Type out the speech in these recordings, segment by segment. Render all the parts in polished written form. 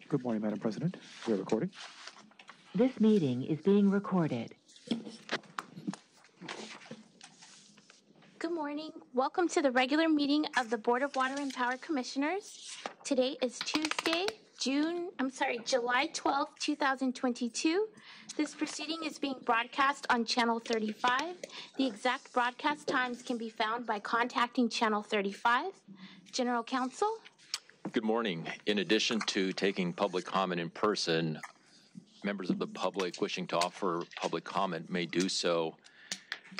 Good morning, Madam President. We're recording. This meeting is being recorded. Good morning. Welcome to the regular meeting of the Board of Water and Power Commissioners. Today is Tuesday, July 12th, 2022. This proceeding is being broadcast on Channel 35. The exact broadcast times can be found by contacting Channel 35. General Counsel. Good morning. In addition to taking public comment in person, members of the public wishing to offer public comment may do so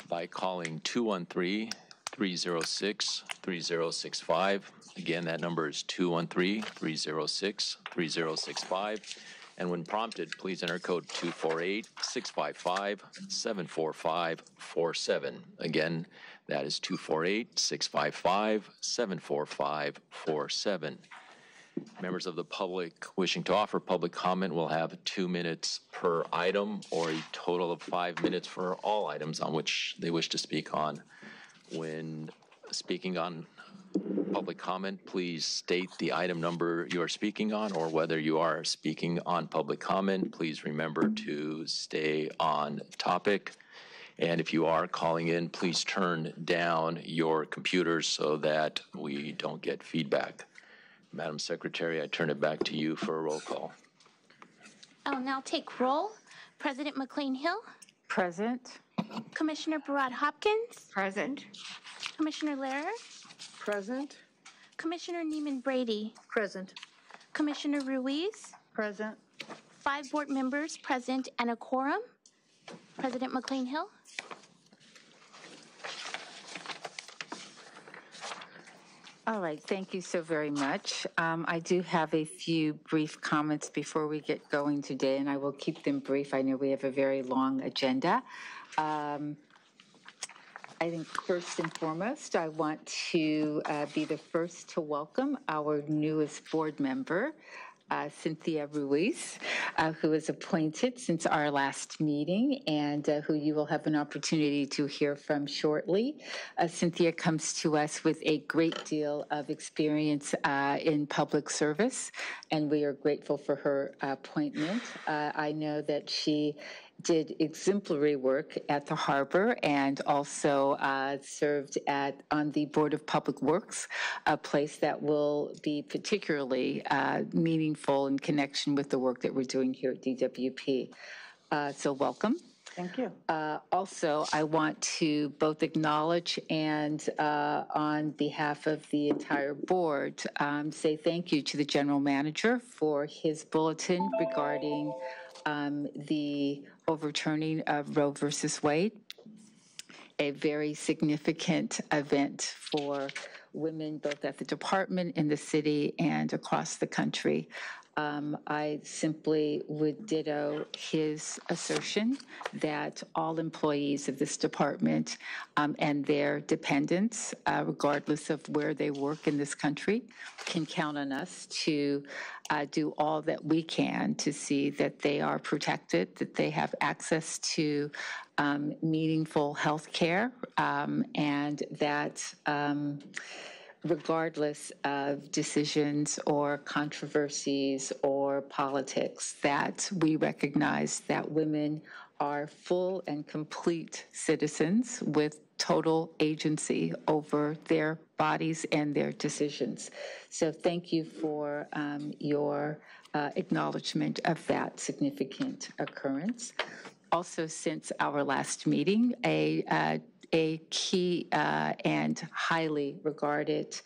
by calling 213-306-3065. Again, that number is 213-306-3065. And when prompted, please enter code 248-655-745-47. Again, that is 248-655-745-47. Members of the public wishing to offer public comment will have 2 minutes per item, or a total of 5 minutes for all items on which they wish to speak on. When speaking on public comment, please state the item number you are speaking on, or whether you are speaking on public comment, please remember to stay on topic. And if you are calling in, please turn down your computers so that we don't get feedback. Madam Secretary, I turn it back to you for a roll call. I'll now take roll. President McCLAIN-HILL. Present. Commissioner BARAD Hopkins. Present. Commissioner LEHRER. Present. Commissioner NEEMAN Brady. Present. Commissioner RUIZ. Present. 5 board members present and a quorum. President McCLAIN-HILL. All right, thank you so very much. I do have a few brief comments before we get going today, and I will keep them brief. I know we have a very long agenda. I think first and foremost, I want to be the first to welcome our newest board member, CYNTHIA RUIZ, who was appointed since our last meeting and who you will have an opportunity to hear from shortly. CYNTHIA comes to us with a great deal of experience in public service, and we are grateful for her appointment. I know that she did exemplary work at the harbor and also served on the Board of Public Works, a place that will be particularly meaningful in connection with the work that we're doing here at DWP. So welcome. Thank you. Also, I want to both acknowledge and on behalf of the entire board, say thank you to the General Manager for his bulletin regarding the overturning of Roe versus Wade, a very significant event for women both at the department, in the city, and across the country. I simply would ditto his assertion that all employees of this department and their dependents, regardless of where they work in this country, can count on us to do all that we can to see that they are protected, that they have access to meaningful health care, and that regardless of decisions or controversies or politics, that we recognize that women are full and complete citizens with total agency over their bodies and their decisions. So thank you for your acknowledgement of that significant occurrence. Also, since our last meeting, a key and highly regarded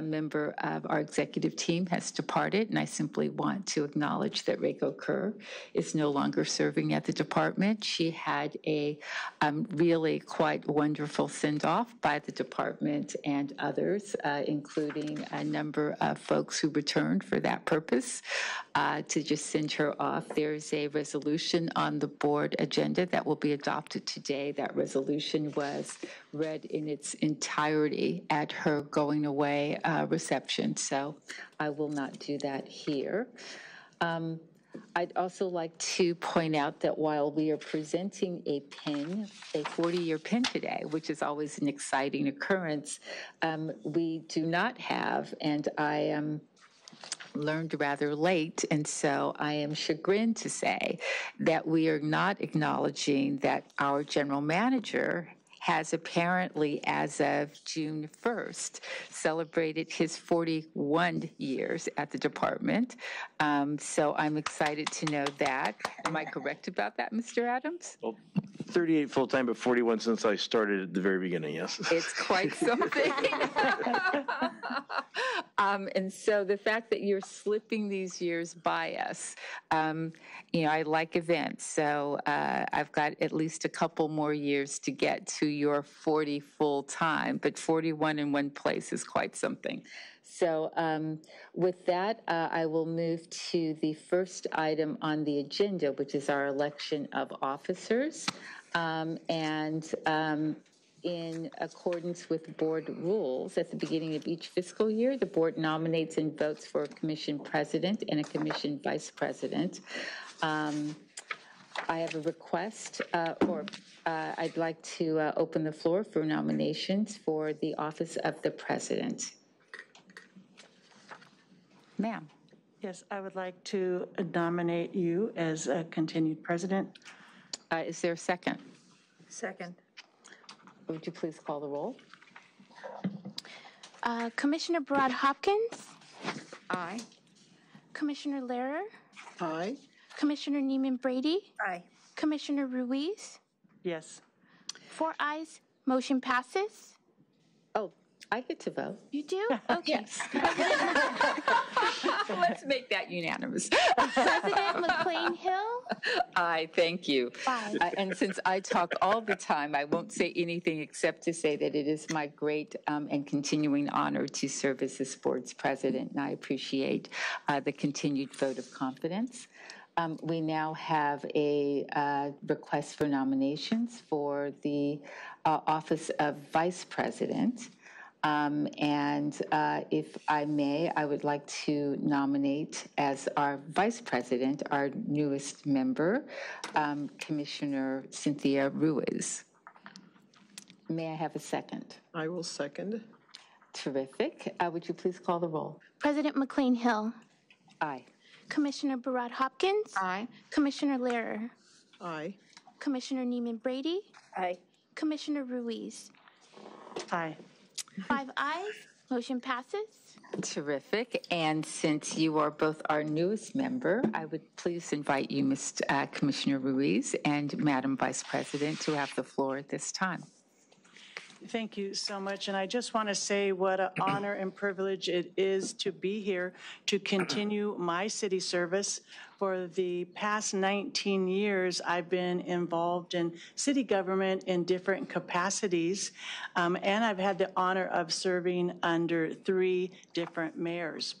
member of our executive team has departed, and I simply want to acknowledge that Reiko Kerr is no longer serving at the department. She had a really quite wonderful send-off by the department and others, including a number of folks who returned for that purpose, to just send her off. There's a resolution on the board agenda that will be adopted today. That resolution was read in its entirety at her going away reception, so I will not do that here. I'd also like to point out that while we are presenting a pin, a 40-year pin today, which is always an exciting occurrence, we do not have, and I am learned rather late, and so I am chagrined to say that we are not acknowledging that our general manager has apparently, as of June 1st, celebrated his 41 years at the department. So I'm excited to know that. Am I correct about that, Mr. Adams? Well, 38 full-time, but 41 since I started at the very beginning, yes. It's quite something. And so the fact that you're slipping these years by us, I like events, so I've got at least a couple more years to get to your 40 full-time, but 41 in one place is quite something. So with that, I will move to the first item on the agenda, which is our election of officers. In accordance with board rules, at the beginning of each fiscal year, the board nominates and votes for a commission president and a commission vice president. I have a request, I'd like to open the floor for nominations for the office of the president. Ma'am. Yes, I would like to nominate you as a continued president. Is there a second? Second. Would you please call the roll? Commissioner BARAD Hopkins, Aye. Commissioner LEHRER, Aye. Commissioner NEEMAN BRADY, Aye. Commissioner RUIZ. Yes. 4 ayes, motion passes. Oh, I get to vote. You do? Okay. Yes. Let's make that unanimous. President McCLAIN-HILL. Aye, thank you. Aye. And since I talk all the time, I won't say anything except to say that it is my great and continuing honor to serve as this board's president, and I appreciate the continued vote of confidence. We now have a request for nominations for the office of vice president. If I may, I would like to nominate as our vice president, our newest member, Commissioner CYNTHIA RUIZ. May I have a second? I will second. Terrific. Would you please call the roll? President McCLAIN-HILL. Aye. Commissioner BARAD Hopkins. Aye. Commissioner LEHRER. Aye. Commissioner NEEMAN BRADY. Aye. Commissioner RUIZ. Aye. 5 ayes, motion passes. Terrific. And since you are both our newest member, I would please invite you, Commissioner RUIZ and Madam Vice President, to have the floor at this time. Thank you so much. And I just want to say what an honor and privilege it is to be here to continue my city service. For the past 19 years, I've been involved in city government in different capacities, and I've had the honor of serving under 3 different mayors.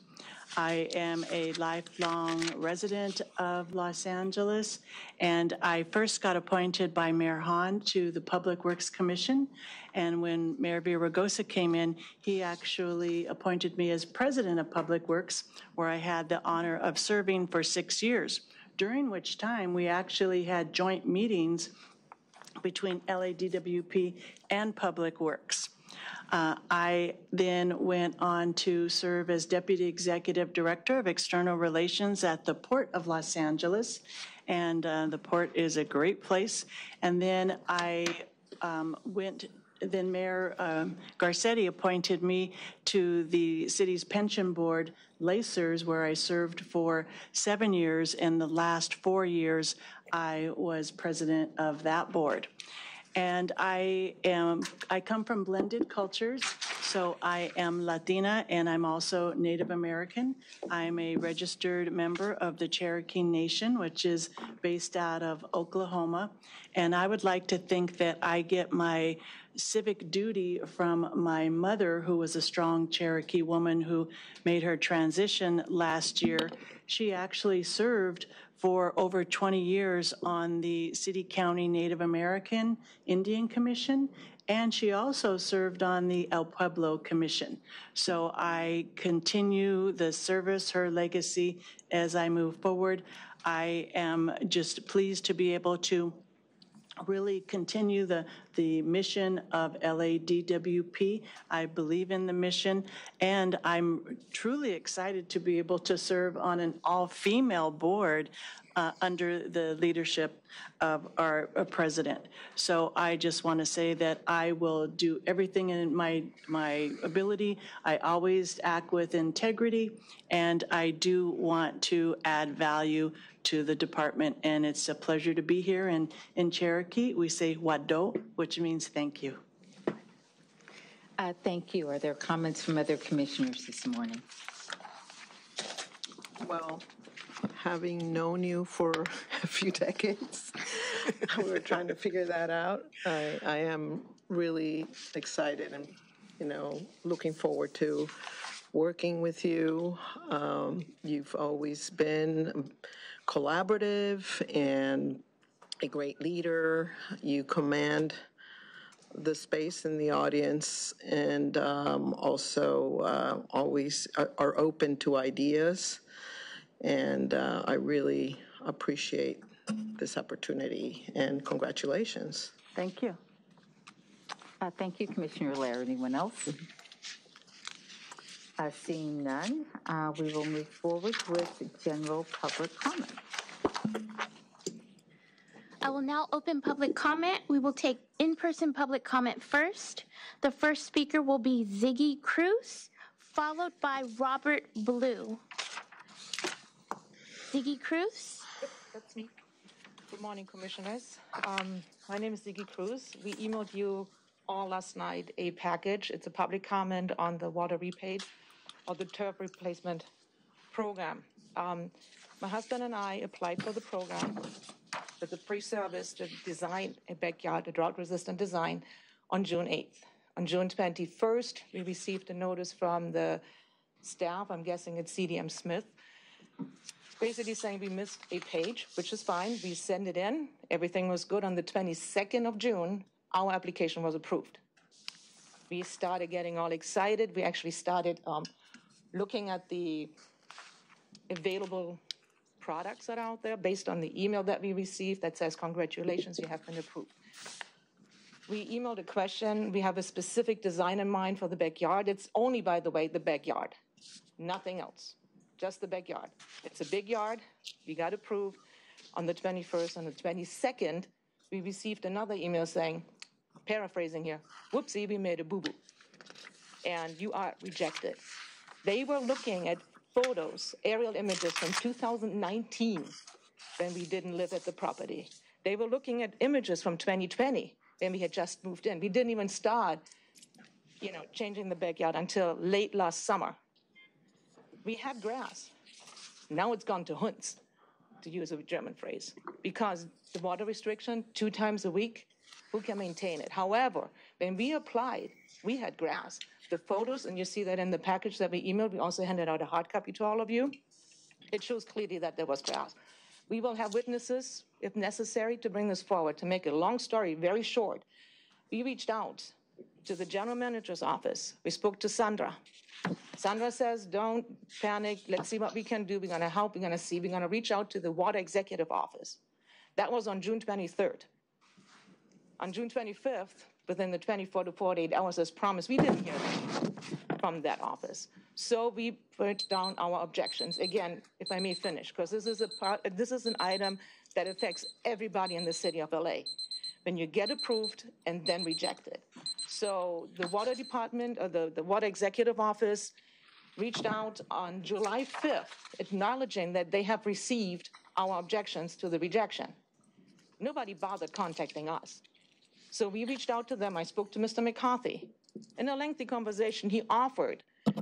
I am a lifelong resident of Los Angeles, and I first got appointed by Mayor Hahn to the Public Works Commission. And when Mayor Villaraigosa came in, he actually appointed me as president of Public Works, where I had the honor of serving for 6 years, during which time we actually had joint meetings between LADWP and Public Works. I then went on to serve as Deputy Executive Director of External Relations at the Port of Los Angeles, and the port is a great place. And then then Mayor Garcetti appointed me to the city's pension board, LEHRER, where I served for 7 years, and the last 4 years I was president of that board. And I come from blended cultures, so I am Latina and I'm also Native American. I'm a registered member of the Cherokee Nation, which is based out of Oklahoma. And I would like to think that I get my civic duty from my mother, who was a strong Cherokee woman who made her transition last year. She actually served for over 20 years on the City County Native American Indian Commission, and she also served on the El Pueblo Commission. So I continue the service, her legacy, as I move forward. I am just pleased to be able to really continue the mission of LADWP. I believe in the mission, and I'm truly excited to be able to serve on an all-female board under the leadership of our president. So I just want to say that I will do everything in my ability. I always act with integrity, and I do want to add value to the department, and it's a pleasure to be here. And in Cherokee, we say wado, which means thank you. Thank you. Are there comments from other commissioners this morning? Well, having known you for a few decades, we were trying to figure that out. I am really excited and, looking forward to working with you. You've always been collaborative and a great leader. You command the space in the audience, and also always are open to ideas. And I really appreciate this opportunity, and congratulations. Thank you. Thank you, Commissioner LEHRER. Anyone else? Seeing none, we will move forward with general public comment. I will now open public comment. We will take in-person public comment first. The first speaker will be Ziggy Cruz, followed by Robert Blue. Ziggy Cruz? That's me. Good morning, Commissioners. My name is Ziggy Cruz. We emailed you all last night a package. It's a public comment on the water repave or the turf replacement program. My husband and I applied for the program with the pre-service to design a backyard, a drought-resistant design, on June 8th. On June 21st, we received a notice from the staff, I'm guessing it's CDM Smith, basically saying we missed a page, which is fine. We sent it in. Everything was good. On the 22nd of June, our application was approved. We started getting all excited. We actually started looking at the available products that are out there based on the email that we received that says, congratulations, you have been approved. We emailed a question. We have a specific design in mind for the backyard. It's only, by the way, the backyard, nothing else, just the backyard. It's a big yard. We got approved on the 21st. On the 22nd, we received another email saying, paraphrasing here, whoopsie, we made a boo-boo, and you are rejected. They were looking at photos, aerial images from 2019 when we didn't live at the property. They were looking at images from 2020 when we had just moved in. We didn't even start, changing the backyard until late last summer. We had grass. Now it's gone to Hunds, to use a German phrase, because the water restriction 2 times a week, who can maintain it? However, when we applied, we had grass. The photos, and you see that in the package that we emailed, we also handed out a hard copy to all of you. It shows clearly that there was grass. We will have witnesses, if necessary, to bring this forward. To make a long story very short, we reached out to the general manager's office. We spoke to Sandra. Sandra says, don't panic. Let's see what we can do. We're going to help. We're going to see. We're going to reach out to the water executive office. That was on June 23rd. On June 25th, within the 24 to 48 hours as promised, we didn't hear from that office. So we put down our objections. Again, if I may finish, because this is an item that affects everybody in the city of LA. When you get approved and then rejected. So the water department, or the water executive office, reached out on July 5th, acknowledging that they have received our objections to the rejection. Nobody bothered contacting us. So we reached out to them. I spoke to Mr. McCarthy. In a lengthy conversation, he offered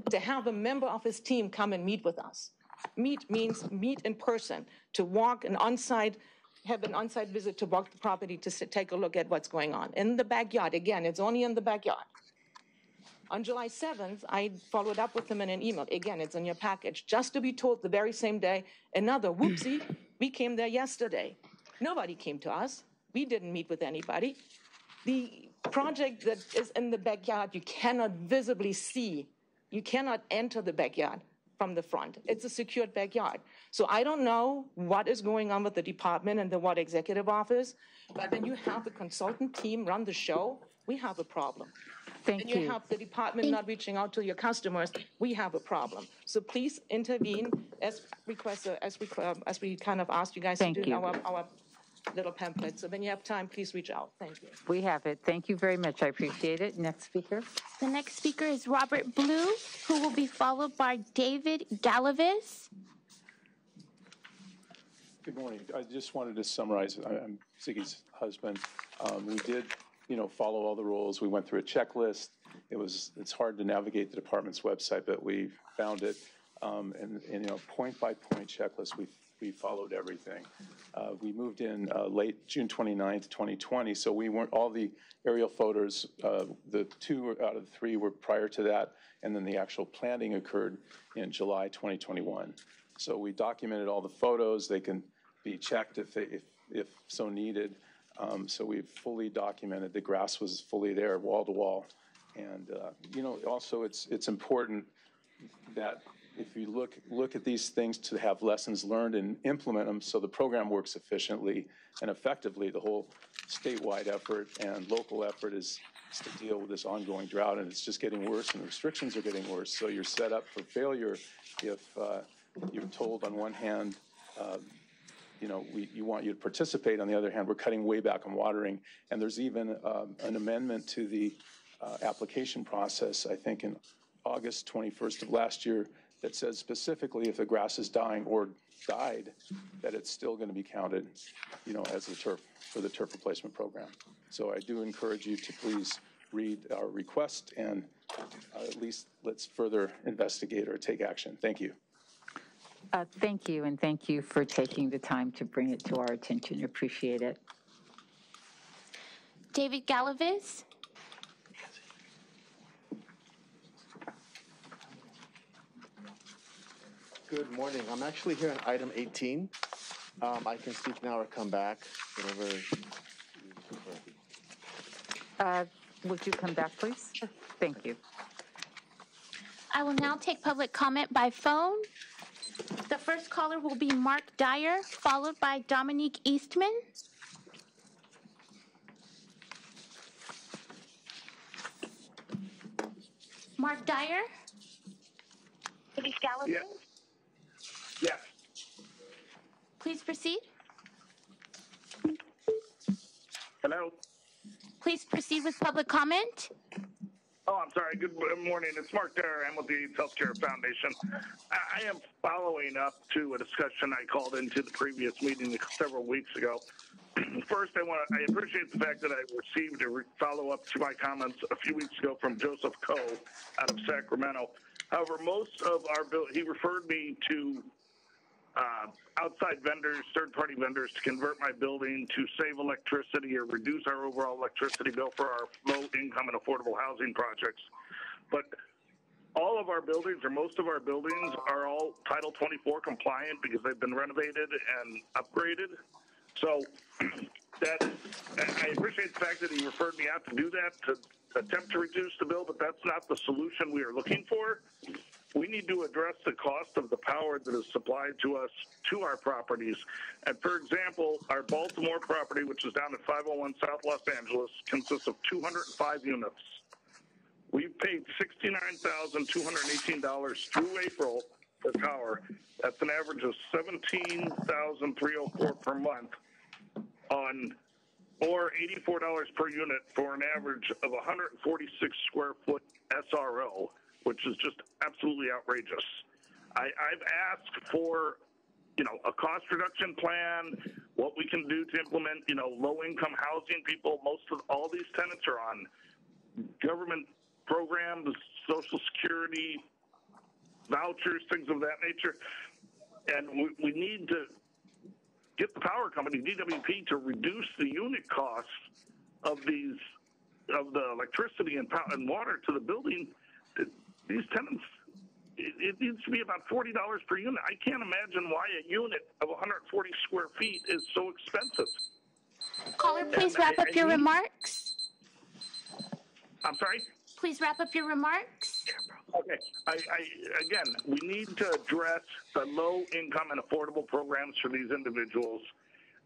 to have a member of his team come and meet with us. Meet means meet in person, to walk an on-site, have an on-site visit to walk the property to take a look at what's going on. In the backyard, again, it's only in the backyard. On July 7th, I followed up with him in an email. Again, it's in your package, just to be told the very same day, another whoopsie, we came there yesterday. Nobody came to us. We didn't meet with anybody. The project that is in the backyard, you cannot visibly see. You cannot enter the backyard. from the front. It's a secured backyard. So I don't know what is going on with the department and the water executive office, but when you have the consultant team run the show, we have a problem. Thank you. And you have the department not reaching out to your customers, we have a problem. So please intervene as requested, as we kind of asked you guys to do our little pamphlet. So when you have time, please reach out. Thank you. We have it. Thank you very much. I appreciate it. Next speaker. The next speaker is Robert Blue, who will be followed by David Galavis. Good morning. I just wanted to summarize. I'm Ziggy's husband. We did, follow all the rules. We went through a checklist. It's hard to navigate the department's website, but we found it. And point by point checklist. We followed everything. We moved in late June 29th, 2020, so we weren't, all the aerial photos, the 2 out of the 3 were prior to that, and then the actual planting occurred in July 2021. So we documented all the photos. They can be checked if so needed. So we've fully documented. The grass was fully there, wall to wall. And, also it's important that if you look at these things to have lessons learned and implement them so the program works efficiently and effectively. The whole statewide effort and local effort is to deal with this ongoing drought, and it's just getting worse, and the restrictions are getting worse. So you're set up for failure if you're told on one hand, we want you to participate. On the other hand, we're cutting way back on watering. And there's even an amendment to the application process, I think in August 21st of last year, that says specifically if the grass is dying or died, that it's still going to be counted, as the turf for the turf replacement program. So I do encourage you to please read our request and at least let's further investigate or take action. Thank you. Thank you, and thank you for taking the time to bring it to our attention. Appreciate it. David Galavis. Good morning. I'm actually here on item 18. I can speak now or come back, whatever you prefer. Would you come back, please? Sure. Thank you. I will now take public comment by phone. The first caller will be Mark Dyer, followed by Dominique Eastman. Mark Dyer? Yes. Yes. Please proceed. Hello? Please proceed with public comment. Oh, I'm sorry. Good morning. It's Mark Dyer. I'm with the Healthcare Foundation. I am following up to a discussion I called into the previous meeting several weeks ago. First, I appreciate the fact that I received a follow-up to my comments a few weeks ago from Joseph Coe out of Sacramento. However, most of our he referred me to outside vendors, third-party vendors, to convert my building to save electricity or reduce our overall electricity bill for our low-income and affordable housing projects. But all of our buildings, or most of our buildings, are all Title 24 compliant because they've been renovated and upgraded. So I appreciate the fact that he referred me out to do that, to attempt to reduce the bill, but that's not the solution we are looking for. We need to address the cost of the power that is supplied to us to our properties. And for example, our Baltimore property, which is down at 501 South Los Angeles, consists of 205 units. We've paid $69,218 through April for power. That's an average of $17,304 per month or $84 per unit for an average of 146 square foot SRO, which is just absolutely outrageous. I've asked for, a cost reduction plan, what we can do to implement, low-income housing people. All these tenants are on government programs, Social Security, vouchers, things of that nature. And we need to get the power company, DWP, to reduce the unit costs of the electricity and water to the building. These tenants, it needs to be about $40 per unit. I can't imagine why a unit of 140 square feet is so expensive. Caller, please wrap up your remarks. I'm sorry? Please wrap up your remarks. Okay, again, we need to address the low income and affordable programs for these individuals,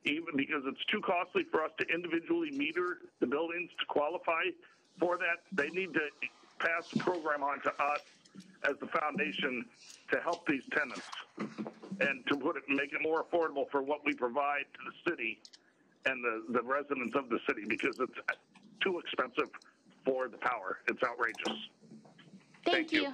even because it's too costly for us to individually meter the buildings to qualify for that. They need to pass the program on to us as the foundation to help these tenants and to make it more affordable for what we provide to the city and the residents of the city, because it's too expensive for the power. It's outrageous. Thank you.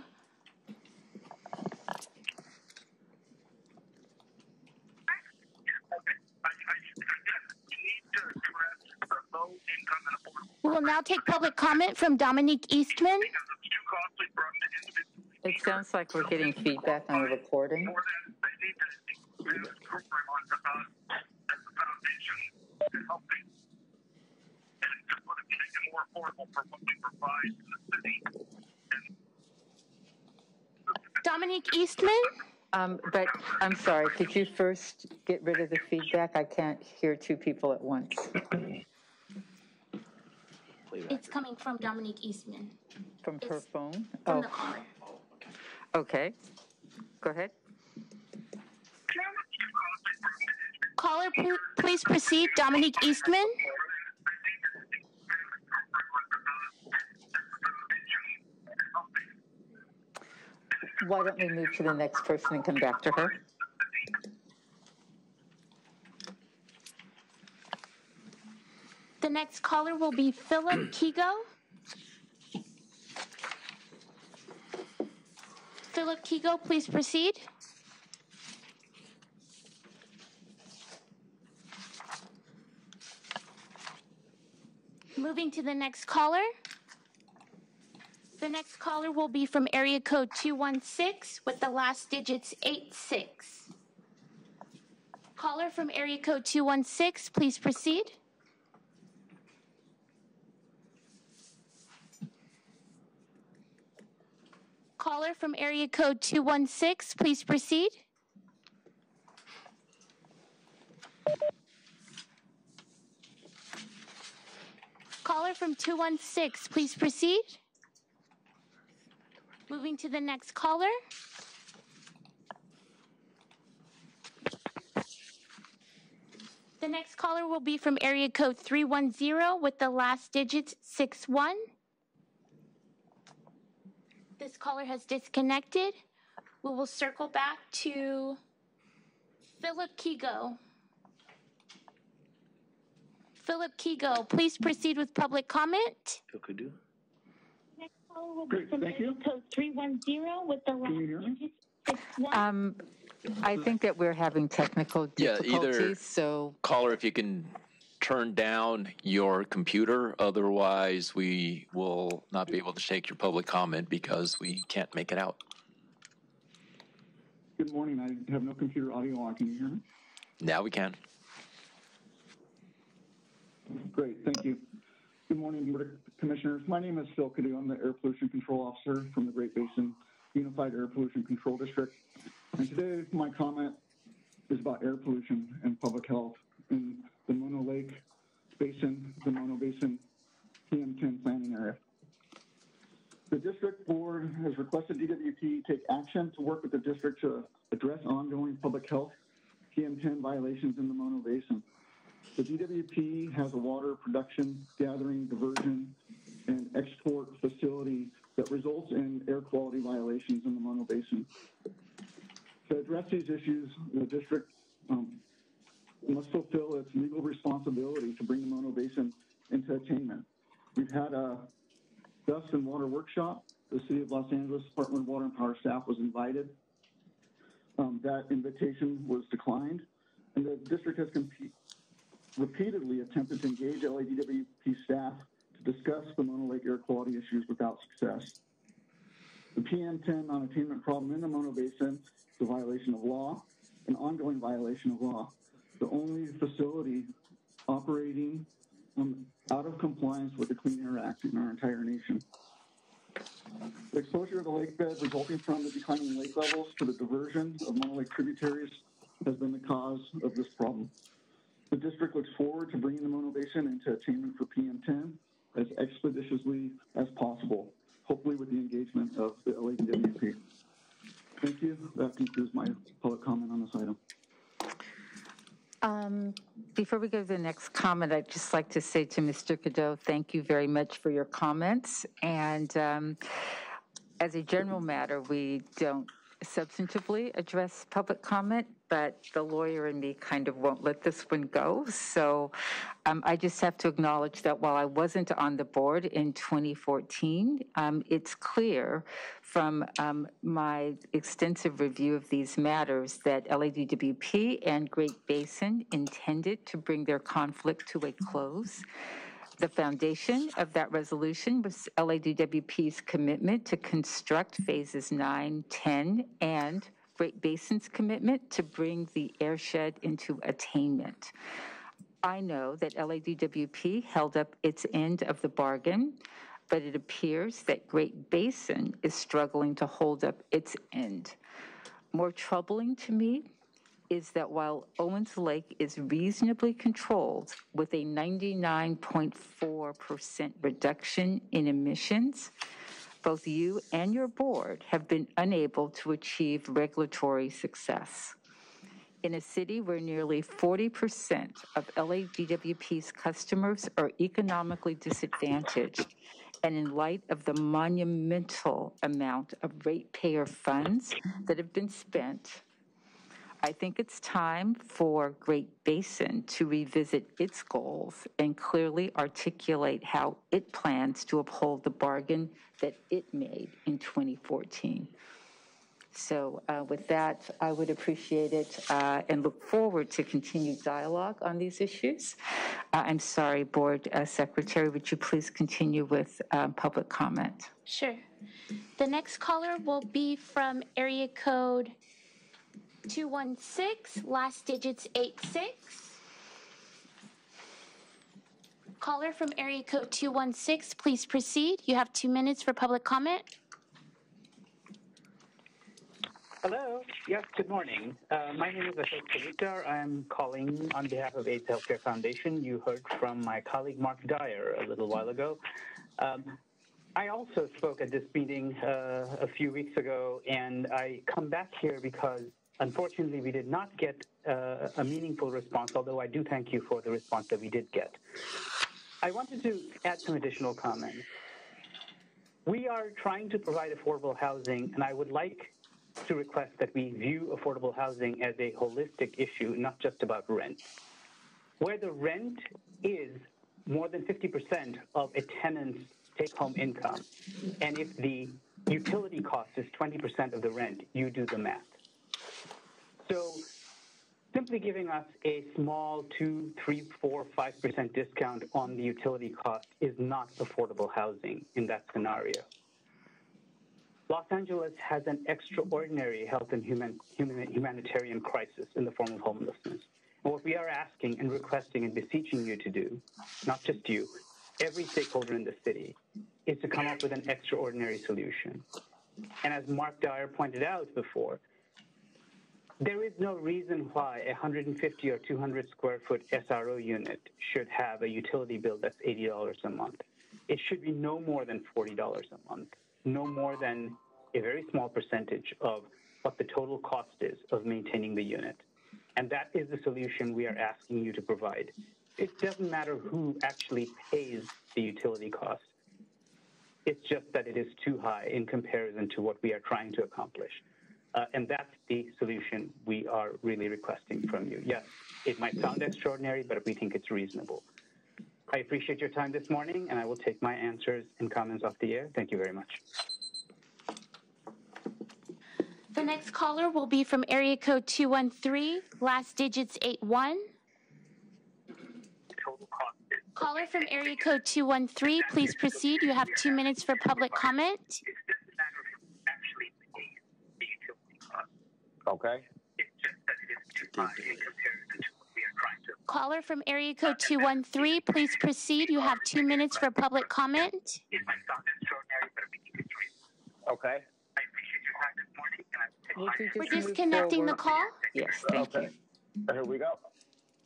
We will now take public comment from Dominique Eastman. It sounds like we're getting feedback on the recording. Dominique Eastman? But I'm sorry, could you first get rid of the feedback? I can't hear two people at once. It's coming from Dominique Eastman. From her phone? From the caller. Okay. Go ahead. Caller, please proceed. Dominique Eastman. Why don't we move to the next person and come back to her? The next caller will be Philip Kigo. Philip Kigo, please proceed. Moving to the next caller. The next caller will be from area code 216 with the last digits 86. Caller from area code 216, please proceed. Caller from area code 216, please proceed. Caller from 216, please proceed. Moving to the next caller. The next caller will be from area code 310 with the last digits 61. This caller has disconnected. We will circle back to Philip Kigo. Philip Kigo, please proceed with public comment. Next caller will be from area code 310 with the last digits 61. I think that we're having technical difficulties, either so caller, if you can turn down your computer, otherwise we will not be able to take your public comment because we can't make it out. Good morning. I have no computer audio on. Can you hear me? Now we can. Great, thank you. Good morning, Board of Commissioners. My name is Phil Cadu. I'm the Air Pollution Control Officer from the Great Basin Unified Air Pollution Control District. And today, my comment is about air pollution and public health in the Mono Lake Basin, the Mono Basin PM10 planning area. The District Board has requested DWP take action to work with the district to address ongoing public health PM10 violations in the Mono Basin. The DWP has a water production, gathering, diversion, and export facility that results in air quality violations in the Mono Basin. To address these issues, the district must fulfill its legal responsibility to bring the Mono Basin into attainment. We've had a dust and water workshop. The City of Los Angeles Department of Water and Power staff was invited. That invitation was declined, and the district has repeatedly attempted to engage LADWP staff to discuss the Mono Lake air quality issues without success. The PM10 non-attainment problem in the Mono Basin is a violation of law, an ongoing violation of law. The only facility operating out of compliance with the Clean Air Act in our entire nation. The exposure of the lake bed resulting from the declining lake levels to the diversion of Mono Lake tributaries has been the cause of this problem. The district looks forward to bringing the Mono Basin into attainment for PM10 as expeditiously as possible, hopefully with the engagement of the LADWP. Thank you. That concludes my public comment on this item. Before we go to the next comment, I'd just like to say to Mr. Cadeau, thank you very much for your comments. And as a general matter, we don't substantively address public comment, but the lawyer in me kind of won't let this one go. So I just have to acknowledge that while I wasn't on the board in 2014, it's clear from my extensive review of these matters that LADWP and Great Basin intended to bring their conflict to a close. The foundation of that resolution was LADWP's commitment to construct phases 9, 10, and Great Basin's commitment to bring the airshed into attainment. I know that LADWP held up its end of the bargain, but it appears that Great Basin is struggling to hold up its end. More troubling to me is that while Owens Lake is reasonably controlled with a 99.4% reduction in emissions, both you and your board have been unable to achieve regulatory success. In a city where nearly 40% of LADWP's customers are economically disadvantaged, and in light of the monumental amount of ratepayer funds that have been spent, I think it's time for Great Basin to revisit its goals and clearly articulate how it plans to uphold the bargain that it made in 2014. So with that, I would appreciate it and look forward to continued dialogue on these issues. I'm sorry, Board Secretary, would you please continue with public comment? Sure. The next caller will be from area code 216, last digits 86. Caller from area code 216, please proceed. You have 2 minutes for public comment. Hello. Yes, good morning. My name is Ashok Kavutar. I'm calling on behalf of AIDS Healthcare Foundation. You heard from my colleague Mark Dyer a little while ago. I also spoke at this meeting a few weeks ago, and I come back here because unfortunately we did not get a meaningful response, although I do thank you for the response that we did get. I wanted to add some additional comments. We are trying to provide affordable housing, and I would like to request that we view affordable housing as a holistic issue, not just about rent. Where the rent is more than 50% of a tenant's take-home income, and if the utility cost is 20% of the rent, you do the math. So simply giving us a small 2, 3, 4, 5% discount on the utility cost is not affordable housing in that scenario. Los Angeles has an extraordinary health and humanitarian crisis in the form of homelessness. And what we are asking and requesting and beseeching you to do, not just you, every stakeholder in the city, is to come up with an extraordinary solution. And as Mark Dyer pointed out before, there is no reason why a 150 or 200 square foot SRO unit should have a utility bill that's $80 a month. It should be no more than $40 a month, no more than a very small percentage of what the total cost is of maintaining the unit. And that is the solution we are asking you to provide. It doesn't matter who actually pays the utility cost. It's just that it is too high in comparison to what we are trying to accomplish. And that's the solution we are really requesting from you. Yes, it might sound extraordinary, but we think it's reasonable. I appreciate your time this morning, and I will take my answers and comments off the air. Thank you very much. The next caller will be from area code 213, last digits 81. Caller from area code 213, please proceed. You have 2 minutes for public comment. Okay. Caller from area code 213, please proceed. You have 2 minutes for public comment. Okay. We're disconnecting the call. Yes, thank you. Here we go.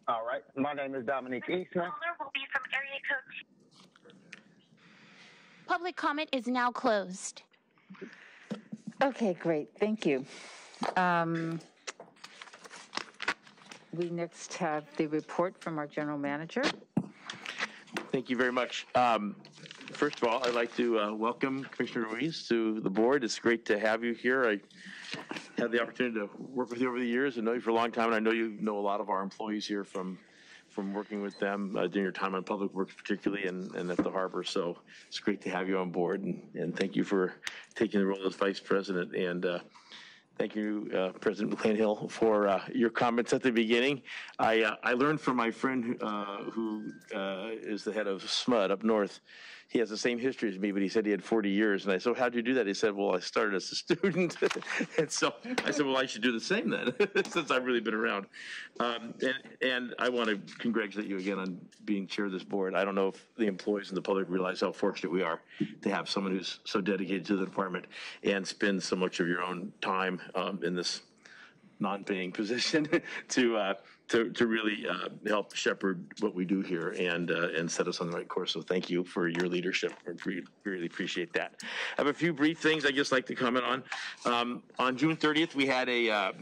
All right. My name is Dominique Eastman. Public comment is now closed. Okay, great. Thank you. We next have the report from our general manager. Thank you very much. First of all, I'd like to welcome Commissioner Ruiz to the board. It's great to have you here. I had the opportunity to work with you over the years and know you for a long time, and I know you know a lot of our employees here from working with them during your time on Public Works particularly and at the harbor. So it's great to have you on board, and thank you for taking the role as Vice President. And thank you, President McCLAIN-HILL, for your comments at the beginning. I learned from my friend who is the head of SMUD up north. He has the same history as me, but he said he had 40 years. And I said, how'd you do that? He said, well, I started as a student. And so I said, well, I should do the same then, since I've really been around. And I want to congratulate you again on being chair of this board. I don't know if the employees and the public realize how fortunate we are to have someone who's so dedicated to the department and spend so much of your own time in this non-paying position to really help shepherd what we do here and set us on the right course. So thank you for your leadership. We really appreciate that. I have a few brief things I just like to comment on. On June 30th, we had a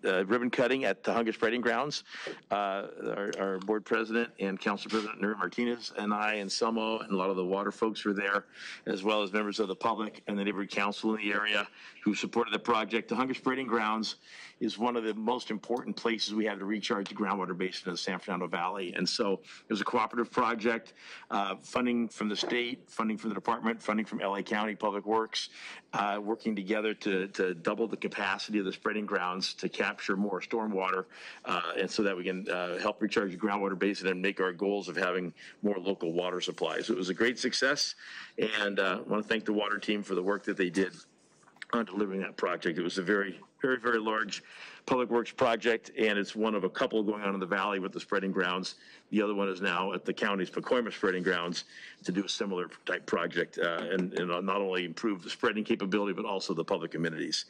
ribbon cutting at the Hunger Spreading Grounds. Our board president and council president, Nuri Martinez, and I and Selmo and a lot of the water folks were there, as well as members of the public and the neighborhood council in the area who supported the project. The Hunger Spreading Grounds is one of the most important places we have to recharge the groundwater basin of the San Fernando Valley. And so it was a cooperative project, funding from the state, funding from the department, funding from LA County Public Works, working together to double the capacity of the spreading grounds to capture more stormwater, and so that we can help recharge the groundwater basin and make our goals of having more local water supplies. It was a great success, and I want to thank the water team for the work that they did on delivering that project. It was a very, very, very large public works project, and it's one of a couple going on in the valley with the spreading grounds. The other one is now at the county's Pacoima spreading grounds to do a similar type project and not only improve the spreading capability, but also the public amenities.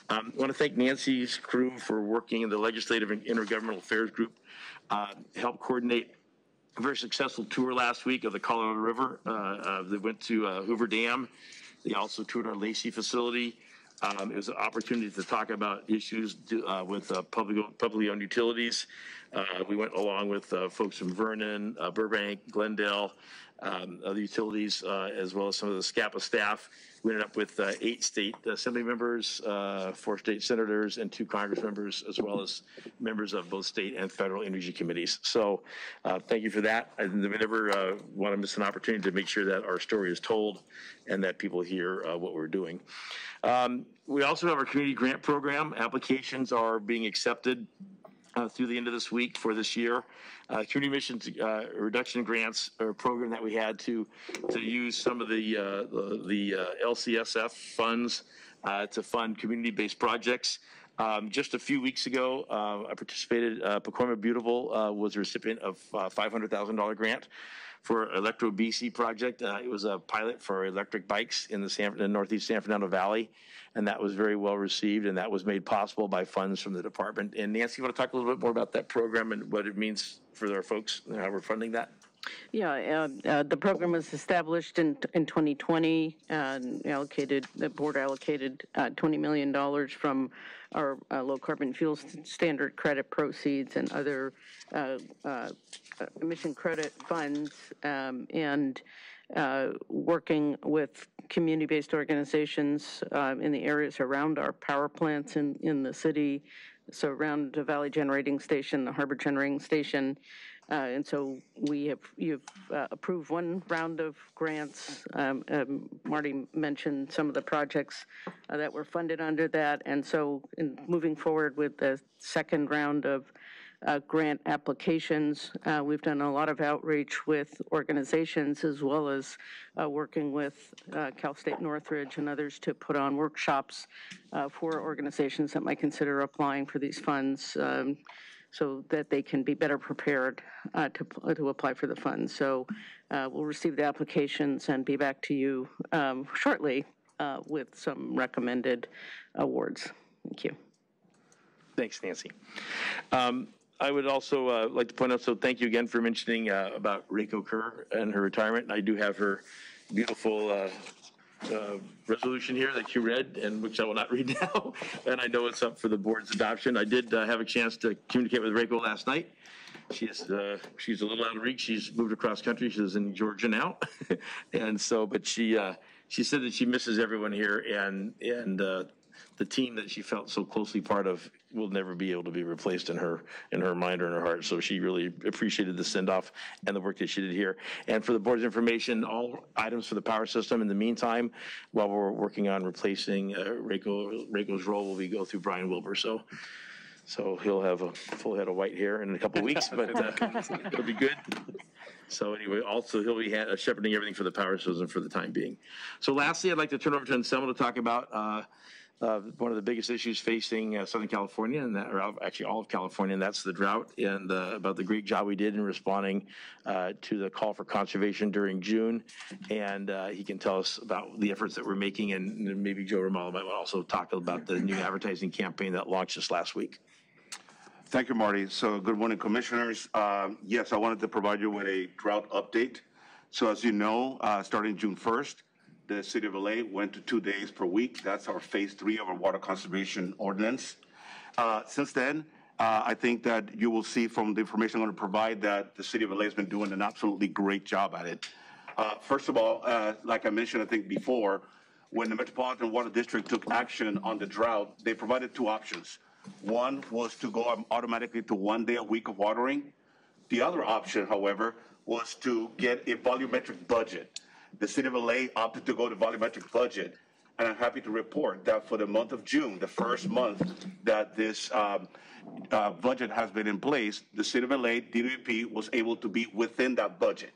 I want to thank Nancy's crew for working in the Legislative and Intergovernmental Affairs Group, helped coordinate a very successful tour last week of the Colorado River. They went to Hoover Dam. They also toured our Lacey facility. It was an opportunity to talk about issues with publicly owned utilities. We went along with folks from Vernon, Burbank, Glendale, other utilities, as well as some of the SCAPA staff. We ended up with 8 state assembly members, 4 state senators, and 2 Congress members, as well as members of both state and federal energy committees. So thank you for that. I never want to miss an opportunity to make sure that our story is told and that people hear what we're doing. We also have our community grant program. Applications are being accepted through the end of this week for this year. Community emissions reduction grants are a program that we had to use some of the LCSF funds to fund community-based projects. Just a few weeks ago, I participated, Pacoima Beautiful was a recipient of a $500,000 grant for Electro BC project. It was a pilot for electric bikes in the Northeast San Fernando Valley, and that was very well received, and that was made possible by funds from the department. And Nancy, you want to talk a little bit more about that program and what it means for our folks and how we're funding that? Yeah, the program was established in 2020 and the board allocated $20 million from our low carbon fuel standard credit proceeds and other emission credit funds, and working with community-based organizations in the areas around our power plants in the city, so around the Valley Generating Station, the Harbor Generating Station. And so you've approved one round of grants. Marty mentioned some of the projects that were funded under that. And so in moving forward with the second round of grant applications, we've done a lot of outreach with organizations as well as working with Cal State Northridge and others to put on workshops for organizations that might consider applying for these funds, so that they can be better prepared to apply for the funds. So we'll receive the applications and be back to you shortly with some recommended awards. Thank you. Thanks, Nancy. I would also like to point out, so thank you again for mentioning about Reiko Kerr and her retirement. I do have her beautiful resolution here that you read, and which I will not read now. And I know it's up for the board's adoption. I did have a chance to communicate with Rachel last night. She's a little out of reach. She's moved across country. She's in Georgia now, and so, but she said that she misses everyone here, and the team that she felt so closely part of will never be able to be replaced in her mind or in her heart. So she really appreciated the send-off and the work that she did here. And for the board's information, all items for the power system in the meantime, while we're working on replacing Rayco's role, will go through Brian Wilbur. So he'll have a full head of white hair in a couple of weeks, but it'll be good. So anyway, also he'll be shepherding everything for the power system for the time being. So lastly, I'd like to turn over to Anselmo to talk about one of the biggest issues facing Southern California, or actually all of California, and that's the drought, and about the great job we did in responding to the call for conservation during June. And he can tell us about the efforts that we're making, and maybe Joe Romalo might also talk about the new advertising campaign that launched just last week. Thank you, Marty. So good morning, commissioners. Yes, I wanted to provide you with a drought update. So as you know, starting June 1st, the city of LA went to 2 days per week. That's our phase 3 of our water conservation ordinance. Since then, I think that you will see from the information I'm going to provide that the city of LA has been doing an absolutely great job at it. First of all, like I mentioned, I think before, when the Metropolitan Water District took action on the drought, they provided 2 options. One was to go automatically to 1 day a week of watering. The other option, however, was to get a volumetric budget. The city of LA opted to go to volumetric budget, and I'm happy to report that for the month of June, the first month that this budget has been in place, the city of LA, DWP, was able to be within that budget.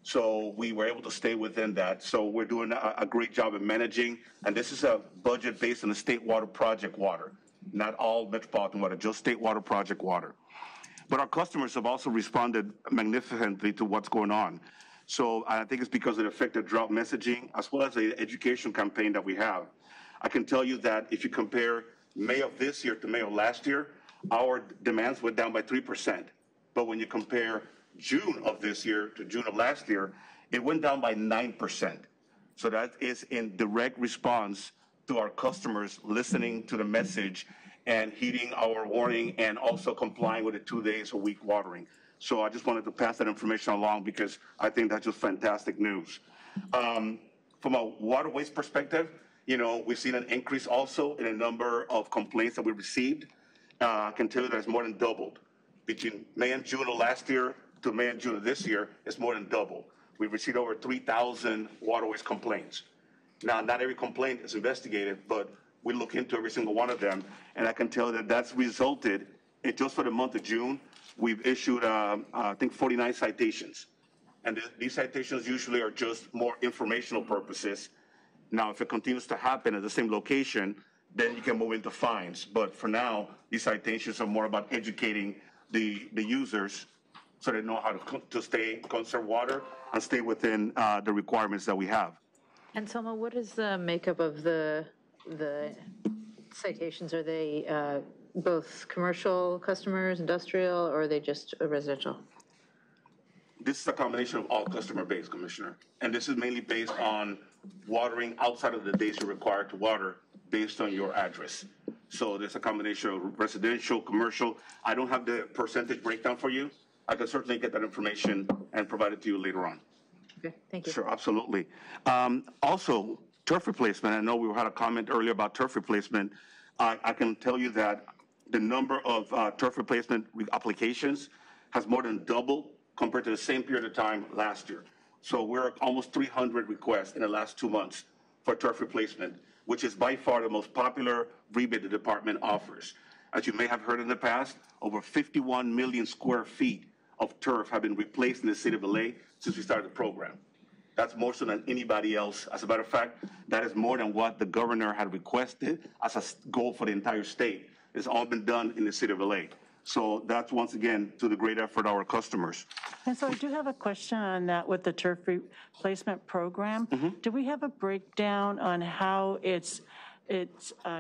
So we were able to stay within that. So we're doing a great job of managing, and this is a budget based on the state water project water, not all metropolitan water, just state water project water. But our customers have also responded magnificently to what's going on. So I think it's because of the effective drought messaging, as well as the education campaign that we have. I can tell you that if you compare May of this year to May of last year, our demands went down by 3%. But when you compare June of this year to June of last year, it went down by 9%. So that is in direct response to our customers listening to the message and heeding our warning and also complying with the 2 days a week watering. So I just wanted to pass that information along because I think that's just fantastic news. From a water waste perspective, you know, we've seen an increase also in the number of complaints that we received. I can tell you that it's more than doubled. Between May and June of last year to May and June of this year, it's more than double. We've received over 3,000 water waste complaints. Now, not every complaint is investigated, but we look into every single one of them, and I can tell you that that's resulted in, just for the month of June, we've issued, I think, 49 citations. And these citations usually are just more informational purposes. Now, if it continues to happen at the same location, then you can move into fines. But for now, these citations are more about educating the users so they know how to conserve water and stay within the requirements that we have. And Selma, what is the makeup of the citations? Are they both commercial customers, industrial, or are they just residential? This is a combination of all customer base, Commissioner. And this is mainly based on watering outside of the days you're required to water based on your address. So there's a combination of residential, commercial. I don't have the percentage breakdown for you. I can certainly get that information and provide it to you later on. Okay, thank you. Sure, absolutely. Also, turf replacement. I know we had a comment earlier about turf replacement. I can tell you that the number of turf replacement applications has more than doubled compared to the same period of time last year. So we're almost 300 requests in the last 2 months for turf replacement, which is by far the most popular rebate the department offers. As you may have heard in the past, over 51 million square feet of turf have been replaced in the city of LA since we started the program. That's more so than anybody else. As a matter of fact, that is more than what the governor had requested as a goal for the entire state. It's all been done in the city of LA. So that's, once again, to the great effort of our customers. And so I do have a question on that with the turf replacement program. Do we have a breakdown on how it's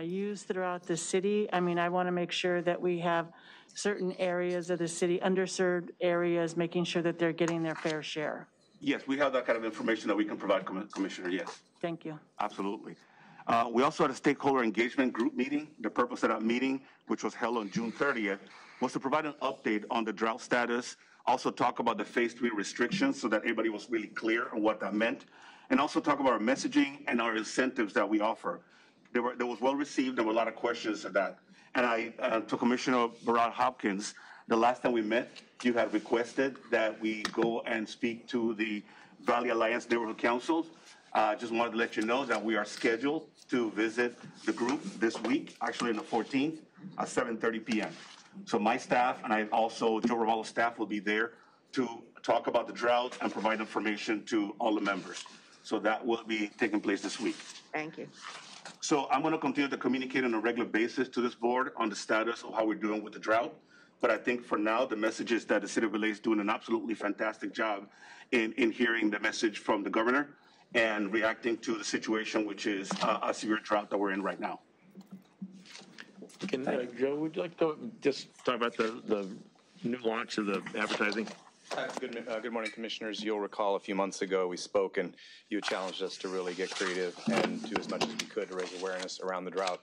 used throughout the city? I mean, I want to make sure that we have certain areas of the city, underserved areas, making sure that they're getting their fair share. Yes, we have that kind of information that we can provide, Commissioner, yes. Thank you. Absolutely. We also had a stakeholder engagement group meeting. The purpose of that meeting, which was held on June 30th, was to provide an update on the drought status, also talk about the phase 3 restrictions so that everybody was really clear on what that meant, and also talk about our messaging and our incentives that we offer. There was well received. There were a lot of questions of that. And to Commissioner BARAD Hopkins, the last time we met, you had requested that we go and speak to the Valley Alliance Neighborhood Councils. Just wanted to let you know that we are scheduled to visit the group this week, actually on the 14th at 7:30 p.m. So my staff and also Joe Ravallo's staff will be there to talk about the drought and provide information to all the members. So that will be taking place this week. Thank you. So I'm going to continue to communicate on a regular basis to this board on the status of how we're doing with the drought. But I think for now, the message is that the city of LA is doing an absolutely fantastic job in hearing the message from the governor and reacting to the situation, which is a severe drought that we're in right now. Joe, would you like to just talk about the new launch of the advertising? Good morning, Commissioners. You'll recall a few months ago we spoke and you challenged us to really get creative and do as much as we could to raise awareness around the drought.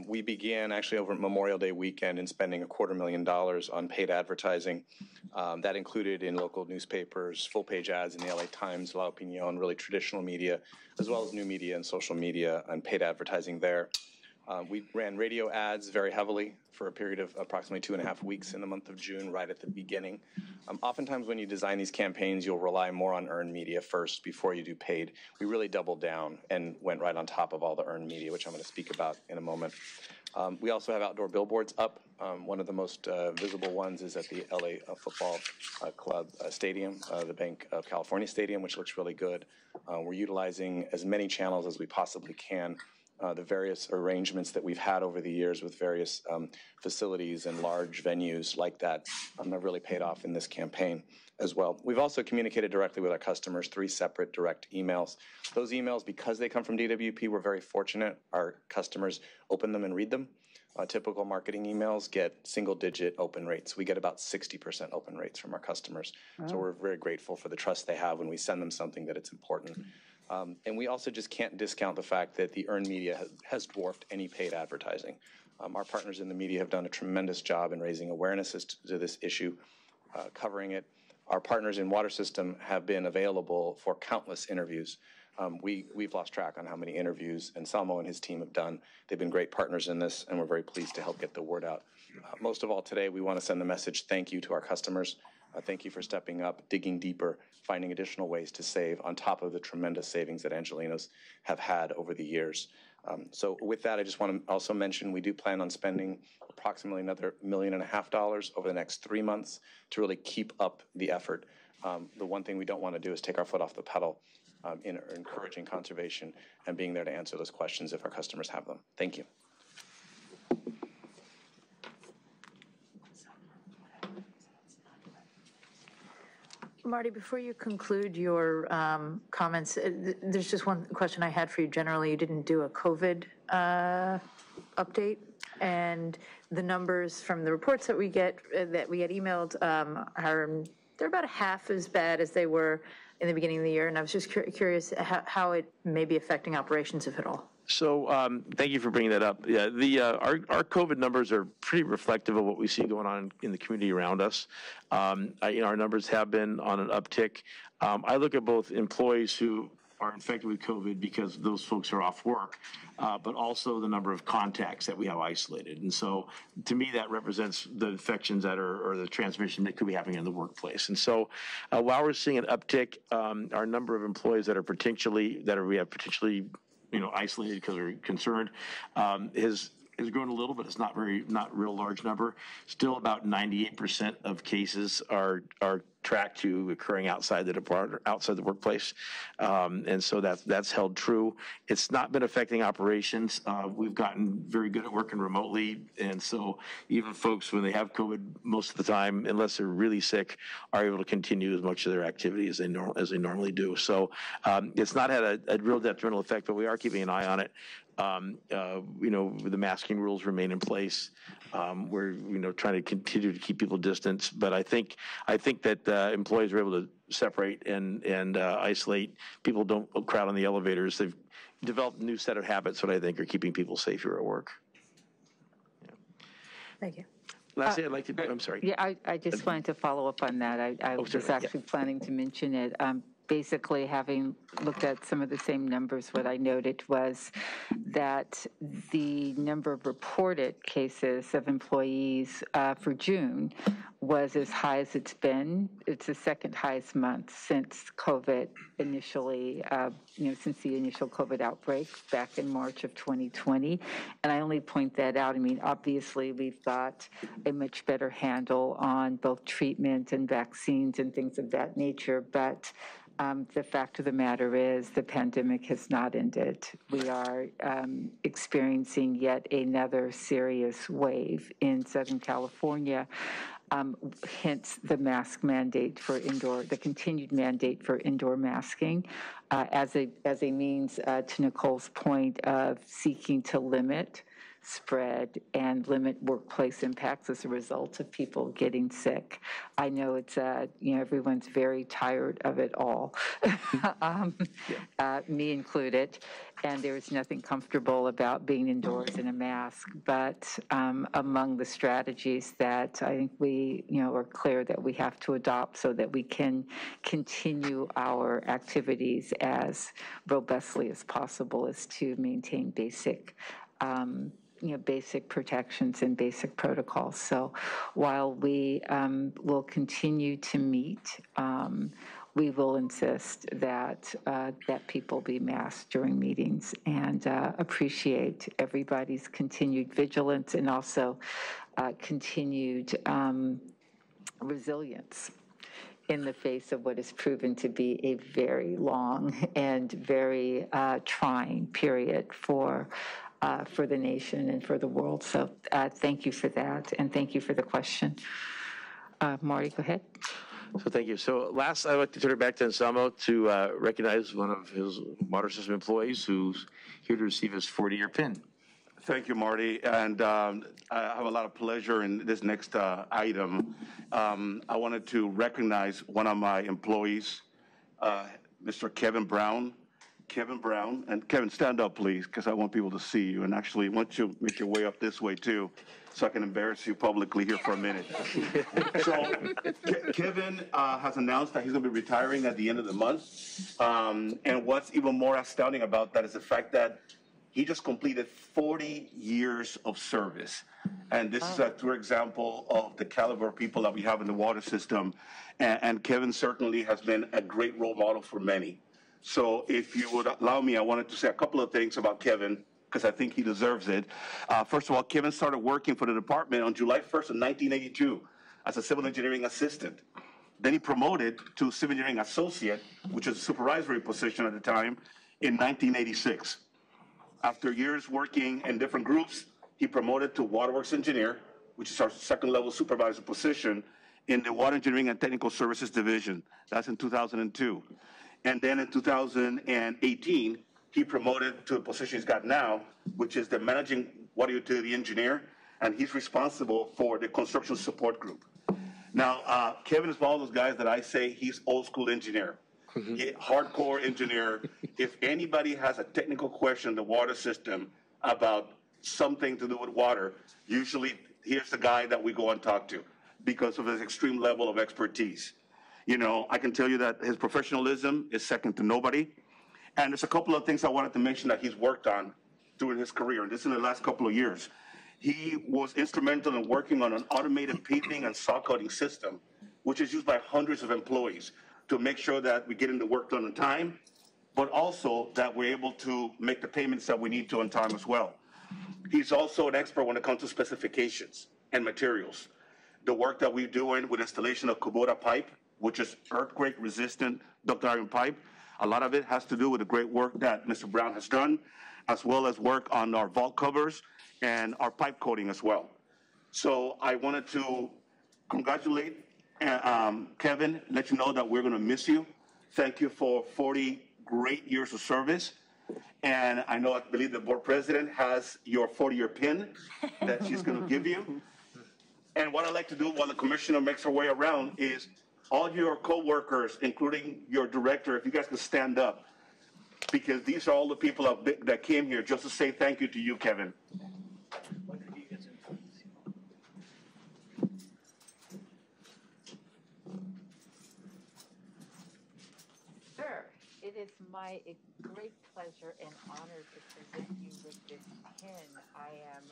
We began actually over Memorial Day weekend in spending $250,000 on paid advertising. That included in local newspapers, full-page ads in the LA Times, La Opinion, really traditional media, as well as new media and social media and paid advertising there. We ran radio ads very heavily for a period of approximately 2.5 weeks in the month of June, right at the beginning. Oftentimes when you design these campaigns, you'll rely more on earned media first before you do paid. We really doubled down and went right on top of all the earned media, which I'm going to speak about in a moment. We also have outdoor billboards up. One of the most visible ones is at the LA Football Club Stadium, the Bank of California Stadium, which looks really good. We're utilizing as many channels as we possibly can. The various arrangements that we've had over the years with various facilities and large venues like that have really paid off in this campaign as well. We've also communicated directly with our customers, 3 separate direct emails. Those emails, because they come from DWP, we're very fortunate. Our customers open them and read them. Typical marketing emails get single-digit open rates. We get about 60% open rates from our customers. So we're very grateful for the trust they have when we send them something that it's important. And we also just can't discount the fact that the earned media has dwarfed any paid advertising. Our partners in the media have done a tremendous job in raising awareness to this issue, covering it. Our partners in water system have been available for countless interviews. We've lost track on how many interviews Anselmo and his team have done. They've been great partners in this, and we're very pleased to help get the word out. Most of all today, we want to send the message thank you to our customers. Thank you for stepping up, digging deeper, finding additional ways to save on top of the tremendous savings that Angelenos have had over the years. So with that, I just want to also mention we do plan on spending approximately another $1.5 million over the next 3 months to really keep up the effort. The one thing we don't want to do is take our foot off the pedal in encouraging conservation and being there to answer those questions if our customers have them. Thank you. Marty, before you conclude your comments, there's just one question I had for you. Generally, you didn't do a COVID update, and the numbers from the reports that we get, that we had emailed, they're about half as bad as they were in the beginning of the year, and I was just curious how it may be affecting operations, if at all. So thank you for bringing that up. Yeah, our COVID numbers are pretty reflective of what we see going on in the community around us. Our numbers have been on an uptick. I look at both employees who are infected with COVID because those folks are off work, but also the number of contacts that we have isolated. And so to me, that represents the infections that are, or the transmission that could be happening in the workplace. And so while we're seeing an uptick, our number of employees that are potentially, we have potentially isolated because we're concerned, has grown a little, but it's not real large number. Still about 98% of cases are tracked to occurring outside the department, outside the workplace. And so that's held true. It's not been affecting operations. We've gotten very good at working remotely. And so even folks, when they have COVID, most of the time, unless they're really sick, are able to continue as much of their activity as they normally do. So it's not had a real detrimental effect, but we are keeping an eye on it. The masking rules remain in place. We're, trying to continue to keep people distanced. But I think that employees are able to separate and isolate. People don't crowd on the elevators. They've developed a new set of habits that I think are keeping people safer at work. Yeah. Thank you. Lastly, I'd like to, I'm sorry. Yeah, I just wanted to follow up on that. I was actually planning to mention it. Basically, having looked at some of the same numbers, what I noted was that the number of reported cases of employees for June was as high as it's been. It's the second highest month since COVID initially, since the initial COVID outbreak back in March of 2020. And I only point that out. I mean, obviously, we've got a much better handle on both treatment and vaccines and things of that nature, but the fact of the matter is the pandemic has not ended. We are experiencing yet another serious wave in Southern California, hence the mask mandate for indoor, the continued mandate for indoor masking as a means, to Nicole's point, of seeking to limit spread and limit workplace impacts as a result of people getting sick. I know it's, everyone's very tired of it all, me included, and there's nothing comfortable about being indoors in a mask, but among the strategies that I think we, are clear that we have to adopt so that we can continue our activities as robustly as possible is to maintain basic basic protections and basic protocols. So while we will continue to meet, we will insist that that people be masked during meetings and appreciate everybody's continued vigilance and also continued resilience in the face of what has proven to be a very long and very trying period for the nation and for the world. So thank you for that, and thank you for the question. Marty, go ahead. So thank you. So last, I'd like to turn it back to Anselmo to recognize one of his water system employees who's here to receive his 40-year pin. Thank you, Marty. And I have a lot of pleasure in this next item. I wanted to recognize one of my employees, Mr. Kevin Brown. Kevin Brown, and Kevin, stand up, please, because I want people to see you. And actually, once you make your way up this way, too, so I can embarrass you publicly here for a minute. So Kevin has announced that he's going to be retiring at the end of the month. And what's even more astounding about that is the fact that he just completed 40 years of service. And this is a true example of the caliber of people that we have in the water system. And Kevin certainly has been a great role model for many. So if you would allow me, I wanted to say a couple of things about Kevin, because I think he deserves it. First of all, Kevin started working for the department on July 1st of 1982 as a civil engineering assistant. Then he promoted to civil engineering associate, which is a supervisory position at the time, in 1986. After years working in different groups, he promoted to waterworks engineer, which is our second level supervisor position in the Water Engineering and Technical Services Division. That's in 2002. And then in 2018, he promoted to the position he's got now, which is the managing water utility engineer, and he's responsible for the construction support group. Now, Kevin is one of those guys that I say he's old school engineer, hardcore engineer. If anybody has a technical question in the water system about something to do with water, usually here's the guy that we go and talk to because of his extreme level of expertise. I can tell you that his professionalism is second to nobody. And there's a couple of things I wanted to mention that he's worked on during his career, and this in the last couple of years. He was instrumental in working on an automated paving and saw cutting system, which is used by hundreds of employees to make sure that we get the work done on time, but also that we're able to make the payments that we need to on time as well. He's also an expert when it comes to specifications and materials. The work that we're doing with installation of Kubota pipe, which is earthquake-resistant duct iron pipe. A lot of it has to do with the great work that Mr. Brown has done, as well as work on our vault covers and our pipe coating as well. So I wanted to congratulate Kevin, let you know that we're going to miss you. Thank you for 40 great years of service. And I believe the board president has your 40-year pin that she's going to give you. And what I'd like to do while the commissioner makes her way around is all your co-workers, including your director, if you guys could stand up, because these are all the people that came here just to say thank you to you, Kevin. Sir, it is my great pleasure and honor to present you with this pin. I am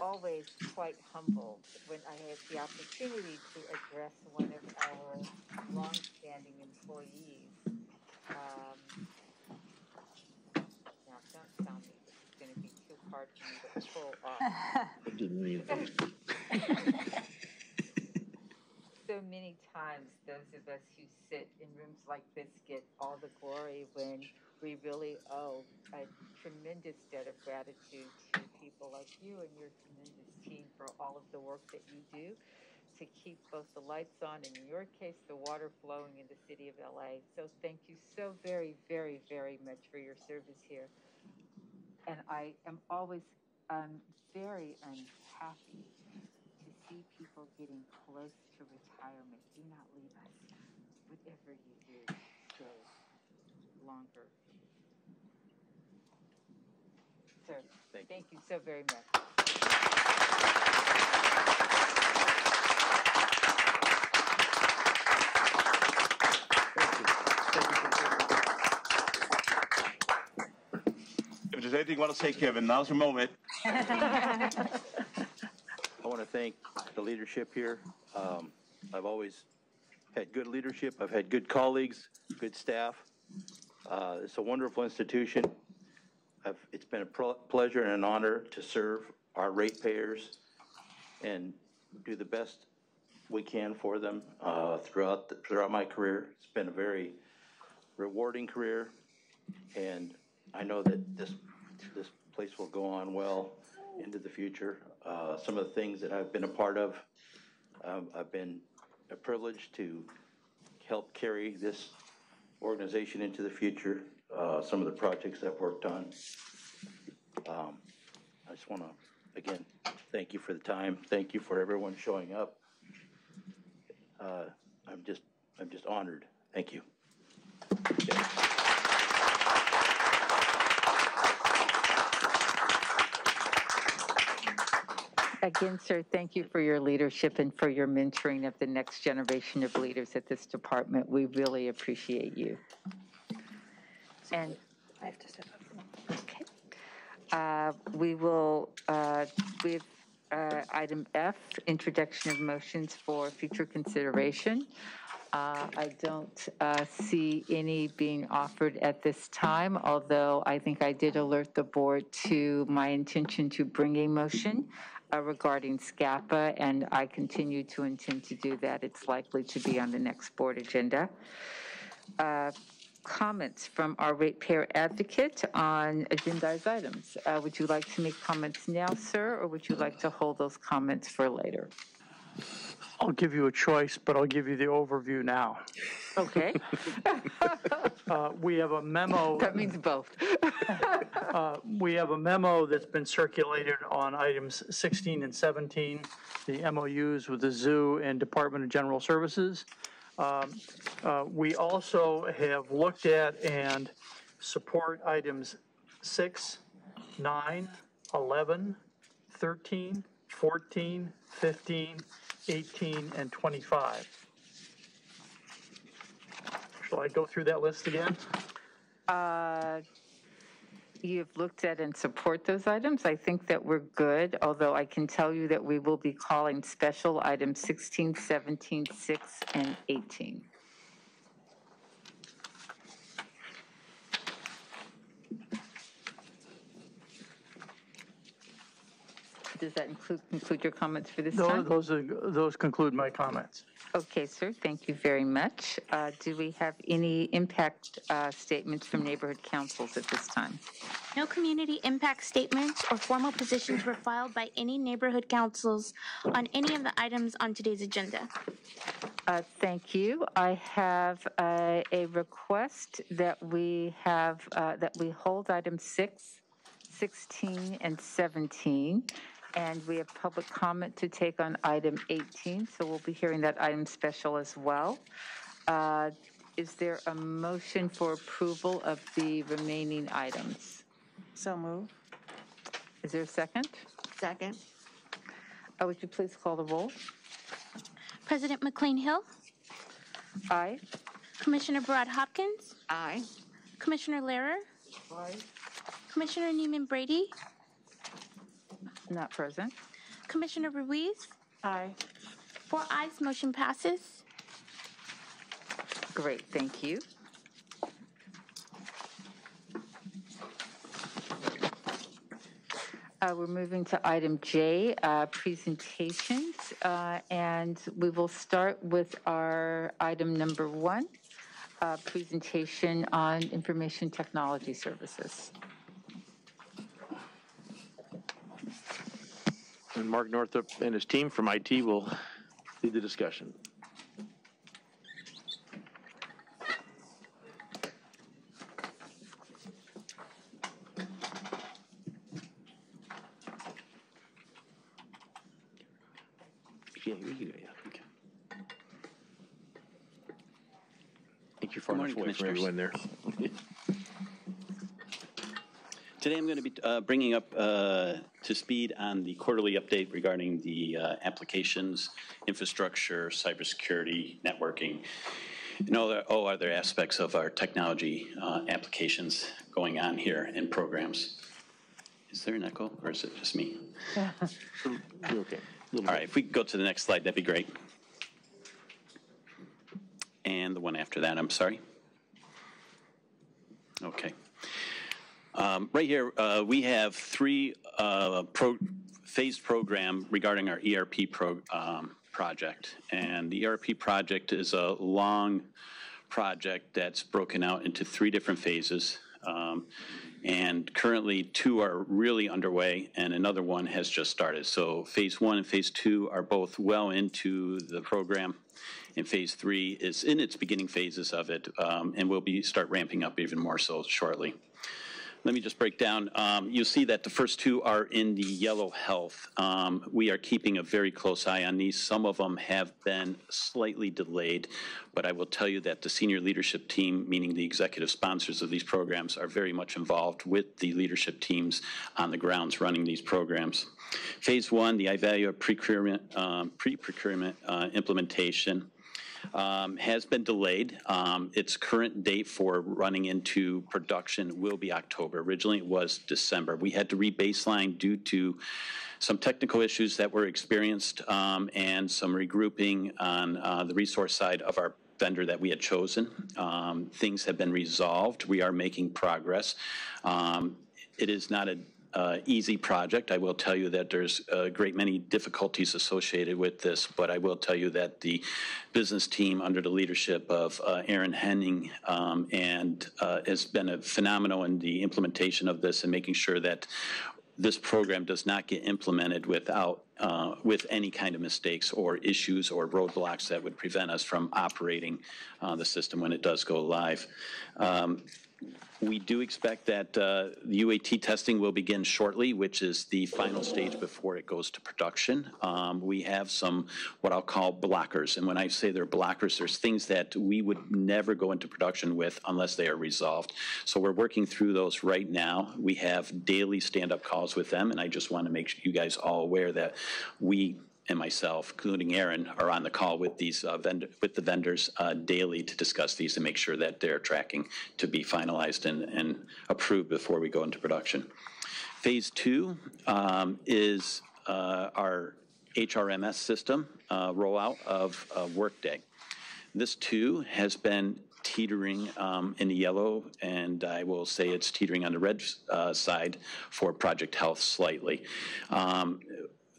always quite humbled when I have the opportunity to address one of our longstanding employees. Now, don't tell me this is going to be too hard for me to pull off. So many times, those of us who sit in rooms like this get all the glory when we really owe a tremendous debt of gratitude to people like you and your tremendous team for all of the work that you do to keep both the lights on and, in your case, the water flowing in the city of LA. So thank you so very, very, very much for your service here. And I am always very unhappy to see people getting close to retirement. Do not leave us. Whatever you do, stay longer. Sir, thank you so very much. If there's anything you want to say, Kevin, now's your moment. I want to thank the leadership here. I've always had good leadership. I've had good colleagues, good staff. It's a wonderful institution. It's been a pleasure and an honor to serve our ratepayers and do the best we can for them throughout my career. It's been a very rewarding career, and I know that this place will go on well into the future. Some of the things that I've been a part of, I've been privileged to help carry this organization into the future. Some of the projects I've worked on. I just want to, again, thank you for the time. Thank you for everyone showing up. I'm just honored. Thank you. Okay. Again, sir, thank you for your leadership and for your mentoring of the next generation of leaders at this department. We really appreciate you. And I have to step up. Okay. We will, with item F, introduction of motions for future consideration. I don't see any being offered at this time, although I think I did alert the board to my intention to bring a motion regarding SCAPA, and I continue to intend to do that. It's likely to be on the next board agenda. Comments from our ratepayer advocate on agendized items. Would you like to make comments now, sir, or would you like to hold those comments for later? I'll give you a choice, but I'll give you the overview now. Okay. We have a memo. That means both. We have a memo that's been circulated on items 16 and 17, the MOUs with the Zoo and Department of General Services. We also have looked at and support items 6, 9, 11, 13, 14, 15, 18, and 25. Shall I go through that list again? You've looked at and support those items. I think that we're good, although I can tell you that we will be calling special items 16, 17, 6, and 18. Does that conclude your comments for this time? Those conclude my comments. Okay, sir. Thank you very much. Do we have any impact statements from neighborhood councils at this time? No community impact statements or formal positions were filed by any neighborhood councils on any of the items on today's agenda. Thank you. I have a request that we hold item 6, 16, and 17 And we have public comment to take on item 18, so we'll be hearing that item special as well. Is there a motion for approval of the remaining items? So move. Is there a second? Second. Would you please call the roll? President McCLAIN-HILL? Aye. Commissioner Barad Hopkins? Aye. Commissioner LEHRER? Aye. Commissioner NEEMAN Brady? Not present. Commissioner Ruiz? Aye. 4 ayes, motion passes. Great, thank you. We're moving to item J, presentations, and we will start with our item number 1, presentation on information technology services. And Mark Northup and his team from IT will lead the discussion. Yeah, we can go, yeah. Okay. I think you're far enough away from everyone there. Today I'm going to be bringing up to speed on the quarterly update regarding the applications, infrastructure, cybersecurity, networking, and all other aspects of our technology applications going on here in programs. Is there an echo or is it just me? You're okay. All right, if we could go to the next slide, that'd be great. And the one after that, I'm sorry. Okay. Right here, we have 3 phased program regarding our ERP project. And the ERP project is a long project that's broken out into 3 different phases. And currently 2 are really underway and another one has just started. So phase 1 and phase 2 are both well into the program, and phase 3 is in its beginning phases of it, and will start ramping up even more so shortly. Let me just break down. You'll see that the first 2 are in the yellow health. We are keeping a very close eye on these. Some of them have been slightly delayed, but I will tell you that the senior leadership team, meaning the executive sponsors of these programs, are very much involved with the leadership teams on the grounds running these programs. Phase 1, the IVALUA pre-procurement implementation, has been delayed. Its current date for running into production will be October. Originally it was December. We had to re-baseline due to some technical issues that were experienced and some regrouping on the resource side of our vendor that we had chosen. Things have been resolved. We are making progress. It is not an easy project. I will tell you that there's a great many difficulties associated with this, but I will tell you that the business team under the leadership of Aaron Henning has been phenomenal in the implementation of this and making sure that this program does not get implemented without with any kind of mistakes or issues or roadblocks that would prevent us from operating the system when it does go live. We do expect that the UAT testing will begin shortly, which is the final stage before it goes to production. We have some what I'll call blockers. And when I say they're blockers, there's things that we would never go into production with unless they are resolved. So we're working through those right now. We have daily stand-up calls with them, and I just want to make you guys all aware that we and myself, including Aaron, are on the call with these with the vendors daily to discuss these and make sure that they're tracking to be finalized and approved before we go into production. Phase 2 is our HRMS system rollout of Workday. This too has been teetering in the yellow, and I will say it's teetering on the red side for Project Health slightly.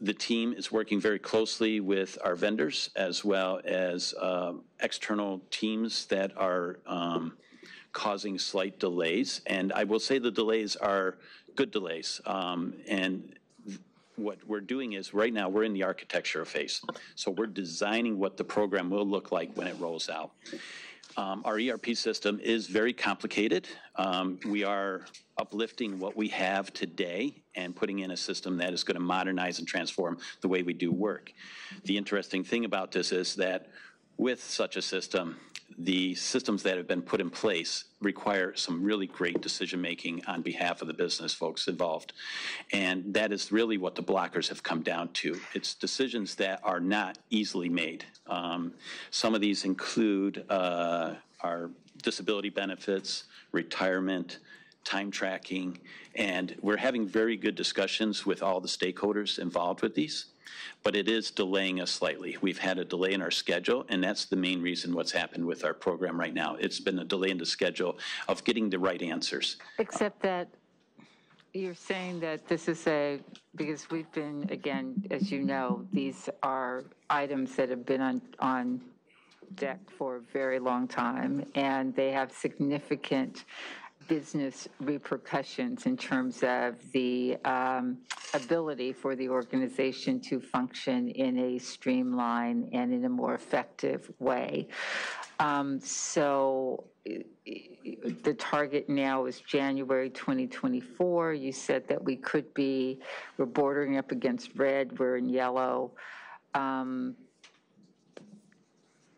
The team is working very closely with our vendors as well as external teams that are causing slight delays. And I will say the delays are good delays. And what we're doing is right now we're in the architecture phase. So we're designing what the program will look like when it rolls out. Our ERP system is very complicated. We are uplifting what we have today and putting in a system that is going to modernize and transform the way we do work. The interesting thing about this is that with such a system, the systems that have been put in place require some really great decision-making on behalf of the business folks involved. And that is really what the blockers have come down to. It's decisions that are not easily made. Some of these include our disability benefits, retirement, time tracking, and we're having very good discussions with all the stakeholders involved with these. But it is delaying us slightly. We've had a delay in our schedule, and that's the main reason what's happened with our program right now. It's been a delay in the schedule of getting the right answers. Except that you're saying that this is because we've been, again, as you know, these are items that have been on deck for a very long time, and they have significant business repercussions in terms of the ability for the organization to function in a streamlined and in a more effective way. So the target now is January 2024. You said that we're bordering up against red, we're in yellow.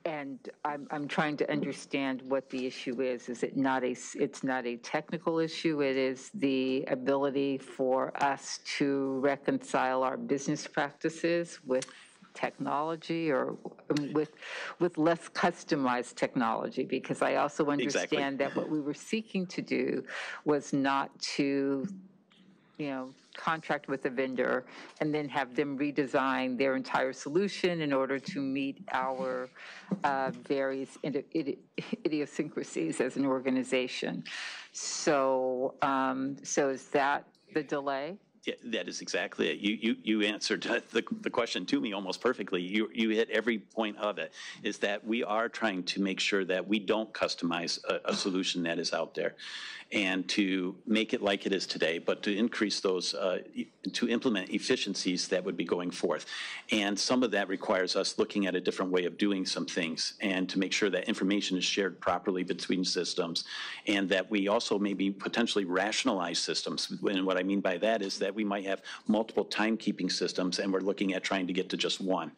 And I'm trying to understand what the issue is. Is it not it's not a technical issue? It is the ability for us to reconcile our business practices with technology, or with less customized technology, because I also understand that what we were seeking to do was not to, contract with a vendor and then have them redesign their entire solution in order to meet our various idiosyncrasies as an organization. So, so is that the delay? Yeah, that is exactly it. You answered the question to me almost perfectly. You hit every point of it, is that we are trying to make sure that we don't customize a solution that is out there and to make it like it is today, but to increase those, to implement efficiencies that would be going forth. And some of that requires us looking at a different way of doing some things, and to make sure that information is shared properly between systems, and that we also maybe potentially rationalize systems. And what I mean by that is that we might have multiple timekeeping systems, and we're looking at trying to get to just one.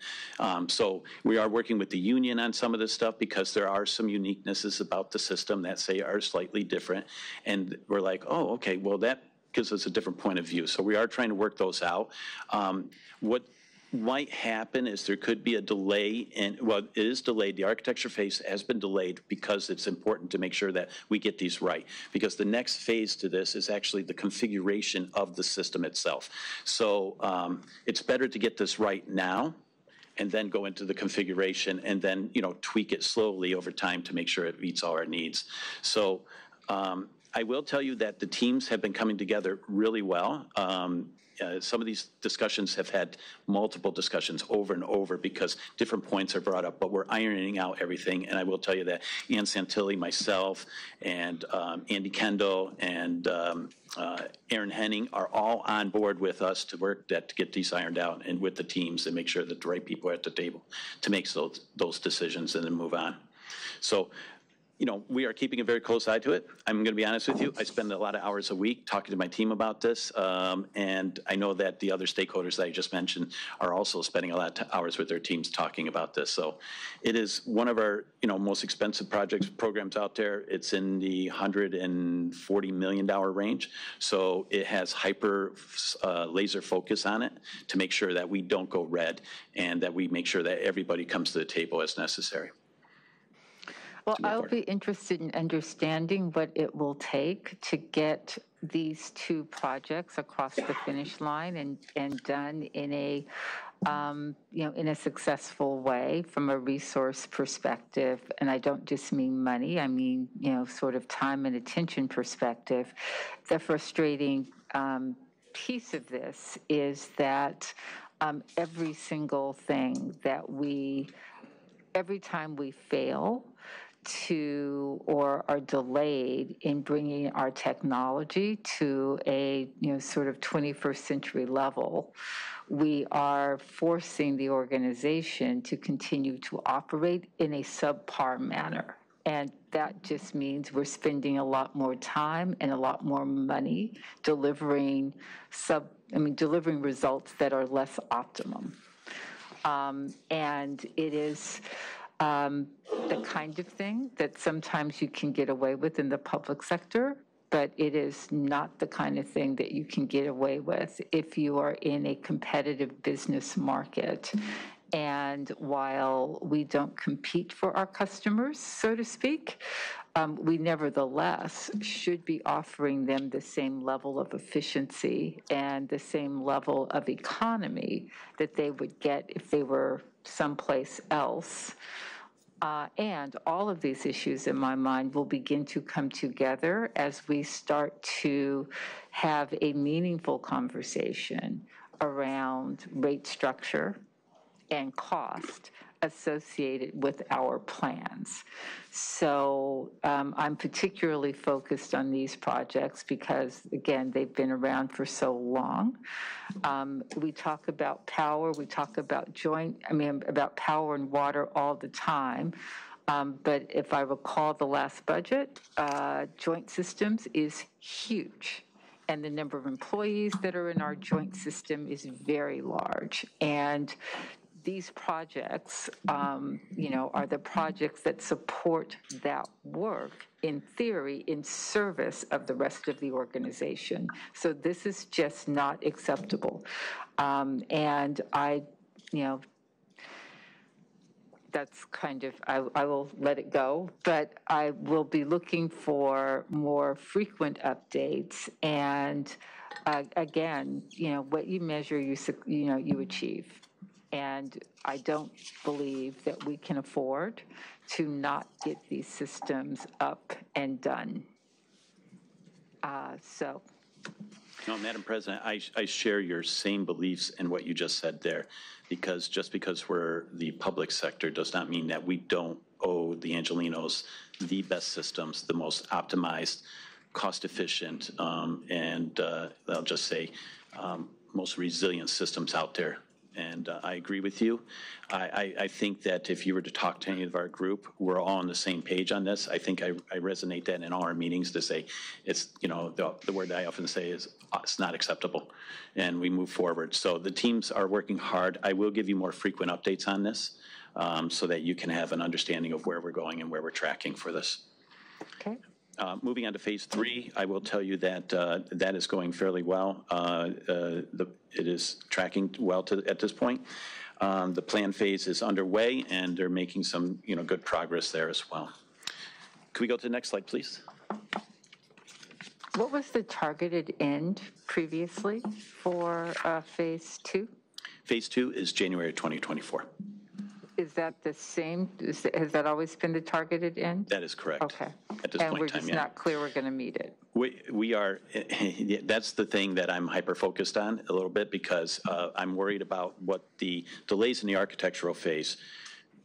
So we are working with the union on some of this stuff, because there are some uniquenesses about the system that say are slightly different. And we're like, oh, okay, well, that gives us a different point of view. So we are trying to work those out. What might happen is there could be a delay, and well, it is delayed. The architecture phase has been delayed because it's important to make sure that we get these right, because the next phase to this is actually the configuration of the system itself. So it's better to get this right now and then go into the configuration, and then tweak it slowly over time to make sure it meets all our needs. So I will tell you that the teams have been coming together really well. Some of these discussions have had multiple discussions over and over, because different points are brought up, but we're ironing out everything. And I will tell you that Ann Santilli, myself, and Andy Kendall, and Aaron Henning are all on board with us to work to get these ironed out, and with the teams, and make sure that the right people are at the table to make those decisions and then move on. So, we are keeping a very close eye to it. I'm going to be honest with you. I spend a lot of hours a week talking to my team about this, and I know that the other stakeholders that I just mentioned are also spending a lot of hours with their teams talking about this. So it is one of our, most expensive programs out there. It's in the $140 million range. So it has hyper laser focus on it to make sure that we don't go red, and that we make sure that everybody comes to the table as necessary. Well, I'll be interested in understanding what it will take to get these two projects across the finish line and done in a, in a successful way from a resource perspective. And I don't just mean money, I mean, sort of time and attention perspective. The frustrating piece of this is that every single thing that every time we fail or are delayed in bringing our technology to a sort of 21st century level, we are forcing the organization to continue to operate in a subpar manner. And that just means we're spending a lot more time and a lot more money delivering delivering results that are less optimum. And it is the kind of thing that sometimes you can get away with in the public sector, but it is not the kind of thing that you can get away with if you are in a competitive business market. And while we don't compete for our customers, so to speak, we nevertheless should be offering them the same level of efficiency and the same level of economy that they would get if they were someplace else. And all of these issues, in my mind, will begin to come together as we start to have a meaningful conversation around rate structure and cost associated with our plans. So I'm particularly focused on these projects because, again, they've been around for so long. We talk about power, we talk about about power and water all the time. But if I recall the last budget, joint systems is huge. And the number of employees that are in our joint system is very large. And these projects, are the projects that support that work, in theory, in service of the rest of the organization. So this is just not acceptable. And that's kind of, I will let it go, but I will be looking for more frequent updates. And again, what you measure, you achieve. And I don't believe that we can afford to not get these systems up and done. No, Madam President, I share your same beliefs in what you just said there, because just because we're the public sector does not mean that we don't owe the Angelenos the best systems, the most optimized, cost-efficient, and I'll just say most resilient systems out there. And I agree with you. I think that if you were to talk to any of our group, we're all on the same page on this. I think I resonate that in all our meetings to say it's, the word I often say is it's not acceptable, and we move forward. So the teams are working hard. I will give you more frequent updates on this so that you can have an understanding of where we're going and where we're tracking for this. Okay. Moving on to phase 3, I will tell you that that is going fairly well. It is tracking well at this point. The plan phase is underway, and they're making some good progress there as well. Could we go to the next slide, please? What was the targeted end previously for phase 2? Phase 2 is January 2024. Is that the same? Has that always been the targeted end? That is correct. Okay. At this and point we're in time, just not clear we're going to meet it. We are, that's the thing that I'm hyper-focused on a little bit, because I'm worried about what the delays in the architectural phase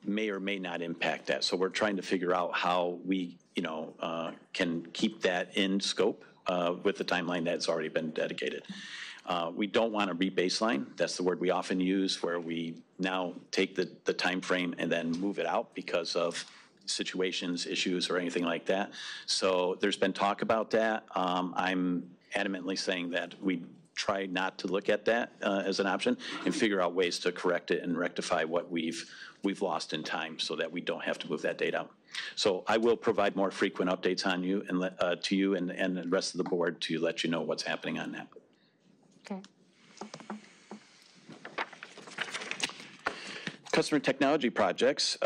may or may not impact that. So we're trying to figure out how we, can keep that in scope with the timeline that's already been dedicated. We don't want to re-baseline. That's the word we often use, where we now take the time frame and then move it out because of situations, issues, or anything like that. So there's been talk about that. I'm adamantly saying that we try not to look at that as an option and figure out ways to correct it and rectify what we've lost in time so that we don't have to move that date out. So I will provide more frequent updates on you and to you and the rest of the board to let you know what's happening on that. Okay. Customer technology projects,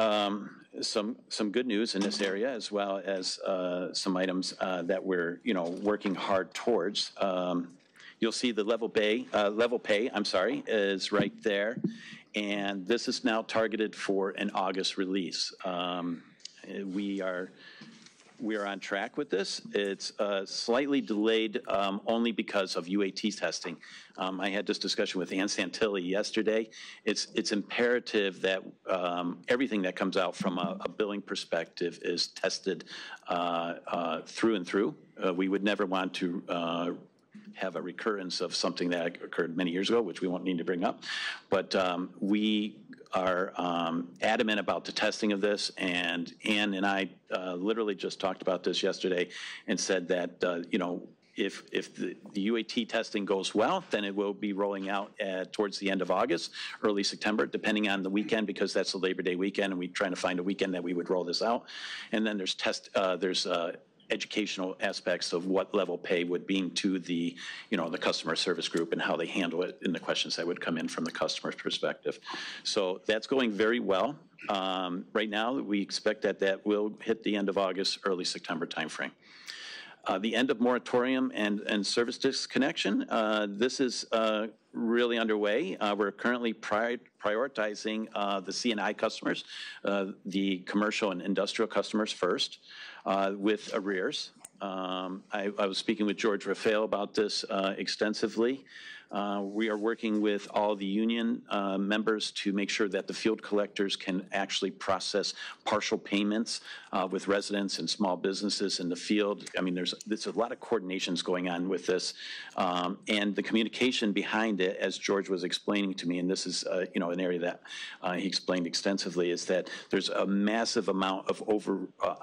some good news in this area, as well as some items that we're working hard towards. You'll see the level pay, is right there, and this is now targeted for an August release. We are on track with this. It's slightly delayed only because of UAT testing. I had this discussion with Ann Santilli yesterday. It's imperative that everything that comes out from a billing perspective is tested through and through. We would never want to have a recurrence of something that occurred many years ago, which we won't need to bring up. But we are adamant about the testing of this, and Ann and I literally just talked about this yesterday and said that, you know, if the UAT testing goes well, then it will be rolling out towards the end of August, early September, depending on the weekend, because that's the Labor Day weekend, and we're trying to find a weekend that we would roll this out. And then there's educational aspects of what level pay would mean to the, you know, the customer service group and how they handle it in the questions that would come in from the customer's perspective. So that's going very well. Right now, we expect that that will hit the end of August, early September timeframe. The end of moratorium and service disconnection, this is really underway. We're currently prioritizing the C&I customers, the commercial and industrial customers first, with arrears. I was speaking with George Raphael about this extensively. We are working with all the union members to make sure that the field collectors can actually process partial payments with residents and small businesses in the field. I mean, there's a lot of coordinations going on with this, and the communication behind it, as George was explaining to me, and this is you know, an area that he explained extensively, is that there's a massive amount of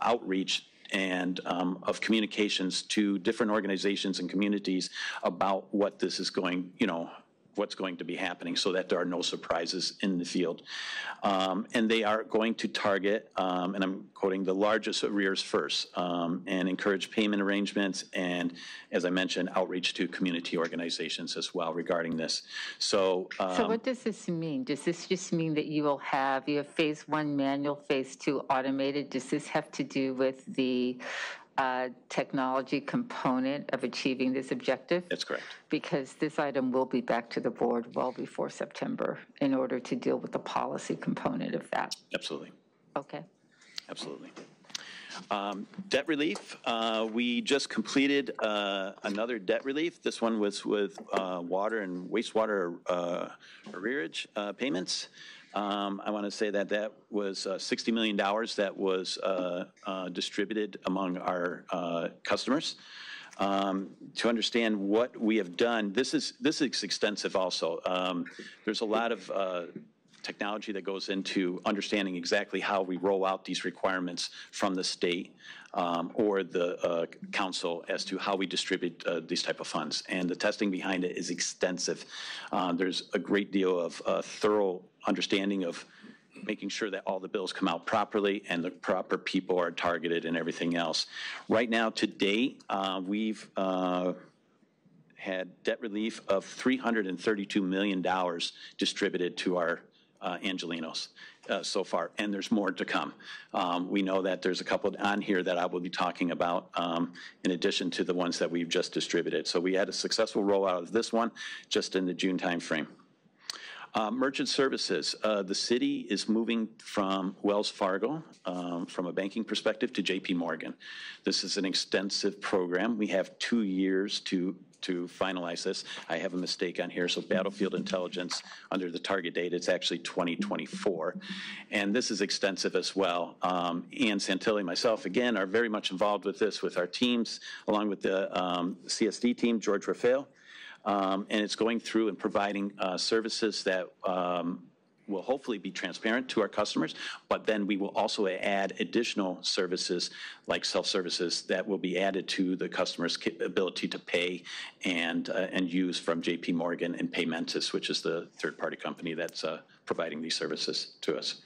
outreach and of communications to different organizations and communities about what this is going, you know, what's going to be happening, so that there are no surprises in the field. And they are going to target, and I'm quoting, the largest arrears first, and encourage payment arrangements, and, as I mentioned, outreach to community organizations as well regarding this. So what does this mean? Does this just mean that you have phase 1 manual, phase 2 automated? Does this have to do with the technology component of achieving this objective? That's correct. Because this item will be back to the board well before September in order to deal with the policy component of that. Absolutely. Okay. Absolutely. Debt relief, we just completed another debt relief. This one was with water and wastewater arrearage payments. I want to say that that was $60 million that was distributed among our customers. To understand what we have done, this is extensive also. There's a lot of technology that goes into understanding exactly how we roll out these requirements from the state or the council as to how we distribute these type of funds. And the testing behind it is extensive. There's a great deal of thorough understanding of making sure that all the bills come out properly and the proper people are targeted and everything else. Right now, to date, we've had debt relief of $332 million distributed to our Angelenos so far, and there's more to come. We know that there's a couple on here that I will be talking about in addition to the ones that we've just distributed. So we had a successful rollout of this one just in the June timeframe. Merchant services, the city is moving from Wells Fargo, from a banking perspective, to JP Morgan. This is an extensive program. We have 2 years to finalize this. I have a mistake on here, so battlefield intelligence under the target date, it's actually 2024. And this is extensive as well. Ann Santilli, myself, again, are very much involved with this with our teams, along with the CSD team, George Raphael. And it's going through and providing services that will hopefully be transparent to our customers, but then we will also add additional services like self-services that will be added to the customer's ability to pay and use from JP Morgan and Paymentus, which is the third-party company that's providing these services to us.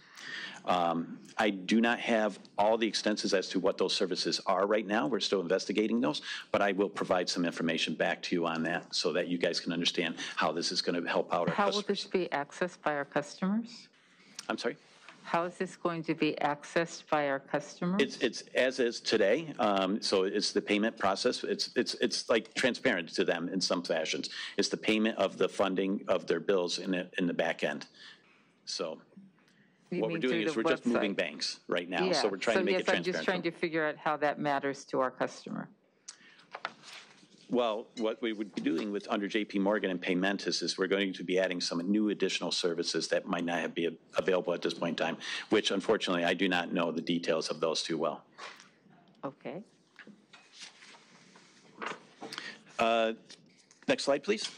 I do not have all the extensions as to what those services are right now. We're still investigating those, but I will provide some information back to you on that so that you guys can understand how this is going to help out our customers. How will this be accessed by our customers? I'm sorry? How is this going to be accessed by our customers? It's as is today. So it's the payment process. It's like transparent to them in some fashions. It's the payment of the funding of their bills in the back end. So. What we're doing is we're just moving banks right now, so we're trying to make it transparent. I'm just trying to figure out how that matters to our customer. Well, what we would be doing with under JP Morgan and Paymentus is we're going to be adding some new additional services that might not be available at this point in time, which unfortunately I do not know the details of those too well. Okay. Next slide, please.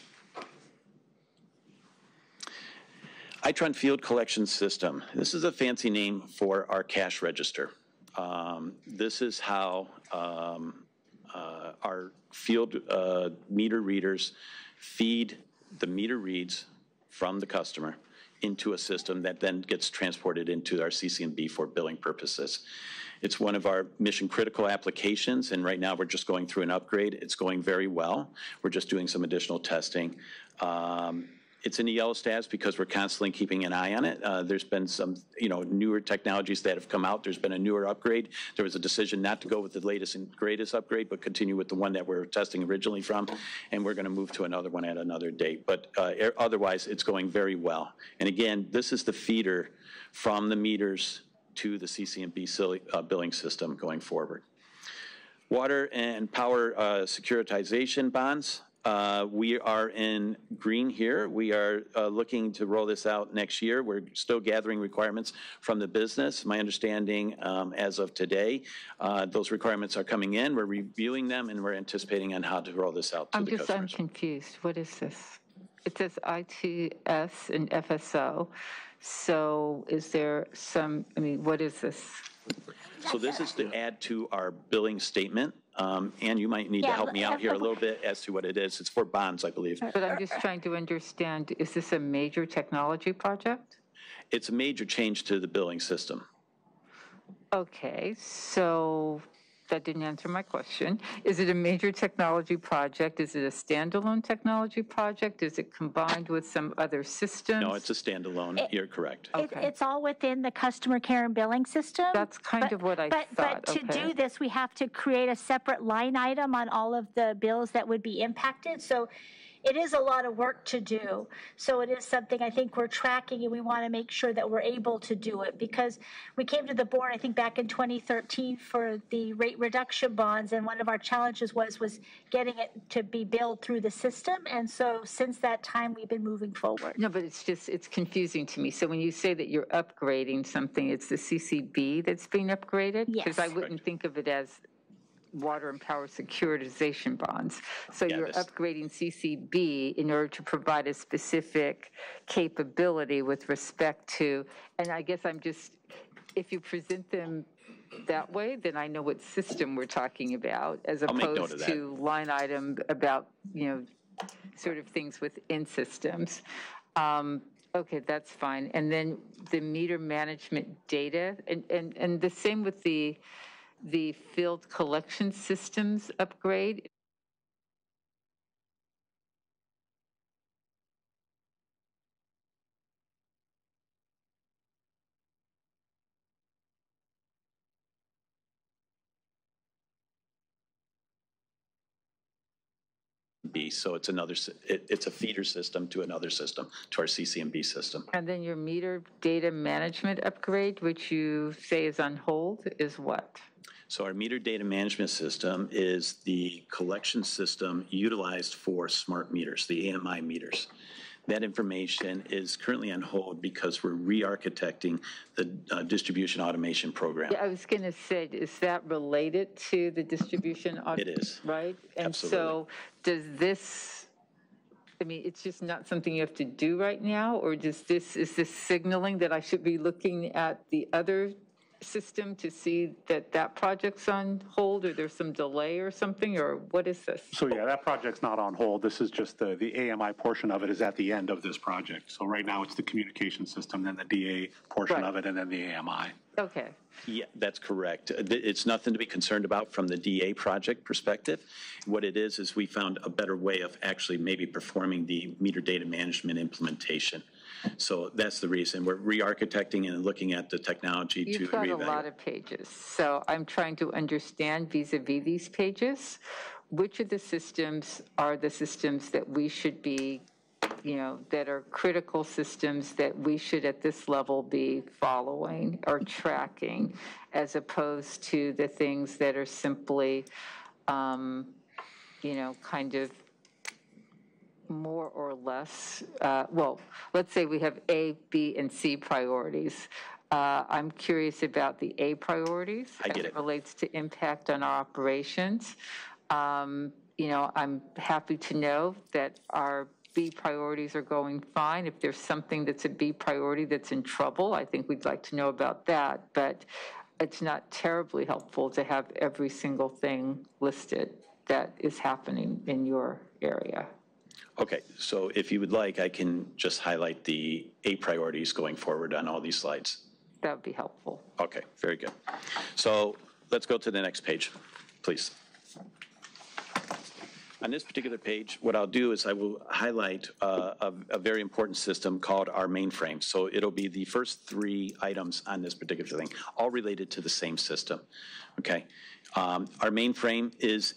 Itron Field Collection System. This is a fancy name for our cash register. This is how our field meter readers feed the meter reads from the customer into a system that then gets transported into our CC&B for billing purposes. It's one of our mission critical applications, and right now we're just going through an upgrade. It's going very well. We're just doing some additional testing. It's in the yellow stabs because we're constantly keeping an eye on it. There's been some, newer technologies that have come out. There's been a newer upgrade. There was a decision not to go with the latest and greatest upgrade, but continue with the one that we're testing originally from, and we're going to move to another one at another date. But otherwise, it's going very well. And again, this is the feeder from the meters to the CC&B billing system going forward. Water and power securitization bonds. We are in green here. We are looking to roll this out next year. We're still gathering requirements from the business. My understanding as of today, those requirements are coming in. We're reviewing them, and we're anticipating on how to roll this out to the customers. I'm confused. What is this? It says ITS and FSO. So is there some, what is this? So this is to add to our billing statement. And you might need to help me out here a little bit as to what it is. It's for bonds, I believe. But I'm just trying to understand, is this a major technology project? It's a major change to the billing system. Okay, so that didn't answer my question. Is it a major technology project? Is it a standalone technology project? Is it combined with some other systems? No, it's a standalone. You're correct. It's all within the customer care and billing system. That's kind of what I thought. But to do this, we have to create a separate line item on all of the bills that would be impacted. So it is a lot of work to do. So it is something I think we're tracking, and we want to make sure that we're able to do it, because we came to the board, I think, back in 2013 for the rate reduction bonds, and one of our challenges was getting it to be billed through the system. And so since that time, we've been moving forward. No, but it's confusing to me. So when you say that you're upgrading something, it's the CCB that's being upgraded? Yes. Because I wouldn't think of it as water and power securitization bonds. So you're upgrading CCB in order to provide a specific capability with respect to, and I guess if you present them that way, then I know what system we're talking about, as opposed to line item about, sort of things within systems. Okay, that's fine. And then the meter management data, and the same with the field collection systems upgrade. So it's it's a feeder system to another system, to our CC&B system. And then your meter data management upgrade, which you say is on hold, is what? So our meter data management system is the collection system utilized for smart meters, the AMI meters. That information is currently on hold because we're re-architecting the distribution automation program. Yeah, I was going to say, is that related to the distribution automation? It is. Right? And absolutely. So does this, it's just not something you have to do right now, or is this signaling that I should be looking at the other system to see that project's on hold, or there's some delay or something, or what is this? So yeah, that project's not on hold. This is just the AMI portion of it is at the end of this project. So right now it's the communication system, then the DA portion of it, and then the AMI. Okay. Yeah, that's correct. It's nothing to be concerned about from the DA project perspective. What it is we found a better way of actually maybe performing the meter data management implementation. So that's the reason. We're re-architecting and looking at the technology to reevaluate. You've got a lot of pages. So I'm trying to understand vis-a-vis these pages, which of the systems are the systems that we should be, that are critical systems that we should at this level be following or tracking, as opposed to the things that are simply, kind of more or less, let's say we have A, B, and C priorities. I'm curious about the A priorities as it relates to impact on our operations. I'm happy to know that our B priorities are going fine. If there's something that's a B priority that's in trouble, I think we'd like to know about that. But it's not terribly helpful to have every single thing listed that is happening in your area. Okay, so if you would like, I can just highlight the A priorities going forward on all these slides. That would be helpful. Okay, very good. So let's go to the next page, please. On this particular page, what I'll do is I will highlight a very important system called our mainframe. So it'll be the first 3 items on this particular thing, all related to the same system, okay? Our mainframe is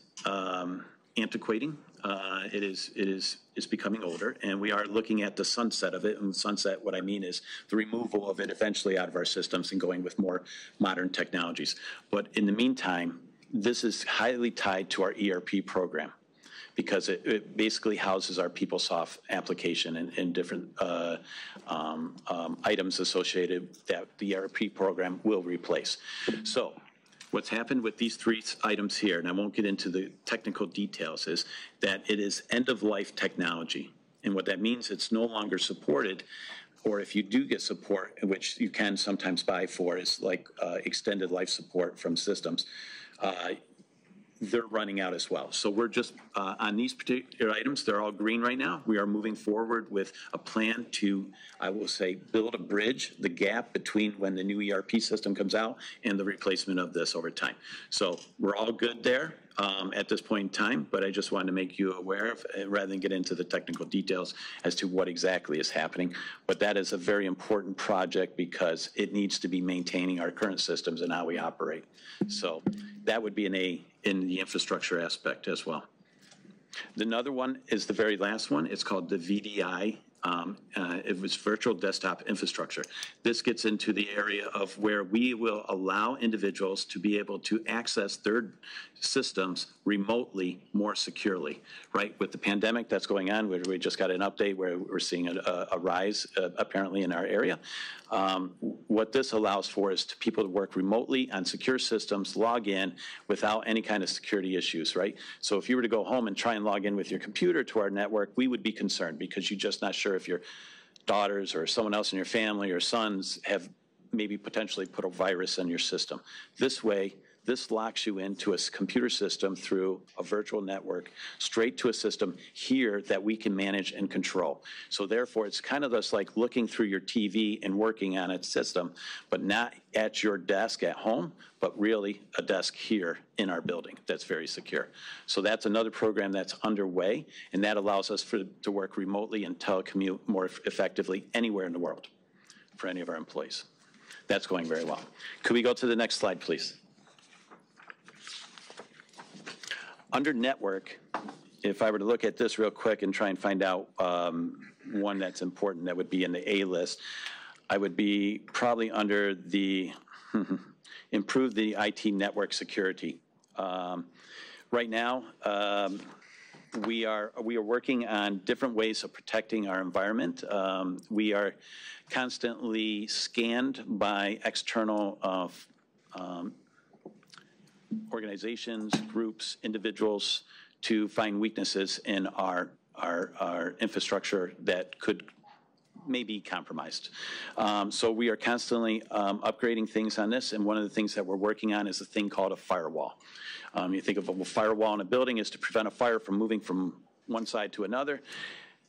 antiquating. It's becoming older, and we are looking at the sunset of it. And sunset, what I mean is the removal of it eventually out of our systems and going with more modern technologies. But in the meantime, this is highly tied to our ERP program, because it basically houses our PeopleSoft application and different items associated that the ERP program will replace. So what's happened with these 3 items here, and I won't get into the technical details, is that it is end-of-life technology. And what that means, it's no longer supported, or if you do get support, which you can sometimes buy for, is like extended life support from systems, they're running out as well. So we're just, on these particular items, they're all green right now. We are moving forward with a plan to, I will say, build a bridge, the gap between when the new ERP system comes out and the replacement of this over time. So we're all good there at this point in time, but I just wanted to make you aware of, rather than get into the technical details as to what exactly is happening. But that is a very important project because it needs to be maintaining our current systems and how we operate. So that would be an A in the infrastructure aspect as well. Another one is the very last one. It's called the VDI. It was virtual desktop infrastructure. This gets into the area of where we will allow individuals to be able to access their systems remotely more securely, right? With the pandemic that's going on, we just got an update where we're seeing a rise apparently in our area. What this allows for is to people to work remotely on secure systems, log in without any kind of security issues, right? So if you were to go home and try and log in with your computer to our network, we would be concerned because you're just not sure if your daughters or someone else in your family or sons have maybe potentially put a virus in your system. This way, this locks you into a computer system through a virtual network, straight to a system here that we can manage and control. So therefore, it's kind of just like looking through your TV and working on a system, but not at your desk at home, but really a desk here in our building that's very secure. So that's another program that's underway, and that allows us to work remotely and telecommute more effectively anywhere in the world for any of our employees. That's going very well. Could we go to the next slide, please? Under network, if I were to look at this real quick and try and find out one that's important that would be in the A list, I would be probably under the improve the IT network security. Right now, we are working on different ways of protecting our environment. We are constantly scanned by external organizations, groups, individuals to find weaknesses in our infrastructure that could may be compromised. So we are constantly upgrading things on this, and one of the things that we're working on is a thing called a firewall. You think of a firewall in a building is to prevent a fire from moving from one side to another.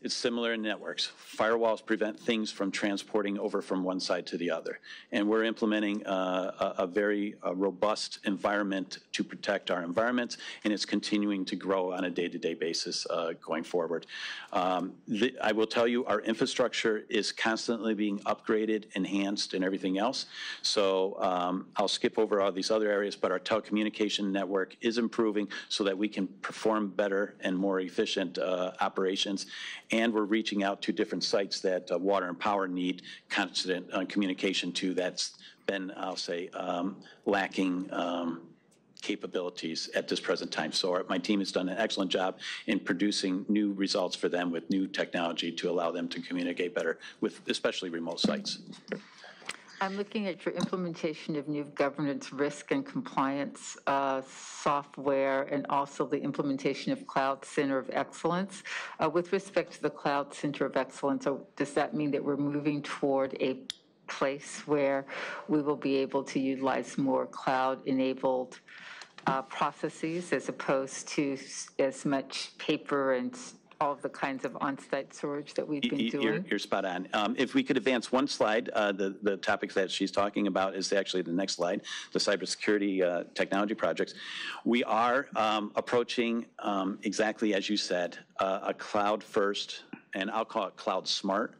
It's similar in networks. Firewalls prevent things from transporting over from one side to the other. And we're implementing a very robust environment to protect our environments, and it's continuing to grow on a day-to-day basis going forward. I will tell you, our infrastructure is constantly being upgraded, enhanced, and everything else. So I'll skip over all these other areas, but our telecommunication network is improving so that we can perform better and more efficient operations. And we're reaching out to different sites that water and power need constant communication to. That's been, I'll say, lacking capabilities at this present time. So my team has done an excellent job in producing new results for them with new technology to allow them to communicate better with especially remote sites. I'm looking at your implementation of new governance, risk, and compliance software, and also the implementation of Cloud Center of Excellence. With respect to the Cloud Center of Excellence, does that mean that we're moving toward a place where we will be able to utilize more cloud-enabled processes as opposed to as much paper and all of the kinds of on-site storage that we've been doing? You're spot on. If we could advance one slide, the topics that she's talking about is actually the next slide, the cybersecurity technology projects. We are approaching, exactly as you said, a cloud-first, and I'll call it cloud-smart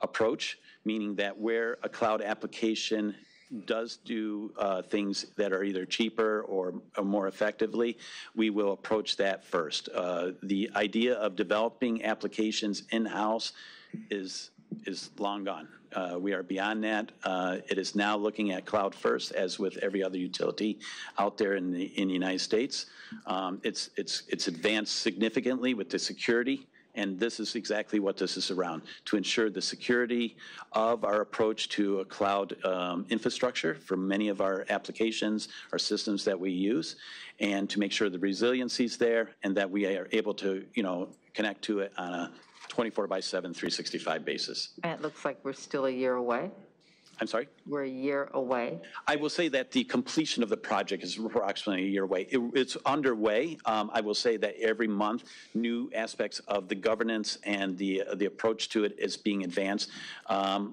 approach, meaning that where a cloud application does do things that are either cheaper or more effectively, we will approach that first. The idea of developing applications in-house is long gone. We are beyond that. It is now looking at cloud first, as with every other utility out there in the United States. It's advanced significantly with the security. And this is exactly what this is around, to ensure the security of our approach to a cloud infrastructure for many of our applications, our systems that we use, and to make sure the resiliency is there and that we are able to, connect to it on a 24/7, 365 basis. And it looks like we're still a year away. I'm sorry? We're a year away. I will say that the completion of the project is approximately a year away. It's underway. I will say that every month, new aspects of the governance and the approach to it is being advanced.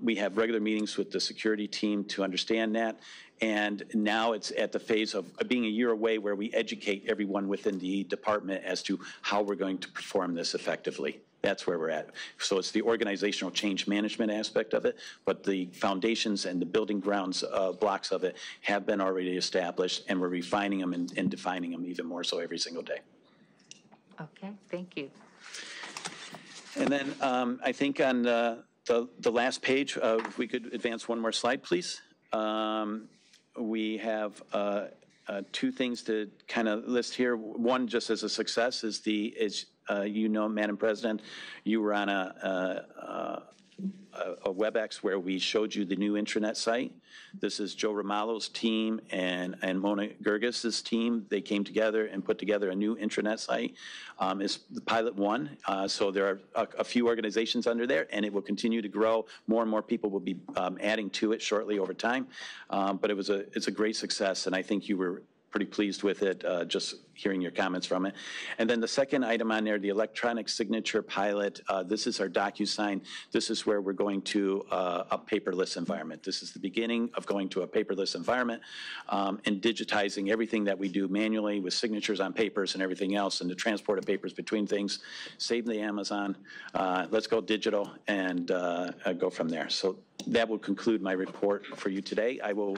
We have regular meetings with the security team to understand that. And now it's at the phase of being a year away where we educate everyone within the department as to how we're going to perform this effectively. That's where we're at. So it's the organizational change management aspect of it, but the foundations and the building grounds blocks of it have been already established, and we're refining them and defining them even more so every single day. Okay, thank you. And then I think on the last page, if we could advance one more slide, please. We have two things to kind of list here. One, just as a success, is Madam President, you were on a WebEx where we showed you the new intranet site. This is Joe Romalo's team and Mona Gergis's team. They came together and put together a new intranet site. It's the pilot one, so there are a few organizations under there, and it will continue to grow. More and more people will be adding to it shortly over time. But it's a great success, and I think you were pretty pleased with it, just hearing your comments from it. And then the second item on there, the electronic signature pilot, this is our DocuSign. This is where we're going to a paperless environment. This is the beginning of going to a paperless environment and digitizing everything that we do manually with signatures on papers and everything else, and the transport of papers between things, save the Amazon, let's go digital, and go from there. So that will conclude my report for you today. I will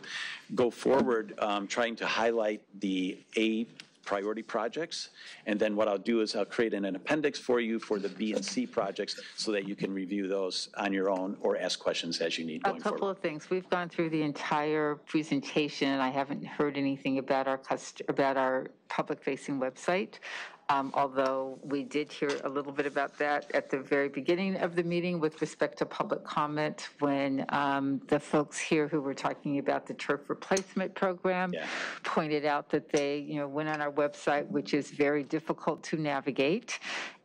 go forward trying to highlight the A priority projects, and then what I'll do is I'll create an appendix for you for the B and C projects so that you can review those on your own or ask questions as you need going forward. A couple of things. We've gone through the entire presentation, and I haven't heard anything about our public-facing website. Although we did hear a little bit about that at the very beginning of the meeting with respect to public comment when the folks here who were talking about the turf replacement program pointed out that they went on our website, which is very difficult to navigate,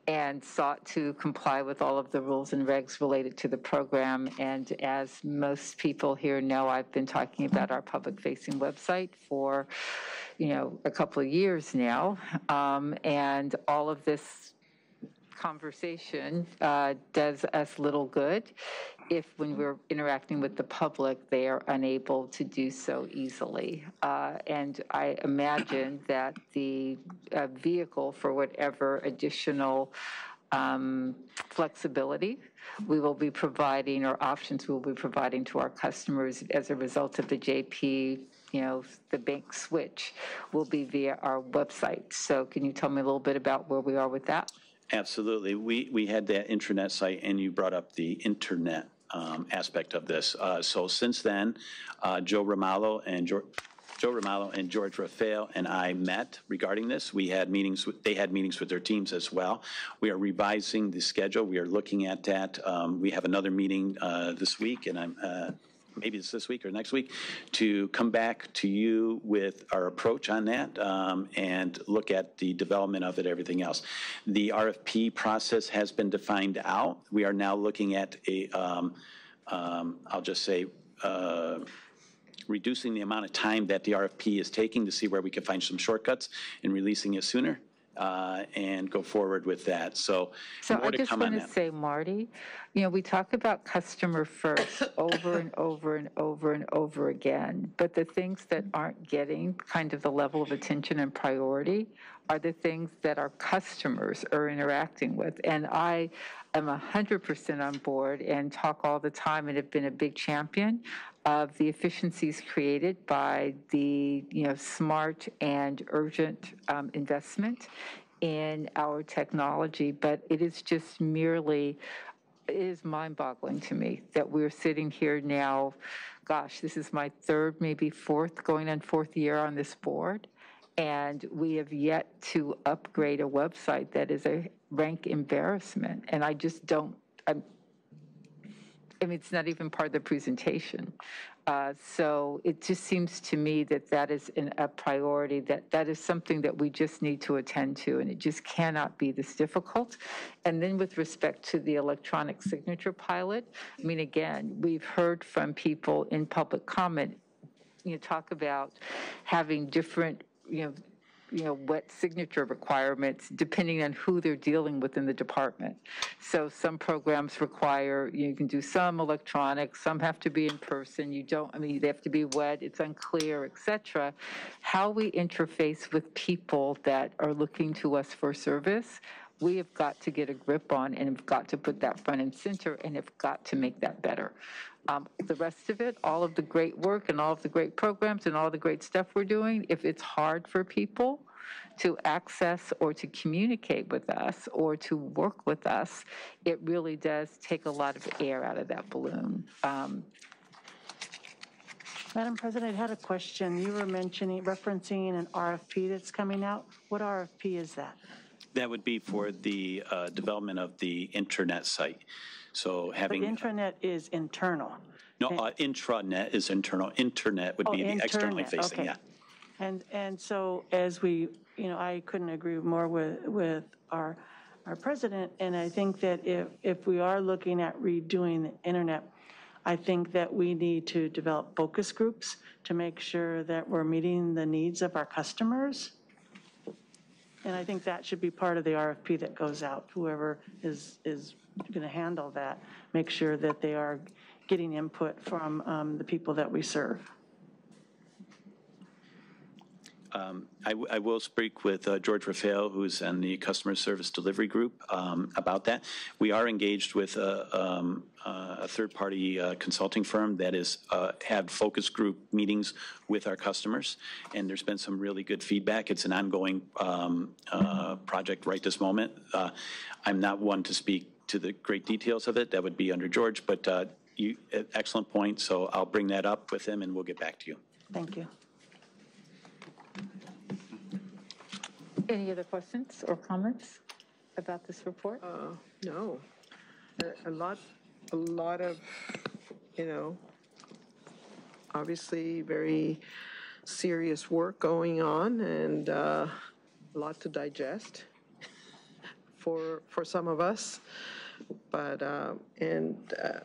and sought to comply with all of the rules and regs related to the program. And as most people here know, I've been talking about our public-facing website for a couple of years now, and all of this conversation does us little good if, when we're interacting with the public, they are unable to do so easily. And I imagine that the vehicle for whatever additional flexibility we will be providing, or options we will be providing to our customers as a result of the JP, the bank switch, will be via our website. So can you tell me a little bit about where we are with that? Absolutely. We had that intranet site, and you brought up the internet aspect of this. So since then, Joe Romalo and George Raphael and I met regarding this. They had meetings with their teams as well. We are revising the schedule. We are looking at that. We have another meeting this week, and maybe it's this week or next week, to come back to you with our approach on that and look at the development of it, everything else. The RFP process has been defined out. We are now looking at a, I'll just say, reducing the amount of time that the RFP is taking to see where we can find some shortcuts in releasing it sooner and go forward with that. So I just want to say, Marty, you know, we talk about customer first over and over and over and over again, but the things that aren't getting kind of the level of attention and priority are the things that our customers are interacting with. And I am 100% on board and talk all the time and have been a big champion of the efficiencies created by the, you know, smart and urgent investment in our technology. But it is just merely, it is mind-boggling to me that we're sitting here now, gosh, this is my third, maybe fourth, going on fourth year on this board, and we have yet to upgrade a website that is a rank embarrassment. And I just don't, I mean, it's not even part of the presentation. So it just seems to me that that is a priority, that is something that we just need to attend to, and it just cannot be this difficult. And then with respect to the electronic signature pilot, I mean, again, we've heard from people in public comment, you know, talk about having different, you know, wet signature requirements depending on who they're dealing with in the department. So some programs require, you can do some electronic, some have to be in person. You don't, I mean, they have to be wet, it's unclear, et cetera. How we interface with people that are looking to us for service, we have got to get a grip on and have got to put that front and center and have got to make that better. The rest of it, all of the great work and all of the great programs and all the great stuff we're doing, if it's hard for people to access or to communicate with us or to work with us, it really does take a lot of air out of that balloon. Madam President, I had a question. You were referencing an RFP that's coming out. What RFP is that? That would be for the development of the intranet site. So having the intranet is internal. No, intranet is internal. Internet would be the externally facing. Okay. Yeah. And so as we, you know, I couldn't agree more with our president. And I think that if we are looking at redoing the internet, I think that we need to develop focus groups to make sure that we're meeting the needs of our customers. And I think that should be part of the RFP that goes out. Whoever is going to handle that, make sure that they are getting input from the people that we serve. I will speak with George Raphael, who's in the customer service delivery group, about that. We are engaged with a third-party consulting firm that is had focus group meetings with our customers, and there's been some really good feedback. It's an ongoing project right this moment. I'm not one to speak to the great details of it. That would be under George, but excellent point, so I'll bring that up with him and we'll get back to you. Thank you. Any other questions or comments about this report? No. A lot of, you know, obviously very serious work going on and a lot to digest for some of us. But,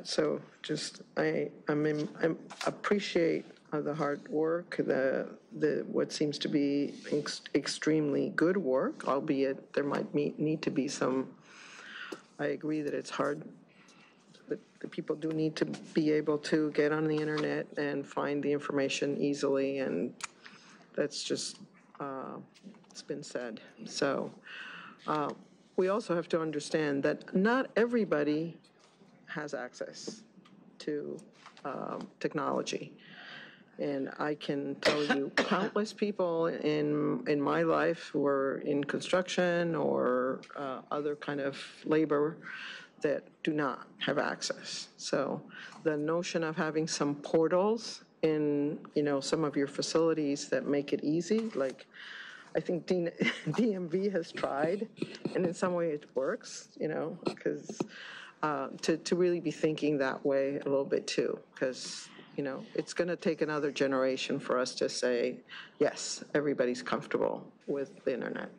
so just, I appreciate the hard work, what seems to be extremely good work, albeit there might need to be some, I agree that it's hard, but the people do need to be able to get on the internet and find the information easily, and that's just, it's been said. So we also have to understand that not everybody has access to technology. And I can tell you countless people in my life who are in construction or other kind of labor that do not have access. So the notion of having some portals in, you know, some of your facilities that make it easy, like I think DMV has tried, and in some way it works, you know, because to really be thinking that way a little bit too, because it's going to take another generation for us to say, yes, everybody's comfortable with the internet.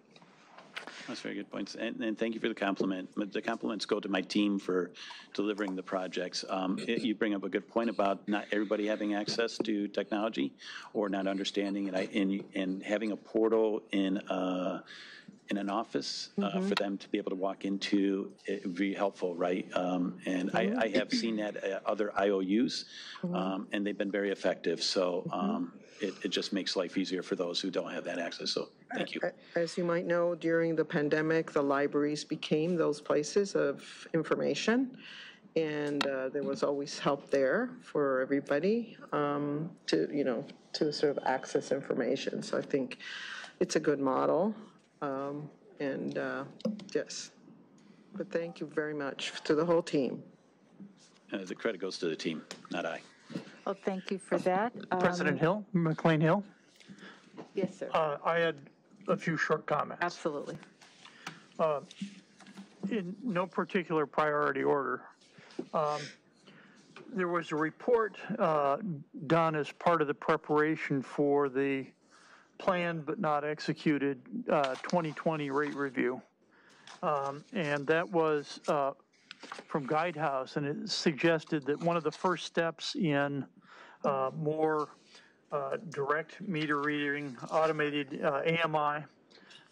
That's very good points, and thank you for the compliment. The compliments go to my team for delivering the projects. You bring up a good point about not everybody having access to technology or not understanding it, and having a portal in an office for them to be able to walk into, it would be helpful, right? And I have seen that at other IOUs, and they've been very effective. So it just makes life easier for those who don't have that access. So thank you. As you might know, during the pandemic, the libraries became those places of information, and there was always help there for everybody to sort of access information. So I think it's a good model. Yes, but thank you very much to the whole team. The credit goes to the team, not I. Oh, thank you for that. President Hill, McCLAIN-HILL. Yes, sir. I had a few short comments. Absolutely. In no particular priority order, there was a report done as part of the preparation for the planned but not executed 2020 rate review. And that was from Guidehouse, and it suggested that one of the first steps in more direct meter reading, automated AMI,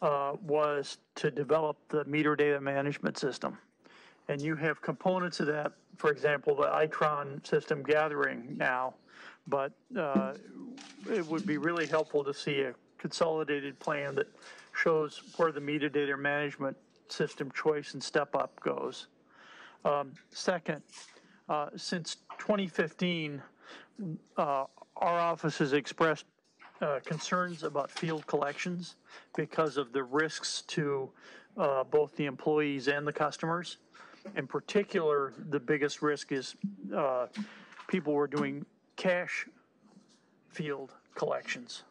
was to develop the meter data management system. And you have components of that, for example, the Itron system gathering now, but it would be really helpful to see a consolidated plan that shows where the metadata management system choice and step up goes. Second, since 2015, our office has expressed concerns about field collections because of the risks to both the employees and the customers. In particular, the biggest risk is people were doing cash field collections,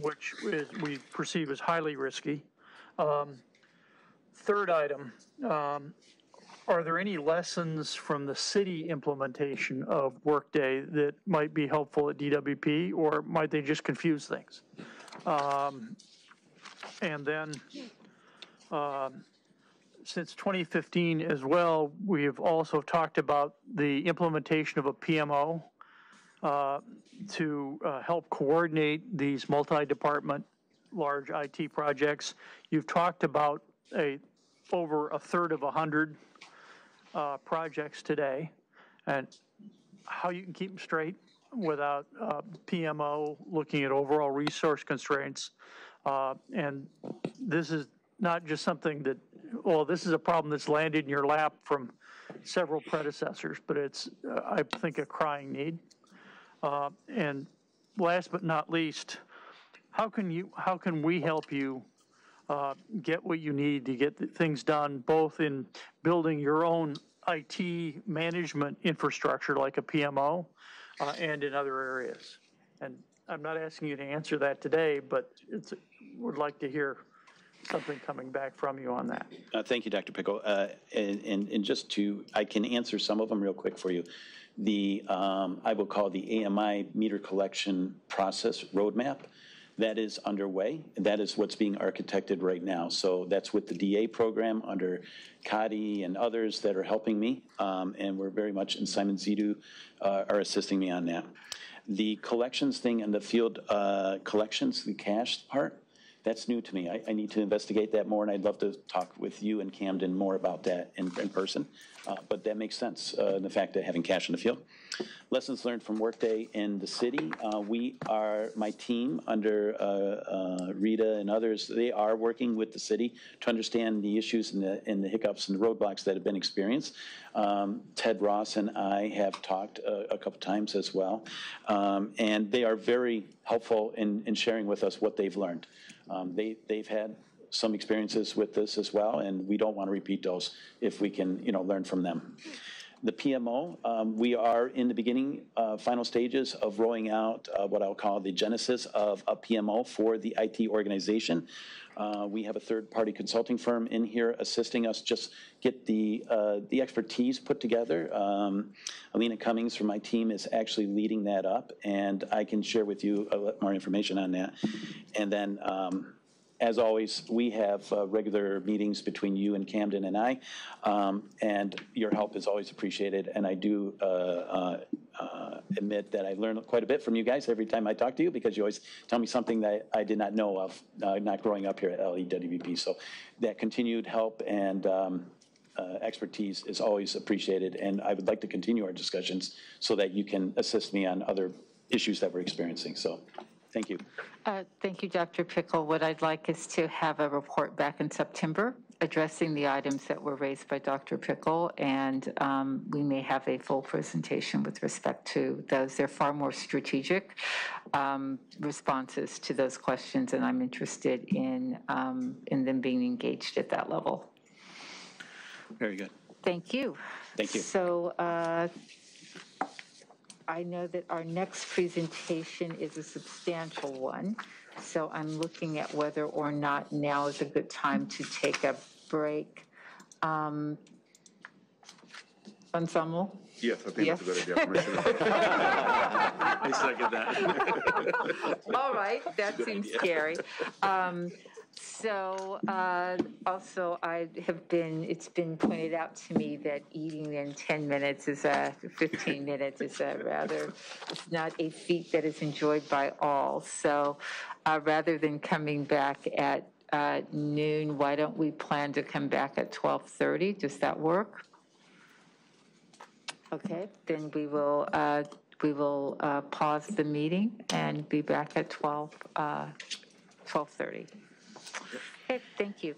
which we perceive as highly risky. Third item, are there any lessons from the city implementation of Workday that might be helpful at DWP, or might they just confuse things? And then, since 2015 as well, we have also talked about the implementation of a PMO to help coordinate these multi-department large IT projects. You've talked about over a third of 100 projects today, and how you can keep them straight without PMO looking at overall resource constraints. And this is not just something that, well, this is a problem that's landed in your lap from several predecessors, but it's, I think, a crying need. And last but not least, how can we help you get what you need to get things done, both in building your own IT management infrastructure like a PMO and in other areas? And I'm not asking you to answer that today, but would like to hear something coming back from you on that. Thank you, Dr. Pickle. And just I can answer some of them real quick for you. I will call the AMI meter collection process roadmap. That is underway. That is what's being architected right now. So that's with the DA program under Kadi and others that are helping me. And we're very much, and Simon Zidu are assisting me on that. The collections thing and the field collections, the cash part, that's new to me. I need to investigate that more, and I'd love to talk with you and Camden more about that in person. But that makes sense, the fact that having cash in the field. Lessons learned from Workday in the city. My team under Rita and others, they are working with the city to understand the issues and the hiccups and the roadblocks that have been experienced. Ted Ross and I have talked a couple times as well. And they are very helpful in sharing with us what they've learned. They've had some experiences with this as well, and we don't want to repeat those if we can, learn from them. The PMO, we are in the beginning, final stages of rolling out what I'll call the genesis of a PMO for the IT organization. We have a third-party consulting firm in here assisting us just get the expertise put together. Alina Cummings from my team is actually leading that up, and I can share with you a lot more information on that. And then, as always, we have regular meetings between you and Camden and I, and your help is always appreciated. And I do admit that I learn quite a bit from you guys every time I talk to you, because you always tell me something that I did not know of, not growing up here at LADWP. So that continued help and expertise is always appreciated, and I would like to continue our discussions so that you can assist me on other issues that we're experiencing. So thank you. Thank you, Dr. Pickle. What I'd like is to have a report back in September addressing the items that were raised by Dr. Pickle, and we may have a full presentation with respect to those. They're far more strategic responses to those questions, and I'm interested in them being engaged at that level. Very good. Thank you. Thank you. So I know that our next presentation is a substantial one, so I'm looking at whether or not now is a good time to take a break. Ensemble? Yes, I think that's a good idea, Commissioner. I second that. All right, that seems scary. So also it's been pointed out to me that eating in 10 minutes is 15 minutes is it's not a feat that is enjoyed by all. So rather than coming back at noon, why don't we plan to come back at 12:30? Does that work? Okay, then we will pause the meeting and be back at 12:30. Okay, thank you.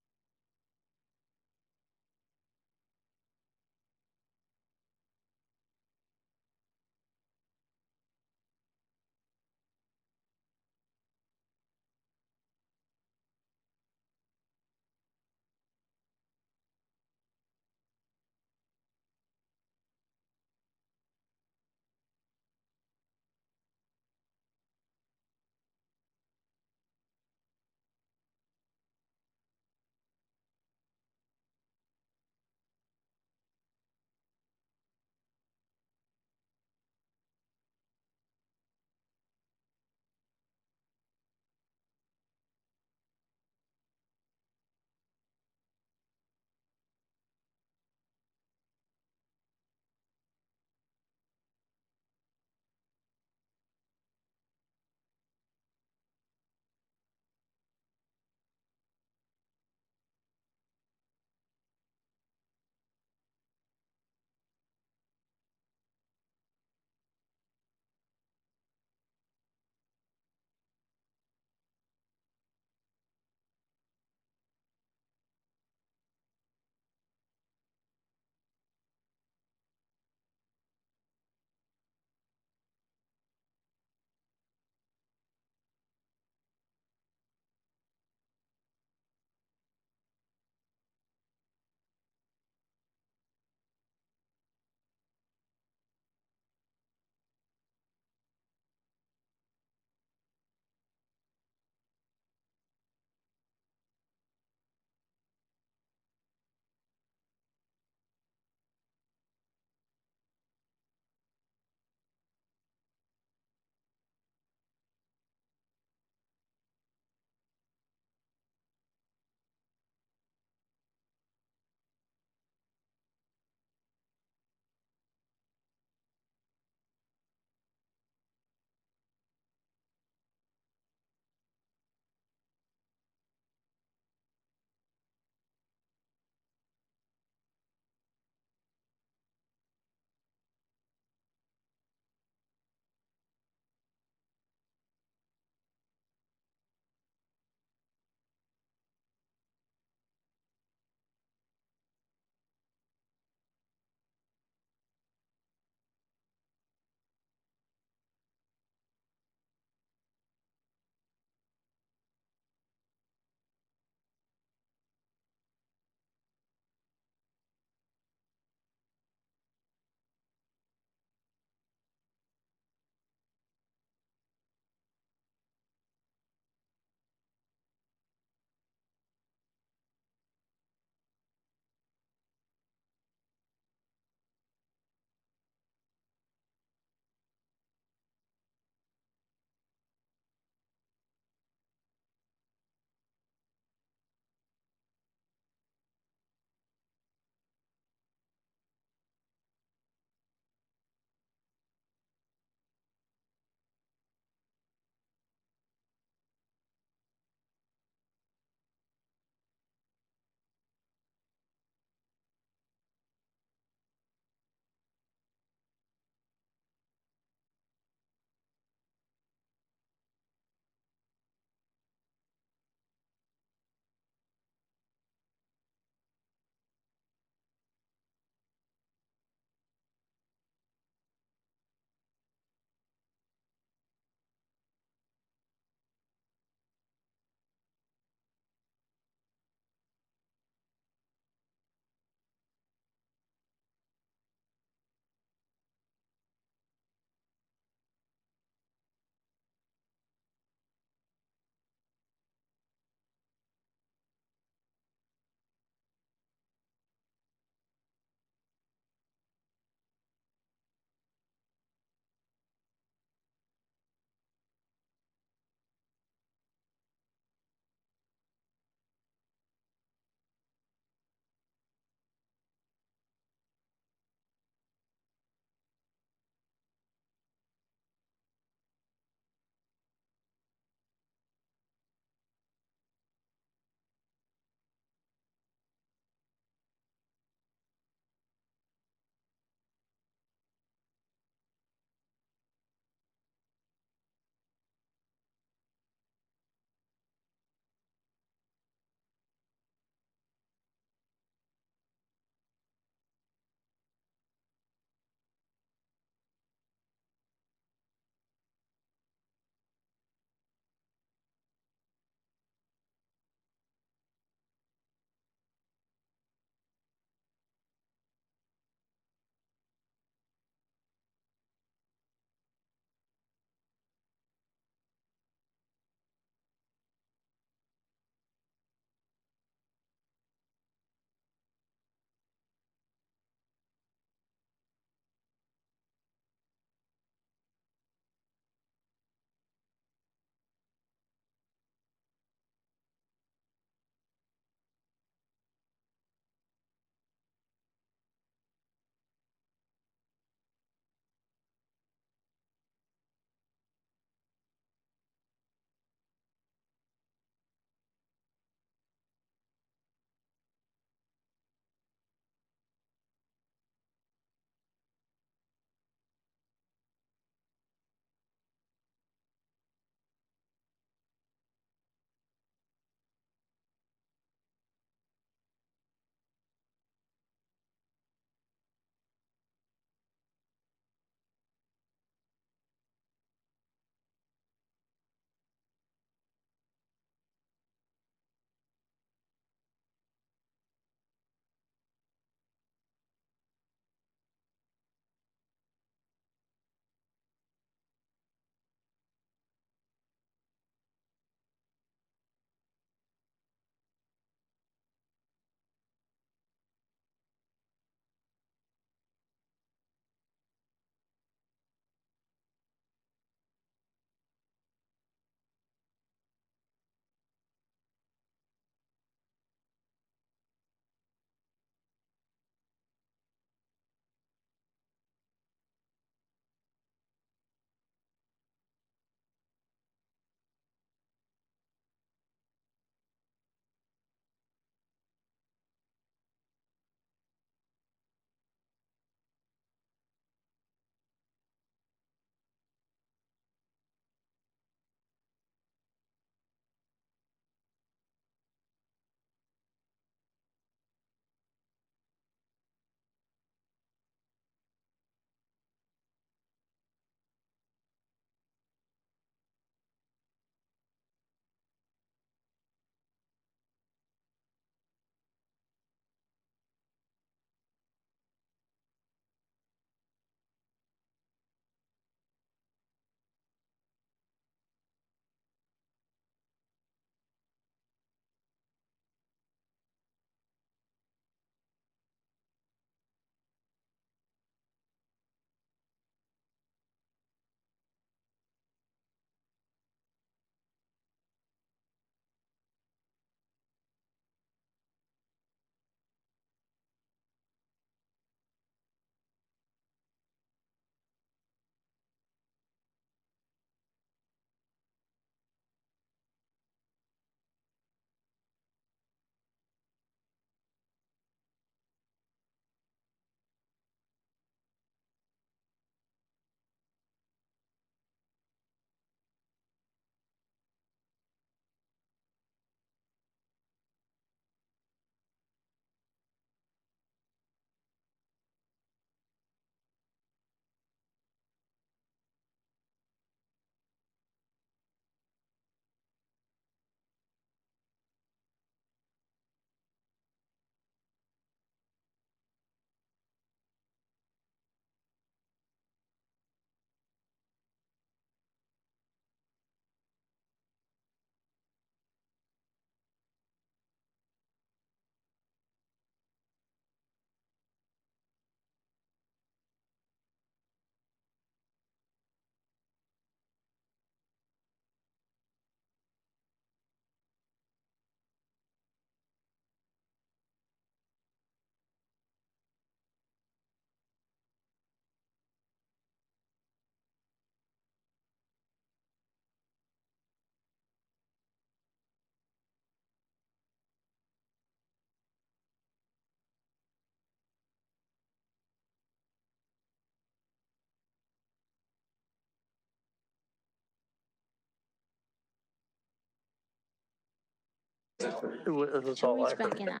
That's all I heard.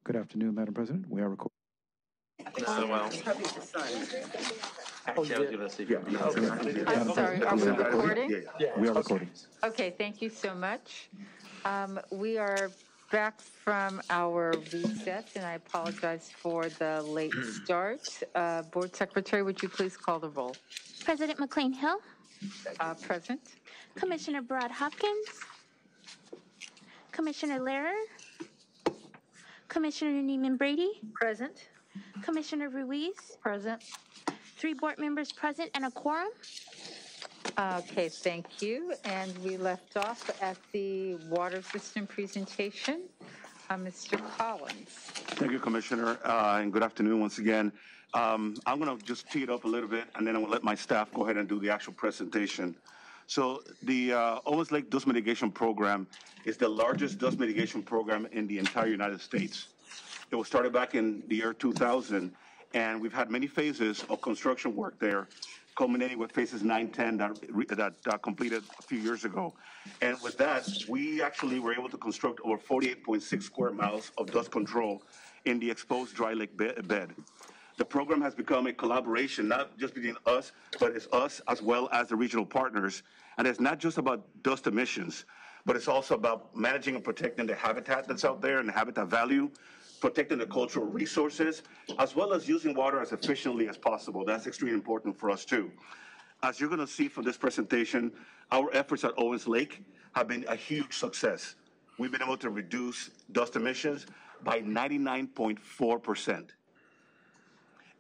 Good afternoon, Madam President. We are recording. I'm sorry, are we recording? Yeah, we are recording. Okay, thank you so much. We are back from our recess, and I apologize for the late start. Board Secretary, would you please call the roll? President McCLAIN-HILL. Present. Commissioner BARAD Hopkins. Commissioner LEHRER. Commissioner NEEMAN Brady. Present. Commissioner RUIZ. Present. 3 board members present and a quorum. Okay, thank you. And we left off at the water system presentation. Mr. Collins. Thank you, Commissioner, and good afternoon once again. I'm going to just tee it up a little bit, and then I'm going to let my staff go ahead and do the actual presentation. So the Owens Lake Dust Mitigation Program is the largest dust mitigation program in the entire United States. It was started back in the year 2000, and we've had many phases of construction work there, culminating with phases 9, 10 that completed a few years ago. And with that, we actually were able to construct over 48.6 square miles of dust control in the exposed dry lake bed. The program has become a collaboration, not just between us, but it's us as well as the regional partners. And it's not just about dust emissions, but it's also about managing and protecting the habitat that's out there and the habitat value, protecting the cultural resources, as well as using water as efficiently as possible. That's extremely important for us too. As you're going to see from this presentation, our efforts at Owens Lake have been a huge success. We've been able to reduce dust emissions by 99.4%.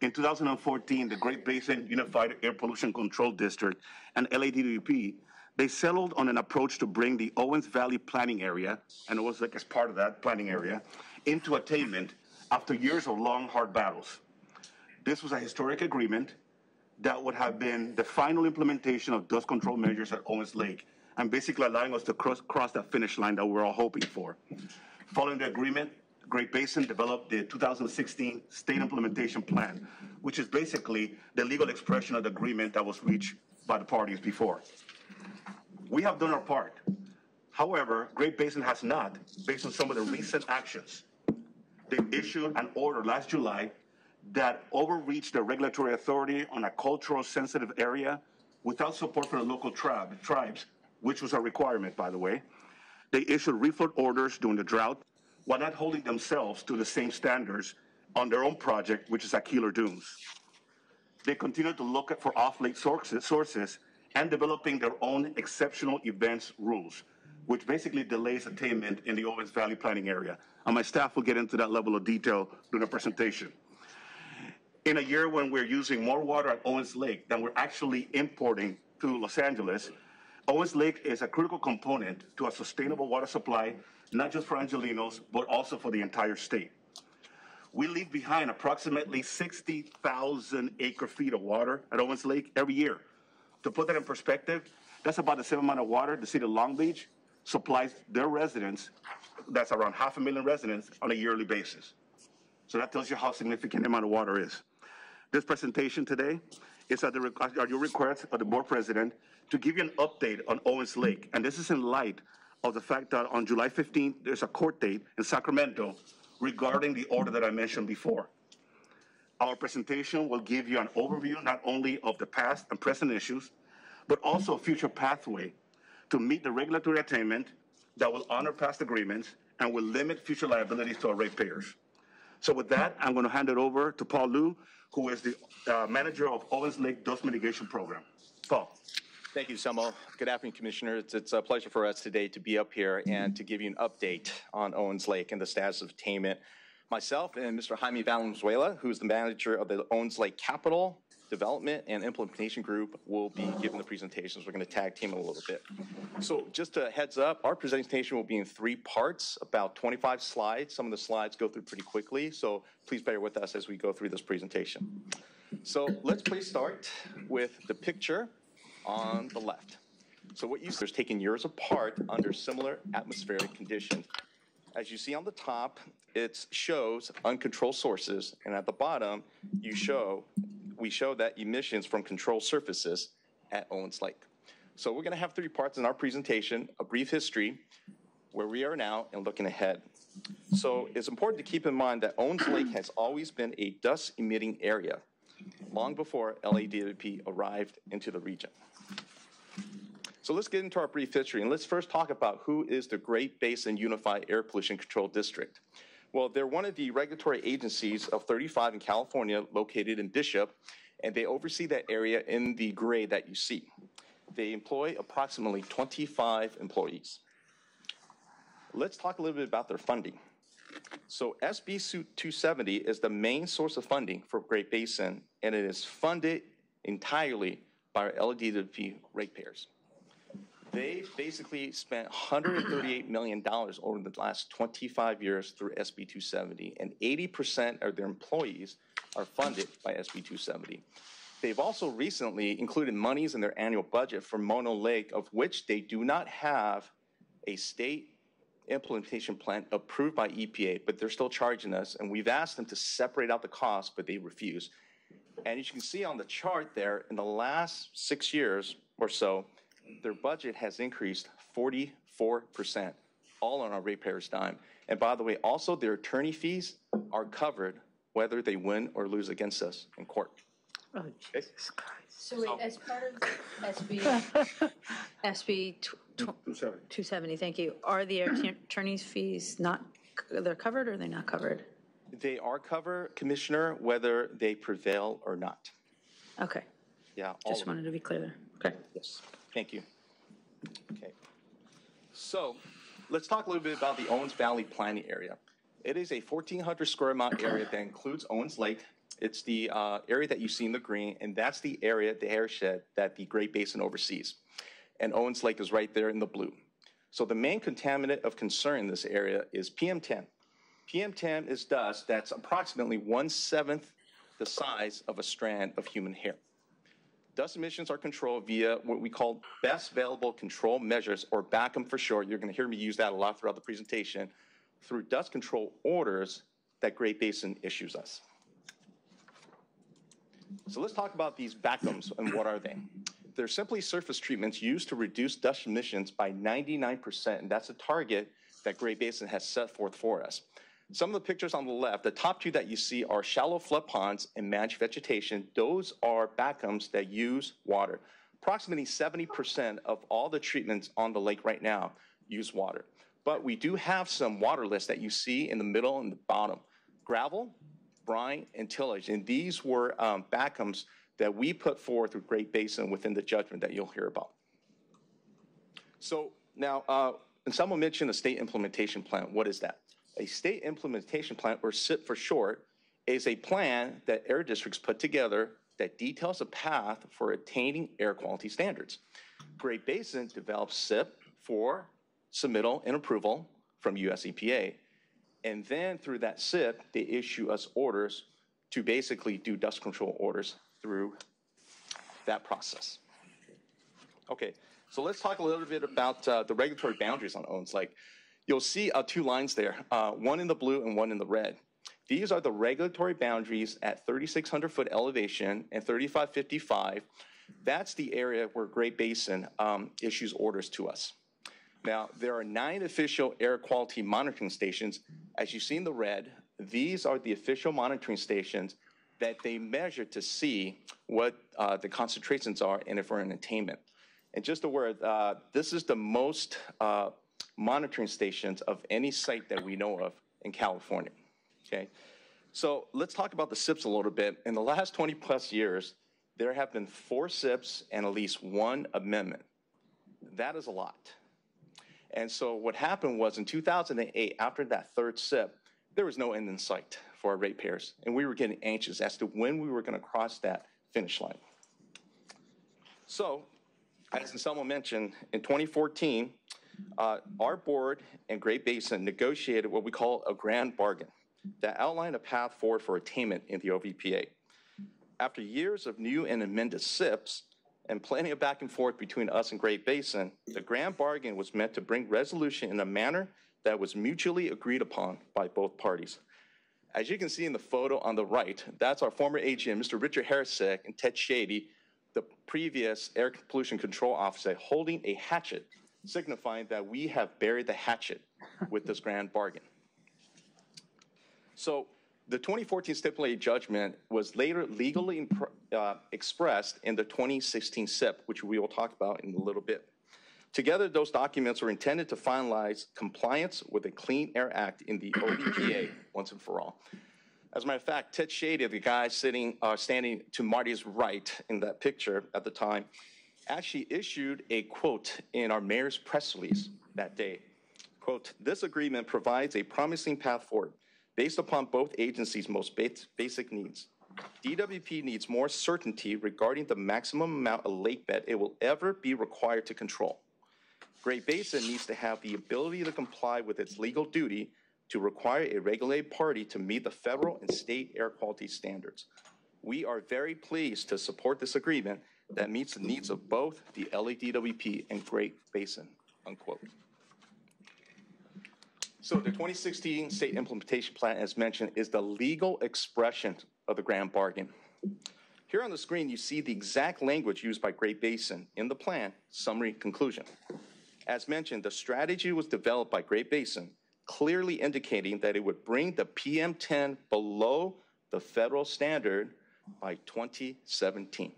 In 2014, the Great Basin Unified Air Pollution Control District and LADWP, they settled on an approach to bring the Owens Valley planning area, and Owens Lake as part of that planning area, into attainment after years of long, hard battles. This was a historic agreement that would have been the final implementation of dust control measures at Owens Lake, and basically allowing us to cross that finish line that we're all hoping for. Following the agreement, Great Basin developed the 2016 State Implementation Plan, which is basically the legal expression of the agreement that was reached by the parties before. We have done our part. However, Great Basin has not, based on some of the recent actions. They issued an order last July that overreached the regulatory authority on a cultural sensitive area without support from the local tribes, which was a requirement, by the way. They issued refloat orders during the drought while not holding themselves to the same standards on their own project, which is at Keeler Dunes. They continue to look for off-lake sources and developing their own exceptional events rules, which basically delays attainment in the Owens Valley planning area. And my staff will get into that level of detail during the presentation. In a year when we're using more water at Owens Lake than we're actually importing to Los Angeles, Owens Lake is a critical component to a sustainable water supply, not just for Angelenos, but also for the entire state. We leave behind approximately 60,000 acre-feet of water at Owens Lake every year. To put that in perspective, that's about the same amount of water the city of Long Beach supplies their residents, that's around 500,000 residents, on a yearly basis. So that tells you how significant the amount of water is. This presentation today is at your request of the board president to give you an update on Owens Lake. And this is in light of the fact that on July 15th, there's a court date in Sacramento regarding the order that I mentioned before. Our presentation will give you an overview not only of the past and present issues, but also a future pathway to meet the regulatory attainment that will honor past agreements and will limit future liabilities to our ratepayers. So with that, I'm going to hand it over to Paul Liu, who is the manager of Owens Lake Dust Mitigation Program. Paul. Thank you, Selmo. Good afternoon, Commissioners. It's a pleasure for us today to be up here and to give you an update on Owens Lake and the status of attainment. Myself and Mr. Jaime Valenzuela, who's the manager of the Owens Lake Capital Development and Implementation Group, will be giving the presentations. We're going to tag team a little bit. So just a heads up, our presentation will be in 3 parts, about 25 slides. Some of the slides go through pretty quickly, so please bear with us as we go through this presentation. So let's please start with the picture on the left. So what you see is taken years apart under similar atmospheric conditions. As you see on the top, it shows uncontrolled sources, and at the bottom, you show we show that emissions from control surfaces at Owens Lake. So we're going to have 3 parts in our presentation: a brief history, where we are now, and looking ahead. So it's important to keep in mind that Owens Lake has always been a dust-emitting area, long before LADWP arrived into the region. So let's get into our brief history, and let's first talk about who is the Great Basin Unified Air Pollution Control District. Well, they're one of the regulatory agencies of 35 in California, located in Bishop, and they oversee that area in the gray that you see. They employ approximately 25 employees. Let's talk a little bit about their funding. So SB 270 is the main source of funding for Great Basin, and it is funded entirely by our LADWP ratepayers. They basically spent $138 million over the last 25 years through SB 270, and 80% of their employees are funded by SB 270. They've also recently included monies in their annual budget for Mono Lake, of which they do not have a state implementation plan approved by EPA, but they're still charging us, and we've asked them to separate out the costs, but they refuse. And as you can see on the chart there, in the last 6 years or so, their budget has increased 44%, all on our ratepayers' dime. And by the way, also their attorney fees are covered whether they win or lose against us in court. Oh, Jesus Christ. So wait, as part of SB 270, thank you, are the attorney's fees not, they're covered or they're not covered? They are covered, Commissioner, whether they prevail or not. Okay. Yeah. Just wanted to be clear there. Okay. Yes. Thank you. Okay. So let's talk a little bit about the Owens Valley planning area. It is a 1,400 square mile area that includes Owens Lake. It's the area that you see in the green, and that's the area, the airshed, that the Great Basin oversees. And Owens Lake is right there in the blue. So the main contaminant of concern in this area is PM10. PM10 is dust that's approximately 1/7 the size of a strand of human hair. Dust emissions are controlled via what we call best available control measures, or BACM for short. You're going to hear me use that a lot throughout the presentation, through dust control orders that Great Basin issues us. So let's talk about these BACMs and what are they. They're simply surface treatments used to reduce dust emissions by 99%, and that's a target that Great Basin has set forth for us. Some of the pictures on the left, the top 2 that you see are shallow flood ponds and managed vegetation. Those are BACMs that use water. Approximately 70% of all the treatments on the lake right now use water. But we do have some waterless that you see in the middle and the bottom. Gravel, brine, and tillage. And these were BACMs that we put forth with Great Basin within the judgment that you'll hear about. So now, and someone mentioned a state implementation plan. What is that? A state implementation plan, or SIP for short, is a plan that air districts put together that details a path for attaining air quality standards. Great Basin develops SIP for submittal and approval from US EPA. And then through that SIP, they issue us orders to basically do dust control orders through that process. Okay, so let's talk a little bit about the regulatory boundaries on Owens Lake. You'll see 2 lines there, one in the blue and one in the red. These are the regulatory boundaries at 3,600 foot elevation and 3,555. That's the area where Great Basin issues orders to us. Now, there are 9 official air quality monitoring stations. As you see in the red, these are the official monitoring stations that they measure to see what the concentrations are and if we're in attainment. And just a word, this is the most monitoring stations of any site that we know of in California, okay? So let's talk about the SIPs a little bit. In the last 20 plus years, there have been 4 SIPs and at least 1 amendment. That is a lot. And so what happened was in 2008, after that 3rd SIP, there was no end in sight for our ratepayers, and we were getting anxious as to when we were going to cross that finish line. So, as someone mentioned, in 2014, our board and Great Basin negotiated what we call a grand bargain that outlined a path forward for attainment in the OVPA. After years of new and amended SIPs and plenty of back and forth between us and Great Basin, the grand bargain was meant to bring resolution in a manner that was mutually agreed upon by both parties. As you can see in the photo on the right, that's our former AGM, Mr. Richard Harrisek and Ted Shady, the previous air pollution control officer, holding a hatchet, signifying that we have buried the hatchet with this grand bargain. So the 2014 stipulated judgment was later legally expressed in the 2016 SIP, which we will talk about in a little bit. Together, those documents were intended to finalize compliance with the Clean Air Act in the OBPA once and for all. As a matter of fact, Ted Shady, the guy standing to Marty's right in that picture at the time, actually issued a quote in our mayor's press release that day. Quote, "This agreement provides a promising path forward based upon both agencies' most basic needs. DWP needs more certainty regarding the maximum amount of lake bed it will ever be required to control. Great Basin needs to have the ability to comply with its legal duty to require a regulated party to meet the federal and state air quality standards. We are very pleased to support this agreement that meets the needs of both the LADWP and Great Basin," unquote. So the 2016 state implementation plan, as mentioned, is the legal expression of the grand bargain. Here on the screen, you see the exact language used by Great Basin in the plan, summary conclusion. As mentioned, the strategy was developed by Great Basin, clearly indicating that it would bring the PM10 below the federal standard by 2017.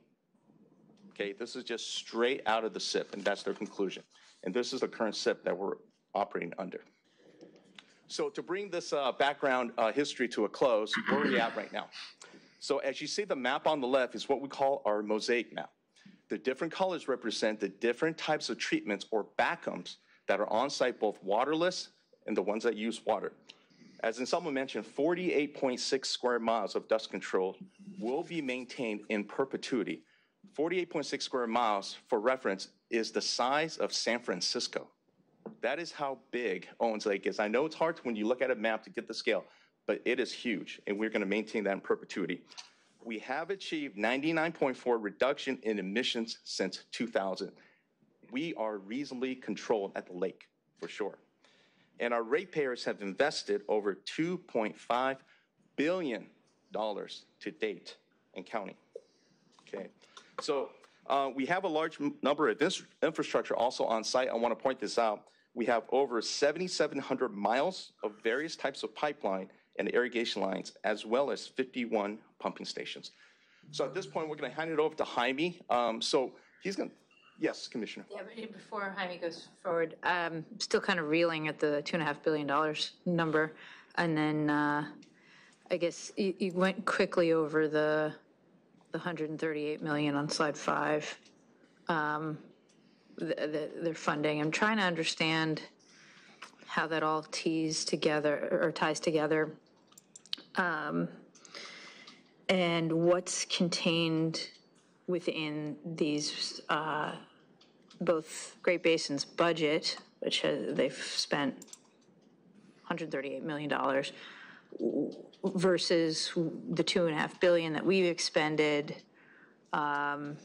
Okay, this is just straight out of the SIP, and that's their conclusion. And this is the current SIP that we're operating under. So to bring this background history to a close, where are we at right now? So as you see, the map on the left is what we call our mosaic map. The different colors represent the different types of treatments or backums that are on site, both waterless and the ones that use water. As someone mentioned, 48.6 square miles of dust control will be maintained in perpetuity. 48.6 square miles, for reference, is the size of San Francisco. That is how big Owens Lake is. I know it's hard when you look at a map to get the scale, but it is huge, and we're going to maintain that in perpetuity. We have achieved 99.4 reduction in emissions since 2000. We are reasonably controlled at the lake, for sure. And our ratepayers have invested over $2.5 billion to date and counting. Okay, so we have a large number of this infrastructure also on site. I want to point this out. We have over 7,700 miles of various types of pipeline and irrigation lines, as well as 51 pumping stations. So at this point, we're going to hand it over to Jaime. So he's going to, yes, Commissioner. Yeah, but before Jaime goes forward, I'm still kind of reeling at the $2.5 billion number. And then I guess you went quickly over the $138 million on slide 5, their funding. I'm trying to understand how that all ties together, and what's contained within these, both Great Basin's budget, which they've spent $138 million, versus the $2.5 billion that we've expended. I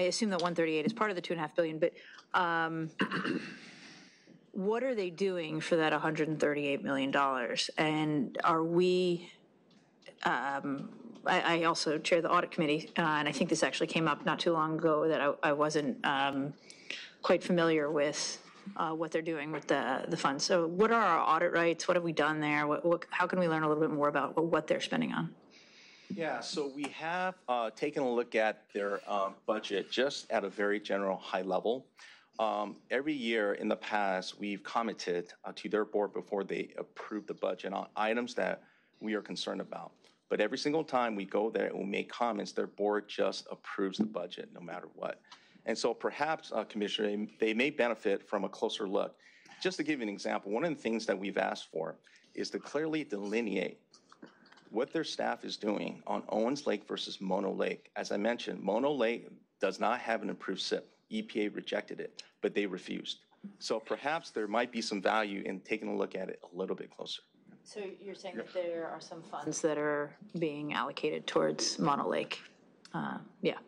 assume that 138 is part of the $2.5 billion, but what are they doing for that $138 million? And are we? I also chair the audit committee, and I think this actually came up not too long ago that I wasn't quite familiar with what they're doing with the funds. So what are our audit rights? What have we done there? How can we learn a little bit more about what they're spending on? Yeah, so we have taken a look at their budget just at a very general high level. Every year in the past, we've commented to their board before they approve the budget on items that we are concerned about. But every single time we go there and we make comments, their board just approves the budget no matter what. And so perhaps, Commissioner, they may benefit from a closer look. Just to give you an example, one of the things that we've asked for is to clearly delineate what their staff is doing on Owens Lake versus Mono Lake. As I mentioned, Mono Lake does not have an approved SIP. EPA rejected it, but they refused. So perhaps there might be some value in taking a look at it a little bit closer. So you're saying that there are some funds that are being allocated towards Mono Lake? Yeah.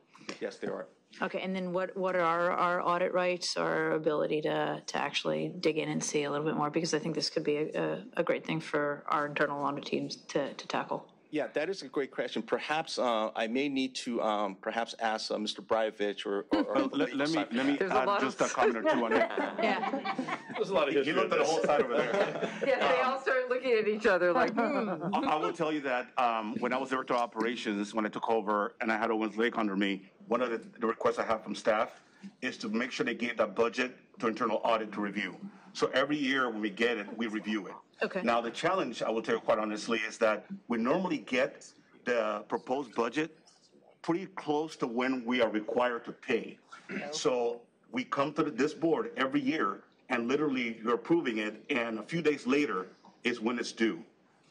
Yes, there are. Okay, and then what are our audit rights, our ability to actually dig in and see a little bit more? Because I think this could be a great thing for our internal audit teams to tackle. Yeah, that is a great question. Perhaps I may need to perhaps ask Mr. Brajevich or let me add just a comment or two on it. Yeah. There's a lot of history. He looked at the whole side over there. Yeah, they all started looking at each other like, I will tell you that when I was director of operations, when I took over and I had Owens Lake under me, one of the requests I have from staff is to make sure they gave that budget to internal audit to review. So every year when we get it, we review it. Okay. Now, the challenge, I will tell you quite honestly, is that we normally get the proposed budget pretty close to when we are required to pay. So we come to this board every year, and literally you're approving it, and a few days later is when it's due.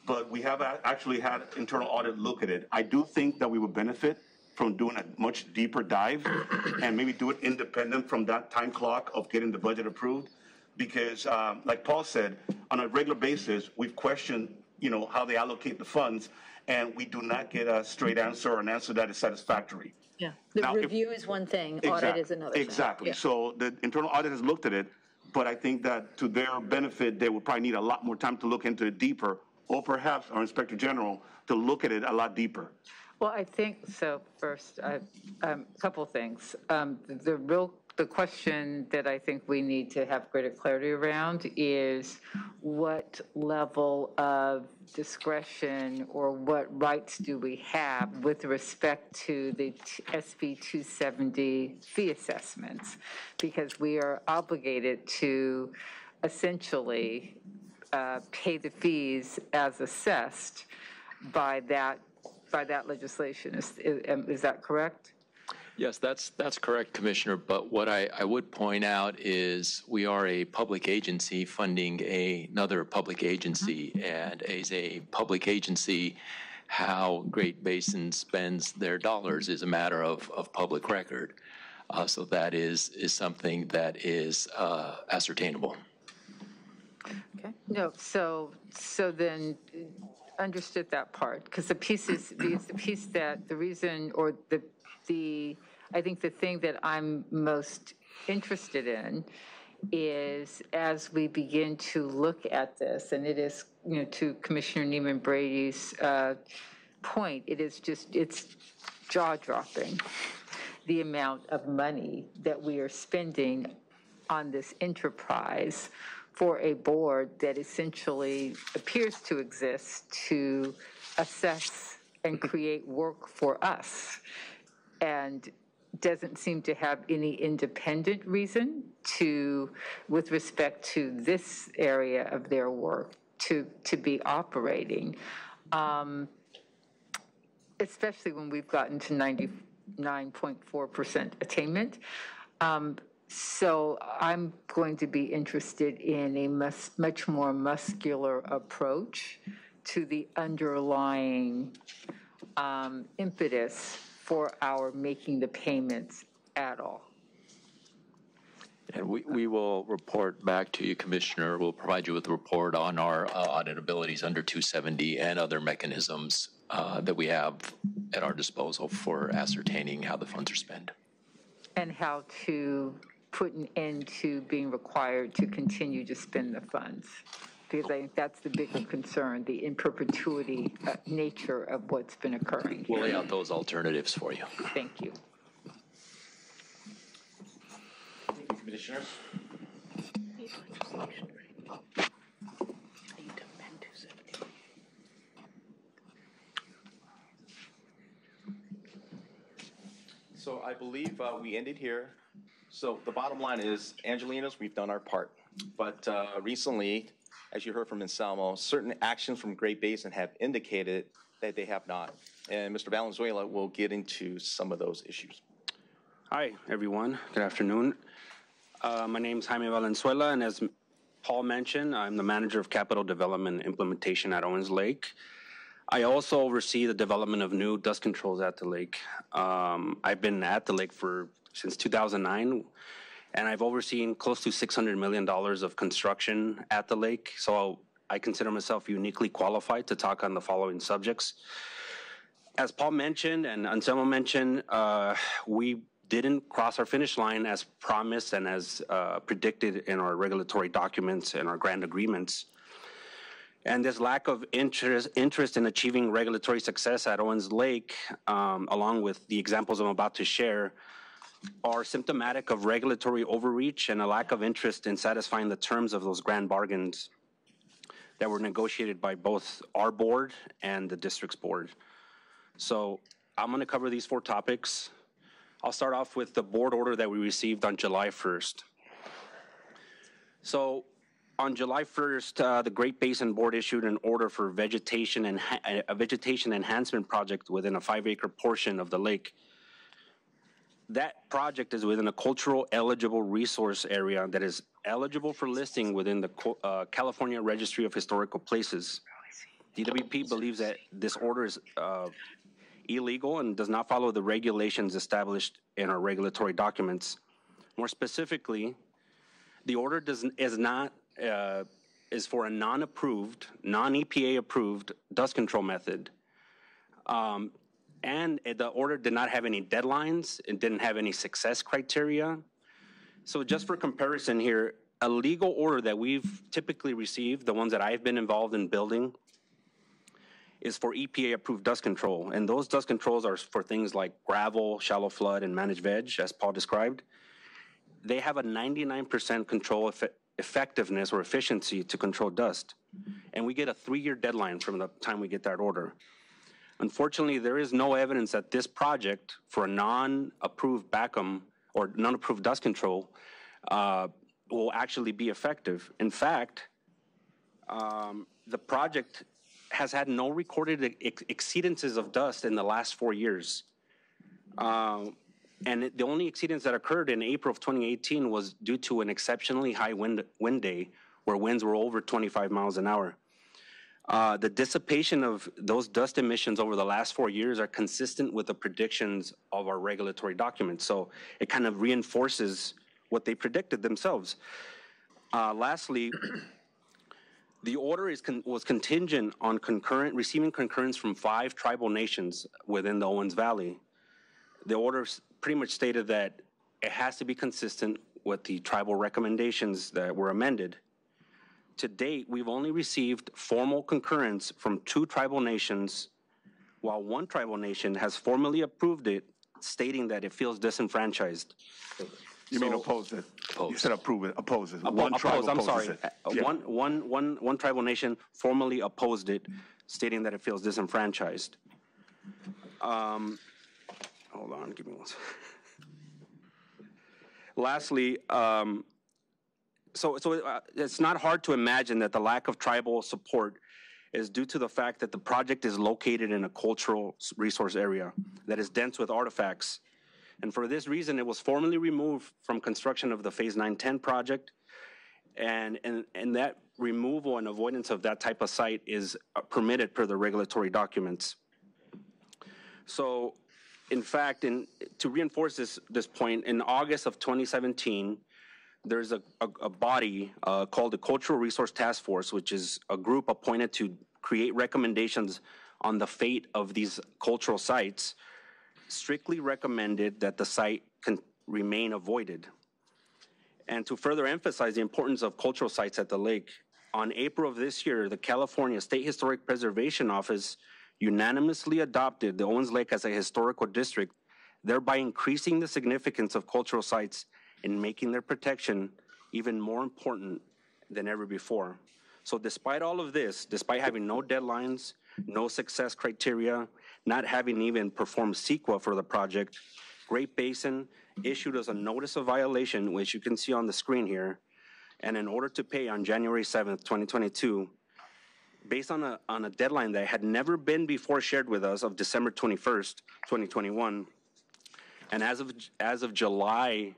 But we have actually had internal audit look at it. I do think that we would benefit from doing a much deeper dive and maybe do it independent from that time clock of getting the budget approved. Because like Paul said, on a regular basis, we've questioned, how they allocate the funds, and we do not get a straight answer or an answer that is satisfactory. Yeah. The review is one thing, audit is another thing. Exactly. Yeah. So the internal audit has looked at it, but I think that to their benefit, they would probably need a lot more time to look into it deeper, or perhaps our Inspector General to look at it a lot deeper. well, I think so. First, a couple of things. The question that I think we need to have greater clarity around is what level of discretion or what rights do we have with respect to the SB 270 fee assessments? Because we are obligated to essentially pay the fees as assessed by that legislation. Is that correct? Yes, that's correct, Commissioner. But what I would point out is we are a public agency funding another public agency, and as a public agency, how Great Basin spends their dollars is a matter of public record. So that is something that is ascertainable. Okay. No. So then. Understood that part, because the piece that the reason or I think the thing that I'm most interested in is as we begin to look at this, and it is, to Commissioner NEEMAN Brady's point, it's jaw-dropping, the amount of money that we are spending on this enterprise for a board that essentially appears to exist to assess and create work for us, and doesn't seem to have any independent reason with respect to this area of their work, to be operating, especially when we've gotten to 99.4% attainment. So I'm going to be interested in a much more muscular approach to the underlying impetus for our making the payments at all. And we will report back to you, Commissioner. We'll provide you with a report on our audit abilities under 270 and other mechanisms that we have at our disposal for ascertaining how the funds are spent. And how to put an end to being required to continue to spend the funds. Because I think that's the bigger concern, the in perpetuity nature of what's been occurring. We'll lay out those alternatives for you. Thank you. Thank you, Commissioner. So I believe we ended here. So the bottom line is, Angelinos, we've done our part. But recently, as you heard from Anselmo, certain actions from Great Basin have indicated that they have not. And Mr. Valenzuela will get into some of those issues. Hi, everyone. Good afternoon. My name is Jaime Valenzuela, and as Paul mentioned, I'm the Manager of Capital Development and Implementation at Owens Lake. I also oversee the development of new dust controls at the lake. I've been at the lake since 2009, and I've overseen close to $600 million of construction at the lake. So I consider myself uniquely qualified to talk on the following subjects. As Paul mentioned and Anselmo mentioned, we didn't cross our finish line as promised and as predicted in our regulatory documents and our grant agreements. And this lack of interest in achieving regulatory success at Owens Lake, along with the examples I'm about to share, are symptomatic of regulatory overreach and a lack of interest in satisfying the terms of those grand bargains that were negotiated by both our board and the district's board. So I'm going to cover these 4 topics. I'll start off with the board order that we received on July 1st. So on July 1st, the Great Basin Board issued an order for a vegetation enhancement project within a 5-acre portion of the lake. That project is within a cultural eligible resource area that is eligible for listing within the California Registry of Historical Places. DWP believes that this order is illegal and does not follow the regulations established in our regulatory documents. More specifically, the order is for a non-approved, non-EPA approved dust control method. And the order did not have any deadlines. It didn't have any success criteria. So just for comparison here, a legal order that we've typically received, the ones that I've been involved in building, is for EPA approved dust control. And those dust controls are for things like gravel, shallow flood, and managed veg, as Paul described. They have a 99% control effectiveness or efficiency to control dust. And we get a 3-year deadline from the time we get that order. Unfortunately, there is no evidence that this project for a non-approved BACM or non-approved dust control will actually be effective. In fact, the project has had no recorded exceedances of dust in the last 4 years. And the only exceedance that occurred in April of 2018 was due to an exceptionally high wind day where winds were over 25 miles an hour. The dissipation of those dust emissions over the last 4 years are consistent with the predictions of our regulatory documents. So it kind of reinforces what they predicted themselves. Lastly, the order was contingent on receiving concurrence from 5 tribal nations within the Owens Valley. The order pretty much stated that it has to be consistent with the tribal recommendations that were amended. To date, we've only received formal concurrence from 2 tribal nations, while 1 tribal nation has formally approved it, stating that it feels disenfranchised. You mean opposed it? Opposed. You said approve it, oppose it. One tribe opposes sorry. it. Yeah. One tribal nation formally opposed it, stating that it feels disenfranchised. Hold on, give me one second. Lastly, it's not hard to imagine that the lack of tribal support is due to the fact that the project is located in a cultural resource area that is dense with artifacts. And for this reason, it was formally removed from construction of the Phase 910 project. And that removal and avoidance of that type of site is permitted per the regulatory documents. So, in fact, to reinforce this point, in August of 2017, there's a body called the Cultural Resource Task Force, which is a group appointed to create recommendations on the fate of these cultural sites, strictly recommended that the site can remain avoided. And to further emphasize the importance of cultural sites at the lake, on April of this year, the California State Historic Preservation Office unanimously adopted the Owens Lake as a historical district, thereby increasing the significance of cultural sites and making their protection even more important than ever before. So despite all of this, despite having no deadlines, no success criteria, not having even performed CEQA for the project, Great Basin issued us a notice of violation, which you can see on the screen here, and an order to pay on January 7th, 2022, based on a deadline that had never been before shared with us of December 21st, 2021. And as of July,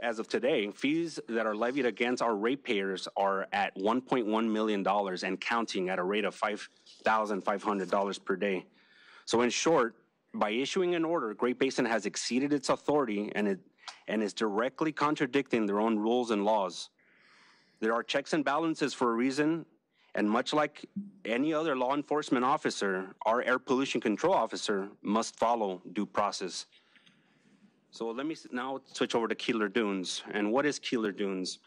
as of today, fees that are levied against our ratepayers are at $1.1 million and counting at a rate of $5,500 per day. So in short, by issuing an order, Great Basin has exceeded its authority and is directly contradicting their own rules and laws. There are checks and balances for a reason, and much like any other law enforcement officer, our air pollution control officer must follow due process. So let me now switch over to Keeler Dunes. And what is Keeler Dunes?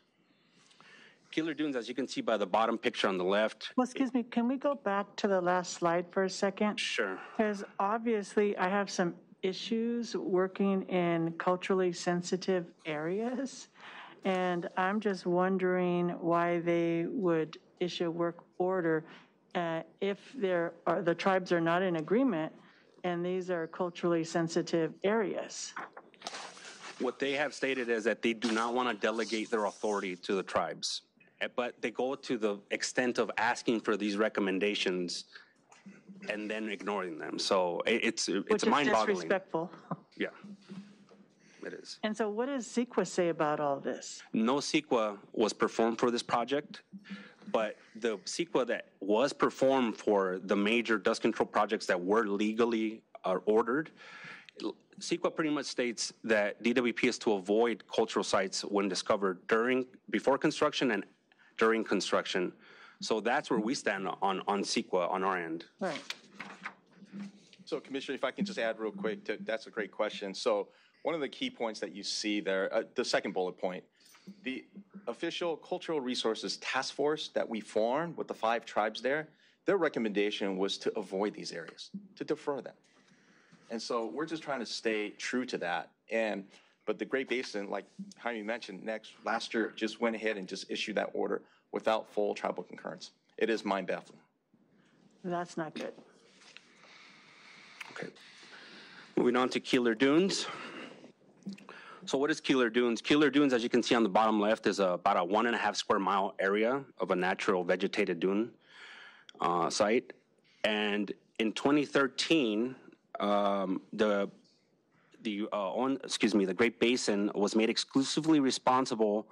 Keeler Dunes, as you can see by the bottom picture on the left. Well, excuse me, can we go back to the last slide for a second? Sure. Because obviously I have some issues working in culturally sensitive areas. And I'm just wondering why they would issue a work order if the tribes are not in agreement and these are culturally sensitive areas. What they have stated is that they do not want to delegate their authority to the tribes, but they go to the extent of asking for these recommendations and then ignoring them. So it's mind-boggling. Disrespectful. Yeah, it is. And so what does CEQA say about all this? No CEQA was performed for this project, but the CEQA that was performed for the major dust control projects that were legally ordered, CEQA pretty much states that DWP is to avoid cultural sites when discovered before construction and during construction. So that's where we stand on CEQA on our end. Right. So, Commissioner, if I can just add real quick, that's a great question. So one of the key points that you see there, the second bullet point, the official Cultural Resources Task Force that we formed with the 5 tribes there, their recommendation was to avoid these areas, to defer them. And so we're just trying to stay true to that. But the Great Basin, like Jaime mentioned, last year just went ahead and just issued that order without full tribal concurrence. It is mind-baffling. That's not good. Okay. Moving on to Keeler Dunes. So what is Keeler Dunes? Keeler Dunes, as you can see on the bottom left, is about a 1.5 square mile area of a natural vegetated dune site. And in 2013, the Great Basin was made exclusively responsible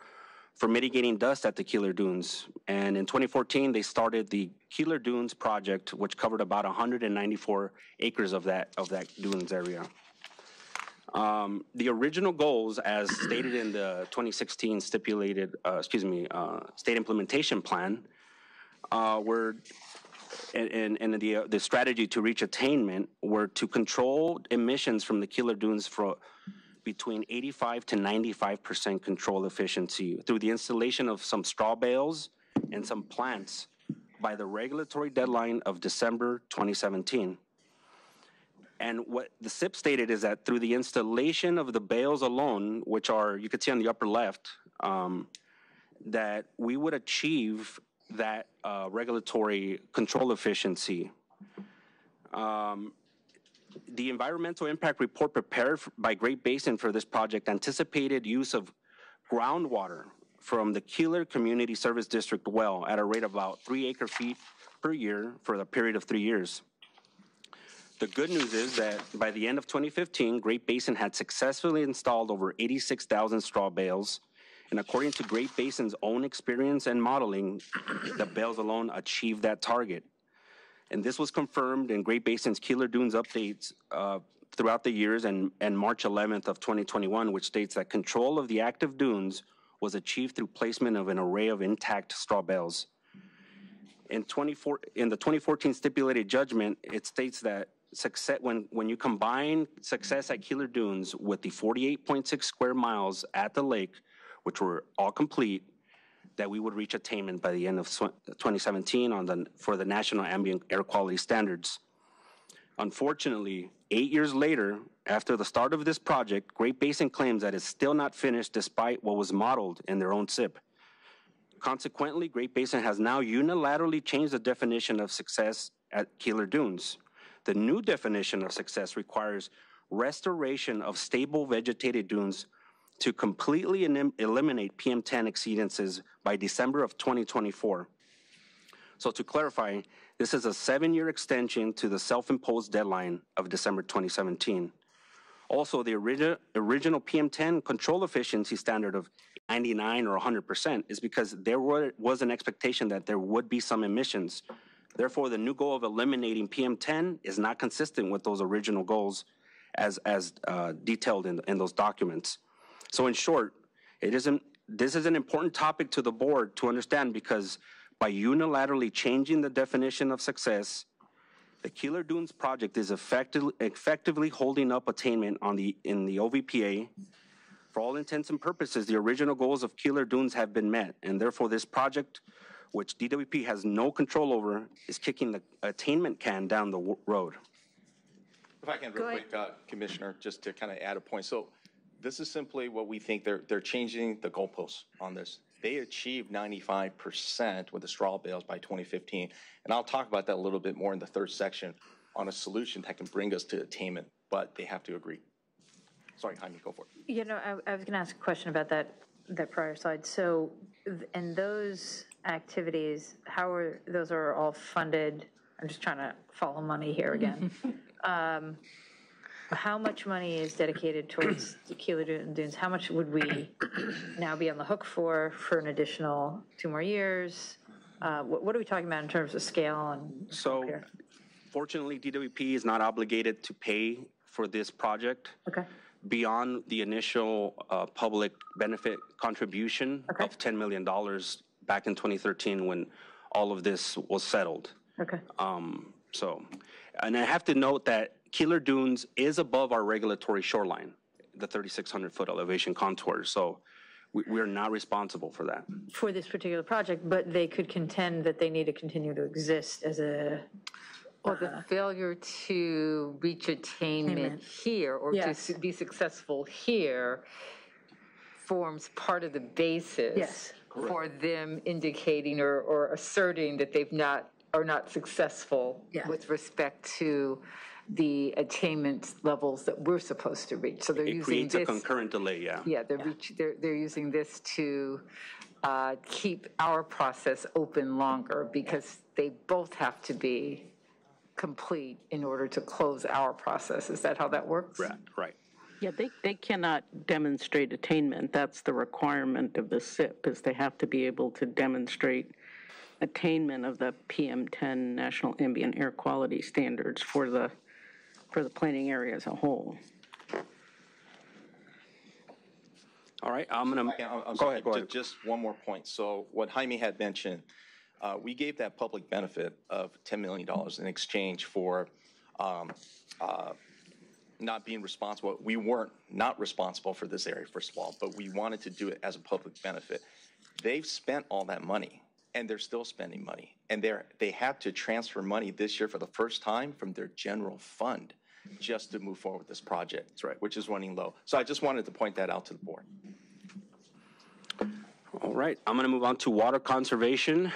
for mitigating dust at the Keeler Dunes. And in 2014, they started the Keeler Dunes project, which covered about 194 acres of that dunes area. The original goals, as stated in the 2016 stipulated, state implementation plan, were, and the strategy to reach attainment were to control emissions from the Keeler Dunes for between 85 to 95% control efficiency through the installation of some straw bales and some plants by the regulatory deadline of December 2017. And what the SIP stated is that through the installation of the bales alone, which are, you can see on the upper left, that we would achieve that regulatory control efficiency. The environmental impact report prepared by Great Basin for this project anticipated use of groundwater from the Keeler Community Service District well at a rate of about 3 acre-feet per year for a period of 3 years. The good news is that by the end of 2015, Great Basin had successfully installed over 86,000 straw bales, and according to Great Basin's own experience and modeling, the bales alone achieved that target. And this was confirmed in Great Basin's Keeler Dunes updates throughout the years and March 11th of 2021, which states that control of the active dunes was achieved through placement of an array of intact straw bales. In the 2014 stipulated judgment, it states that success, when you combine success at Keeler Dunes with the 48.6 square miles at the lake, which were all complete, that we would reach attainment by the end of 2017 for the National Ambient Air Quality Standards. Unfortunately, 8 years later, after the start of this project, Great Basin claims that it's still not finished despite what was modeled in their own SIP. Consequently, Great Basin has now unilaterally changed the definition of success at Keeler Dunes. The new definition of success requires restoration of stable vegetated dunes to completely eliminate PM10 exceedances by December of 2024. So to clarify, this is a 7-year extension to the self-imposed deadline of December 2017. Also, the original PM10 control efficiency standard of 99 or 100% is because there was an expectation that there would be some emissions. Therefore, the new goal of eliminating PM10 is not consistent with those original goals as detailed in those documents. So in short, this is an important topic to the board to understand, because by unilaterally changing the definition of success, The Keeler Dunes project is effectively holding up attainment in the OVPA. For all intents and purposes, the original goals of Keeler Dunes have been met, and therefore this project, which DWP has no control over, is kicking the attainment can down the road. If I can real quick, Commissioner, just to kind of add a point. So this is simply what we think they're changing the goalposts on this. They achieved 95% with the straw bales by 2015. And I'll talk about that a little bit more in the third section on a solution that can bring us to attainment, but they have to agree. Sorry, Jaime, go for it. You know, I was going to ask a question about that prior slide. So, and those activities, those are all funded? I'm just trying to follow money here again. How much money is dedicated towards the Keeler Dunes? How much would we now be on the hook for an additional 2 more years? What are we talking about in terms of scale? And so, fortunately, DWP is not obligated to pay for this project. Okay. Beyond the initial public benefit contribution of $10 million back in 2013 when all of this was settled. Okay. And I have to note that Keeler Dunes is above our regulatory shoreline, the 3,600-foot elevation contour. So we're not responsible for that. For this particular project, but they could contend that they need to continue to exist as a... Or the failure to reach attainment here or to be successful here forms part of the basis for them indicating or asserting that are not successful with respect to the attainment levels that we're supposed to reach. So they're using creates this, a concurrent delay, they're using this to keep our process open longer because they both have to be complete in order to close our process. Is that how that works? Right. Yeah, they cannot demonstrate attainment. That's the requirement of the SIP, is they have to be able to demonstrate attainment of the PM10 National Ambient Air Quality Standards for the planning area as a whole. All right, go ahead. Just one more point. So what Jaime had mentioned, we gave that public benefit of $10 million in exchange for not being responsible. We weren't not responsible for this area, first of all, but we wanted to do it as a public benefit. They've spent all that money, and they're still spending money. And they had to transfer money this year for the first time from their general fund just to move forward with this project, which is running low. So I just wanted to point that out to the board. All right, I'm going to move on to water conservation.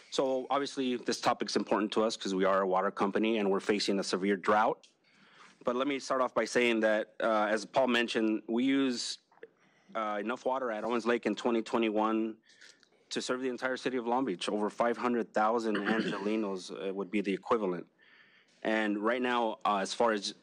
So obviously this topic's important to us because we are a water company and we're facing a severe drought. But let me start off by saying that, as Paul mentioned, we use enough water at Owens Lake in 2021 to serve the entire city of Long Beach. Over 500,000 Angelinos would be the equivalent. And right now, as far as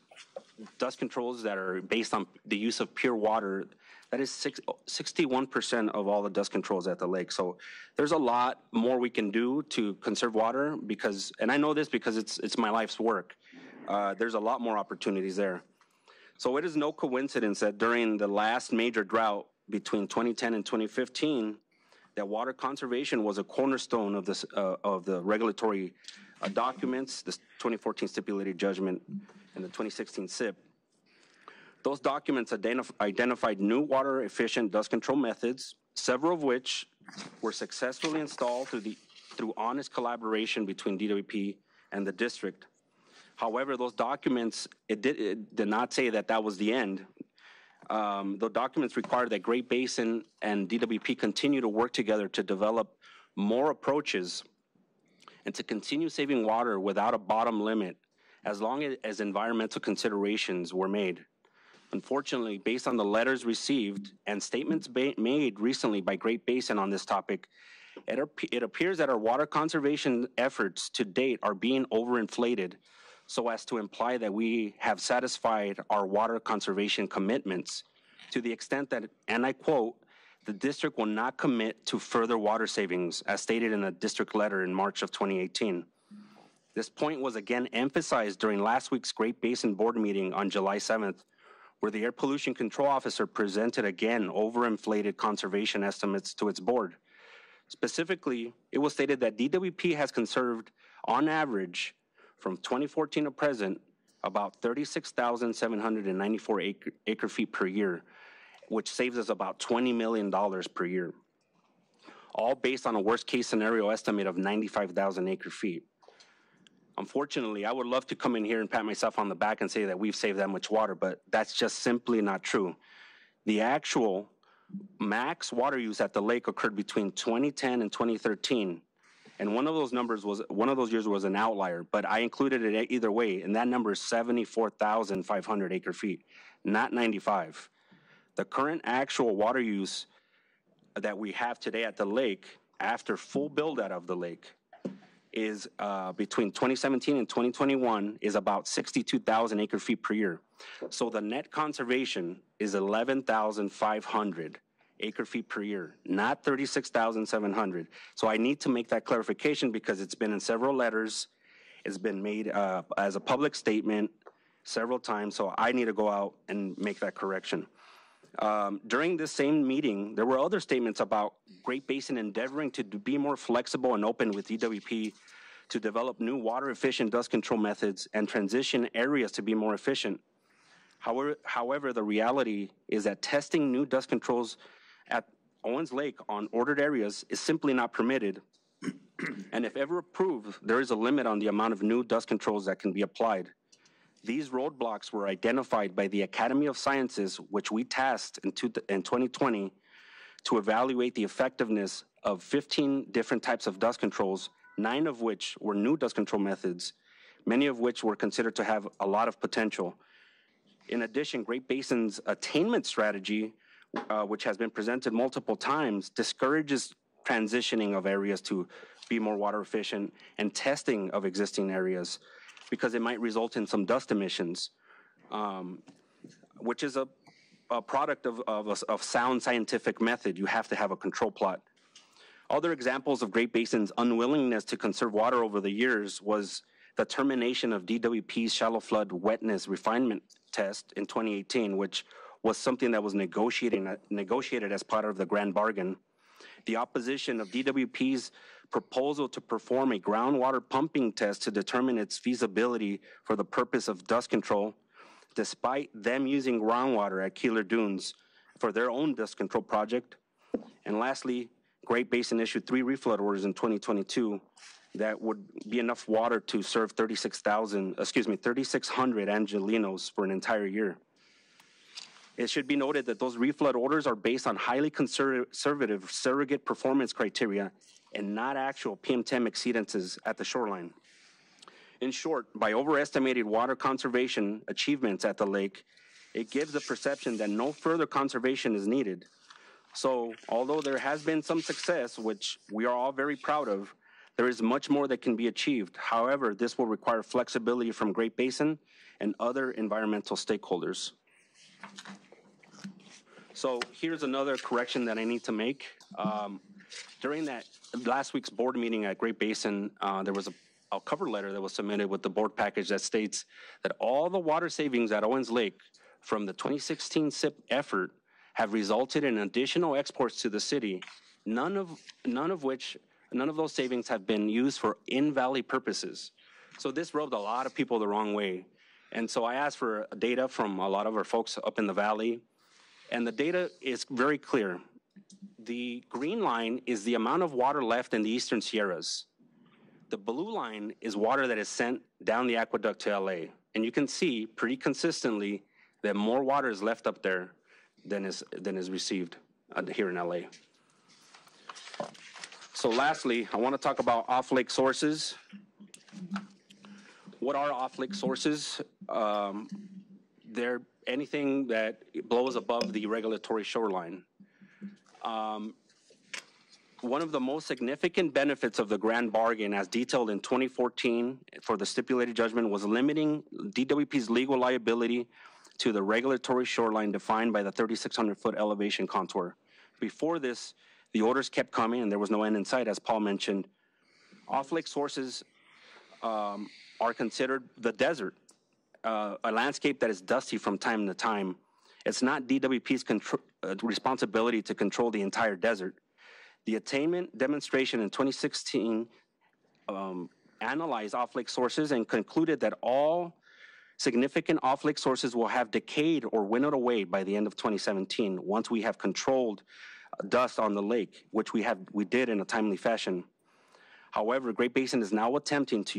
dust controls that are based on the use of pure water, that is 61% of all the dust controls at the lake. So there's a lot more we can do to conserve water because, and I know this because it's my life's work. There's a lot more opportunities there. So it is no coincidence that during the last major drought between 2010 and 2015, that water conservation was a cornerstone of this of the regulatory documents, the 2014 stipulated judgment and the 2016 SIP. Those documents identified new water efficient dust control methods, several of which were successfully installed through honest collaboration between DWP and the district. However, those documents, it did not say that was the end. The documents required that Great Basin and DWP continue to work together to develop more approaches and to continue saving water without a bottom limit as long as environmental considerations were made. Unfortunately, based on the letters received and statements made recently by Great Basin on this topic, it appears that our water conservation efforts to date are being overinflated so as to imply that we have satisfied our water conservation commitments to the extent that, and I quote, the district will not commit to further water savings as stated in a district letter in March of 2018. This point was again emphasized during last week's Great Basin board meeting on July 7th, where the air pollution control officer presented again overinflated conservation estimates to its board. Specifically, it was stated that DWP has conserved, on average, From 2014 to present, about 36,794 acre feet per year, which saves us about $20 million per year, all based on a worst-case scenario estimate of 95,000 acre feet. Unfortunately, I would love to come in here and pat myself on the back and say that we've saved that much water, but that's just simply not true. The actual max water use at the lake occurred between 2010 and 2013, and one of those years was an outlier, but I included it either way, and that number is 74,500 acre feet, not 95. The current actual water use that we have today at the lake, after full build-out of the lake, is between 2017 and 2021 is about 62,000 acre feet per year. So the net conservation is 11,500 acre feet per year, not 36,700. So I need to make that clarification because it's been in several letters. It's been made as a public statement several times, so I need to go out and make that correction. During this same meeting, there were other statements about Great Basin endeavoring to be more flexible and open with DWP to develop new water-efficient dust control methods and transition areas to be more efficient. However, the reality is that testing new dust controls at Owens Lake on ordered areas is simply not permitted. And if ever approved, there is a limit on the amount of new dust controls that can be applied. These roadblocks were identified by the Academy of Sciences, which we tasked in 2020 to evaluate the effectiveness of 15 different types of dust controls, 9 of which were new dust control methods, many of which were considered to have a lot of potential. In addition, Great Basin's attainment strategy, which has been presented multiple times, discourages transitioning of areas to be more water efficient and testing of existing areas, because it might result in some dust emissions, which is a product of sound scientific method. You have to have a control plot. Other examples of Great Basin's unwillingness to conserve water over the years was the termination of DWP's shallow flood wetness refinement test in 2018, which was something that was negotiated as part of the grand bargain. The opposition of DWP's proposal to perform a groundwater pumping test to determine its feasibility for the purpose of dust control, despite them using groundwater at Keeler Dunes for their own dust control project. And lastly, Great Basin issued 3 reflood orders in 2022 that would be enough water to serve 3,600 Angelinos for an entire year. It should be noted that those reflood orders are based on highly conservative surrogate performance criteria and not actual PM10 exceedances at the shoreline. In short, by overestimated water conservation achievements at the lake, it gives the perception that no further conservation is needed. So, although there has been some success, which we are all very proud of, there is much more that can be achieved. However, this will require flexibility from Great Basin and other environmental stakeholders. So here's another correction that I need to make. During that last week's board meeting at Great Basin, there was a cover letter that was submitted with the board package that states that all the water savings at Owens Lake from the 2016 SIP effort have resulted in additional exports to the city, none of those savings have been used for in-valley purposes. So this rubbed a lot of people the wrong way. And so I asked for data from a lot of our folks up in the valley, and the data is very clear. The green line is the amount of water left in the Eastern Sierras. The blue line is water that is sent down the aqueduct to LA. And you can see pretty consistently that more water is left up there than is received here in LA. So lastly, I want to talk about off-lake sources. What are off-lake sources? They're anything that blows above the regulatory shoreline. One of the most significant benefits of the grand bargain, as detailed in 2014 for the stipulated judgment, was limiting DWP's legal liability to the regulatory shoreline defined by the 3,600-foot elevation contour. Before this, the orders kept coming and there was no end in sight, as Paul mentioned. Off-lake sources are considered the desert, a landscape that is dusty from time to time. It's not DWP's responsibility to control the entire desert. The attainment demonstration in 2016 analyzed off-lake sources and concluded that all significant off-lake sources will have decayed or winnowed away by the end of 2017 once we have controlled dust on the lake, which we did in a timely fashion. However, Great Basin is now attempting to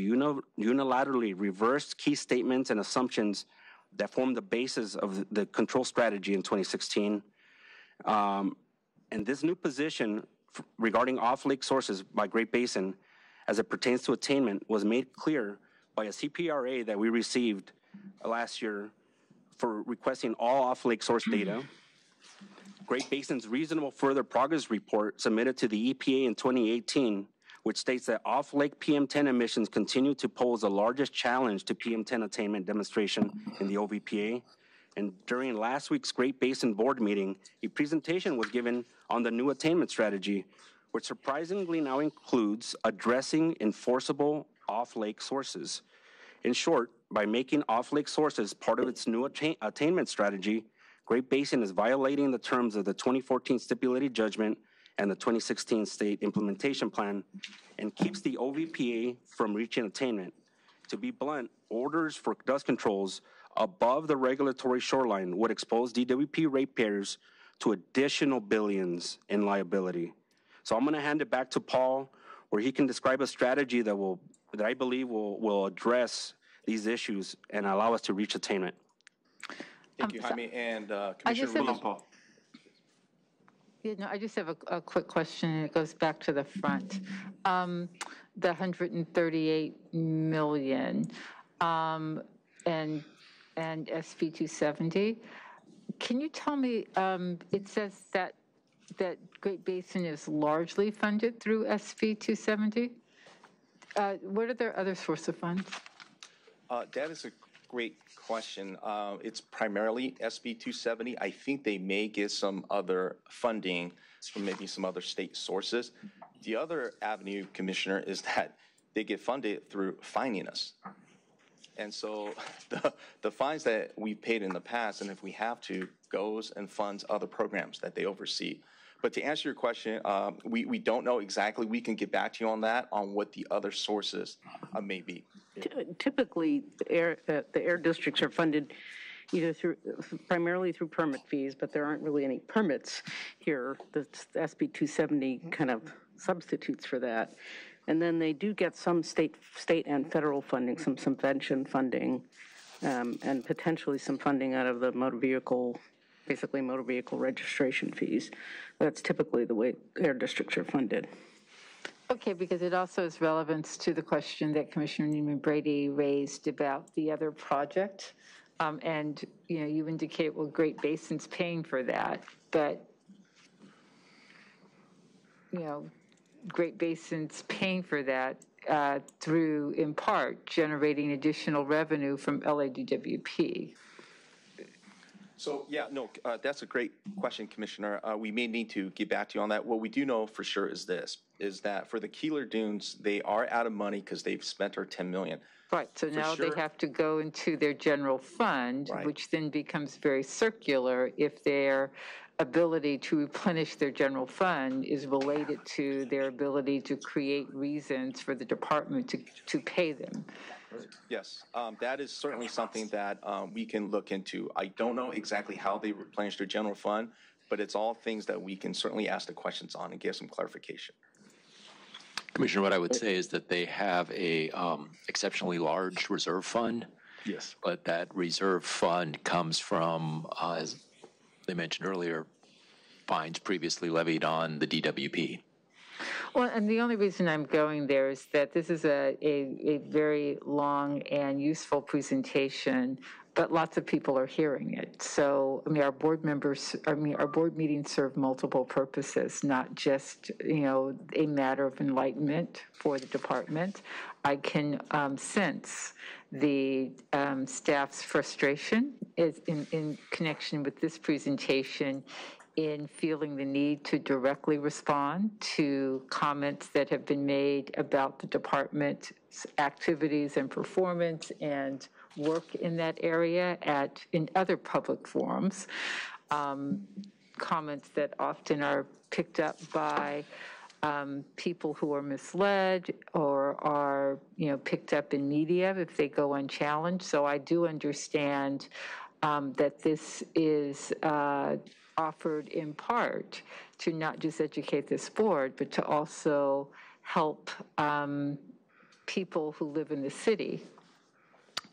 unilaterally reverse key statements and assumptions that formed the basis of the control strategy in 2016. And this new position regarding off-lake sources by Great Basin as it pertains to attainment was made clear by a CPRA that we received last year for requesting all off-lake source data. Great Basin's reasonable further progress report submitted to the EPA in 2018, which states that off-lake PM10 emissions continue to pose the largest challenge to PM10 attainment demonstration in the OVPA. And during last week's Great Basin board meeting, a presentation was given on the new attainment strategy, which surprisingly now includes addressing enforceable off-lake sources. In short, by making off-lake sources part of its new attainment strategy, Great Basin is violating the terms of the 2014 stipulated judgment and the 2016 state implementation plan and keeps the OVPA from reaching attainment. To be blunt, orders for dust controls above the regulatory shoreline would expose DWP ratepayers to additional billions in liability. So I'm gonna hand it back to Paul, where he can describe a strategy that I believe will address these issues and allow us to reach attainment. Thank you, Jaime, and Commissioner Ruiz. Yeah, no, I just have a quick question, and it goes back to the front. The 138 million and SB 270. Can you tell me? It says that Great Basin is largely funded through SB 270. What are their other source of funds? That is a great question. It's primarily SB 270. I think they may get some other funding from maybe some other state sources. The other avenue, Commissioner, is that they get funded through fining us. And so the fines that we've paid in the past, and if we have to, goes and funds other programs that they oversee. But to answer your question, we don't know exactly. We can get back to you on that, on what the other sources may be. Typically, the air districts are funded either primarily through permit fees, but there aren't really any permits here. The SB 270 kind of substitutes for that. And then they do get some state and federal funding, some subvention funding, and potentially some funding out of the motor vehicle registration fees. That's typically the way air districts are funded. Okay, because it also has relevance to the question that Commissioner NEEMAN-Brady raised about the other project. And, you indicate, well, Great Basin's paying for that, but, Great Basin's paying for that through, in part, generating additional revenue from LADWP. So, yeah, no, that's a great question, Commissioner. We may need to get back to you on that. What we do know for sure is that for the Keeler Dunes, they are out of money because they've spent our $10 million. Right, so now they have to go into their general fund, which then becomes very circular if their ability to replenish their general fund is related to their ability to create reasons for the department to pay them. Yes, that is certainly something that we can look into. I don't know exactly how they replenish their general fund, but it's all things that we can certainly ask the questions on and get some clarification. Commissioner, what I would say is that they have a exceptionally large reserve fund. Yes. But that reserve fund comes from, as they mentioned earlier, fines previously levied on the DWP. Well, and the only reason I'm going there is that this is a very long and useful presentation, but lots of people are hearing it. So, our board meetings serve multiple purposes, not just, a matter of enlightenment for the department. I can sense the staff's frustration in connection with this presentation, in feeling the need to directly respond to comments that have been made about the department's activities and performance and work in that area in other public forums. Comments that often are picked up by people who are misled or are, picked up in media if they go unchallenged. So I do understand that this is offered in part to not just educate this board, but to also help people who live in the city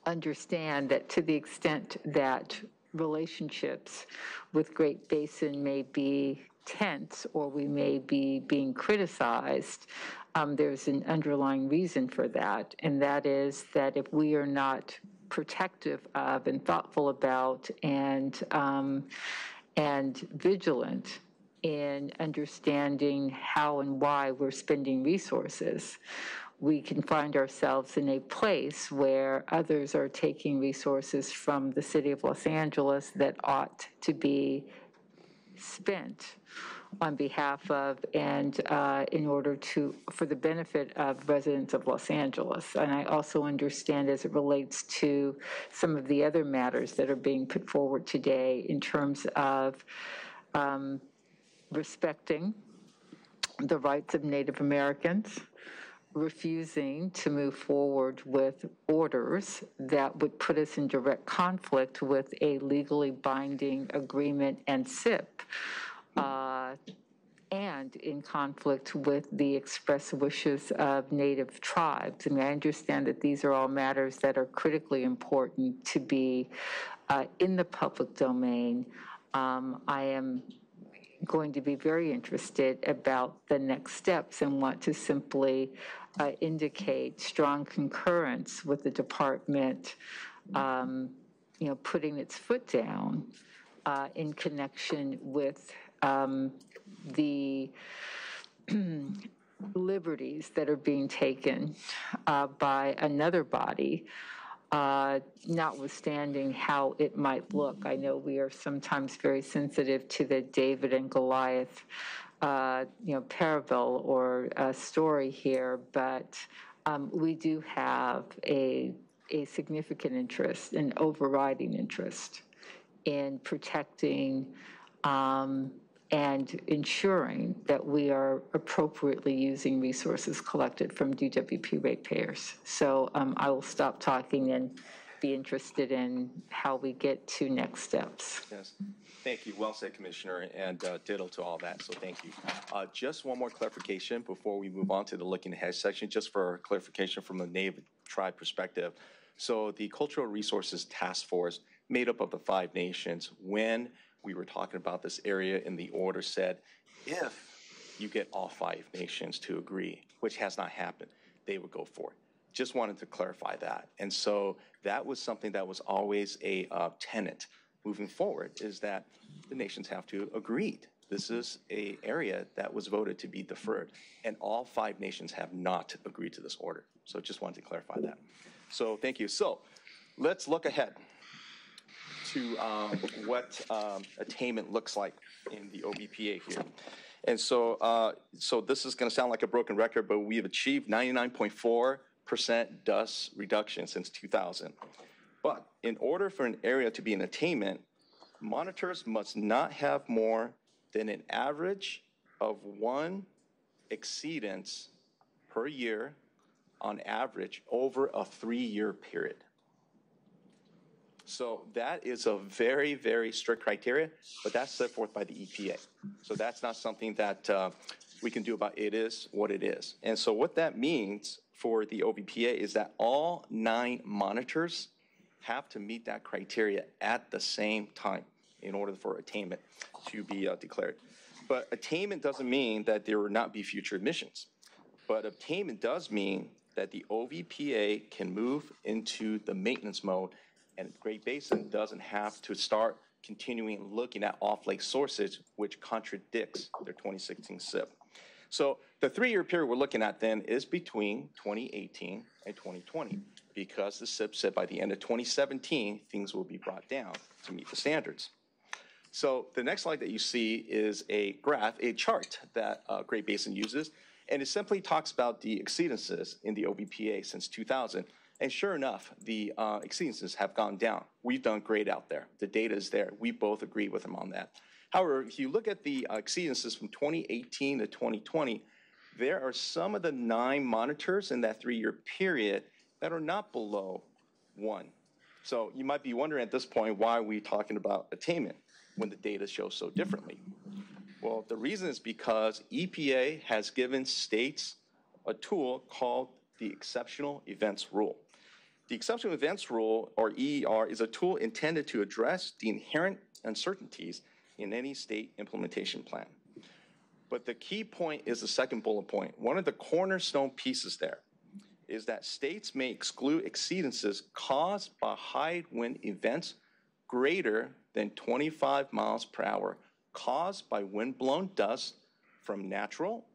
understand that to the extent that relationships with Great Basin may be tense or we may be being criticized, there's an underlying reason for that, and that is that if we are not protective of and thoughtful about and vigilant in understanding how and why we're spending resources, we can find ourselves in a place where others are taking resources from the city of Los Angeles that ought to be spent on behalf of and in order to, for the benefit of residents of Los Angeles. And I also understand as it relates to some of the other matters that are being put forward today in terms of respecting the rights of Native Americans, refusing to move forward with orders that would put us in direct conflict with a legally binding agreement and SIP, and in conflict with the express wishes of Native tribes. I mean, I understand that these are all matters that are critically important to be in the public domain. I am going to be very interested about the next steps and want to simply indicate strong concurrence with the department, putting its foot down in connection with the liberties that are being taken by another body, notwithstanding how it might look. I know we are sometimes very sensitive to the David and Goliath, parable or story here, but we do have a significant interest, an overriding interest in protecting and ensuring that we are appropriately using resources collected from DWP ratepayers. So I will stop talking and be interested in how we get to next steps. Yes. Thank you. Well said, Commissioner, and ditto to all that, so thank you. Just one more clarification before we move on to the looking ahead section, just for clarification from the Native tribe perspective. So the Cultural Resources Task Force, made up of the 5 nations, when we were talking about this area in the order, said if you get all 5 nations to agree, which has not happened, they would go for it. Just wanted to clarify that. And so that was something that was always a tenet moving forward, is that the nations have to agree. This is an area that was voted to be deferred, and all 5 nations have not agreed to this order. So just wanted to clarify that. So thank you. So let's look ahead to what attainment looks like in the OBPA here. And so, so this is going to sound like a broken record, but we've achieved 99.4% dust reduction since 2000. But in order for an area to be an attainment, monitors must not have more than an average of 1 exceedance per year on average over a 3-year period. So that is a very, very strict criteria, but that's set forth by the EPA. So that's not something that we can do about it is what it is. And so what that means for the OBPA is that all 9 monitors have to meet that criteria at the same time in order for attainment to be declared. But attainment doesn't mean that there will not be future emissions. But attainment does mean that the OBPA can move into the maintenance mode, and Great Basin doesn't have to start continuing looking at off-lake sources, which contradicts their 2016 SIP. So the 3-year period we're looking at then is between 2018 and 2020, because the SIP said by the end of 2017, things will be brought down to meet the standards. So the next slide that you see is a graph, a chart that Great Basin uses, and it simply talks about the exceedances in the OBPA since 2000. And sure enough, the exceedances have gone down. We've done great out there. The data is there. We both agree with them on that. However, if you look at the exceedances from 2018 to 2020, there are some of the 9 monitors in that 3-year period that are not below 1. So you might be wondering at this point, why are we talking about attainment when the data shows so differently? Well, the reason is because EPA has given states a tool called the Exceptional Events Rule. The Exceptional Events Rule, or EER, is a tool intended to address the inherent uncertainties in any state implementation plan. But the key point is the second bullet point. One of the cornerstone pieces there is that states may exclude exceedances caused by high wind events greater than 25 miles per hour caused by wind-blown dust from natural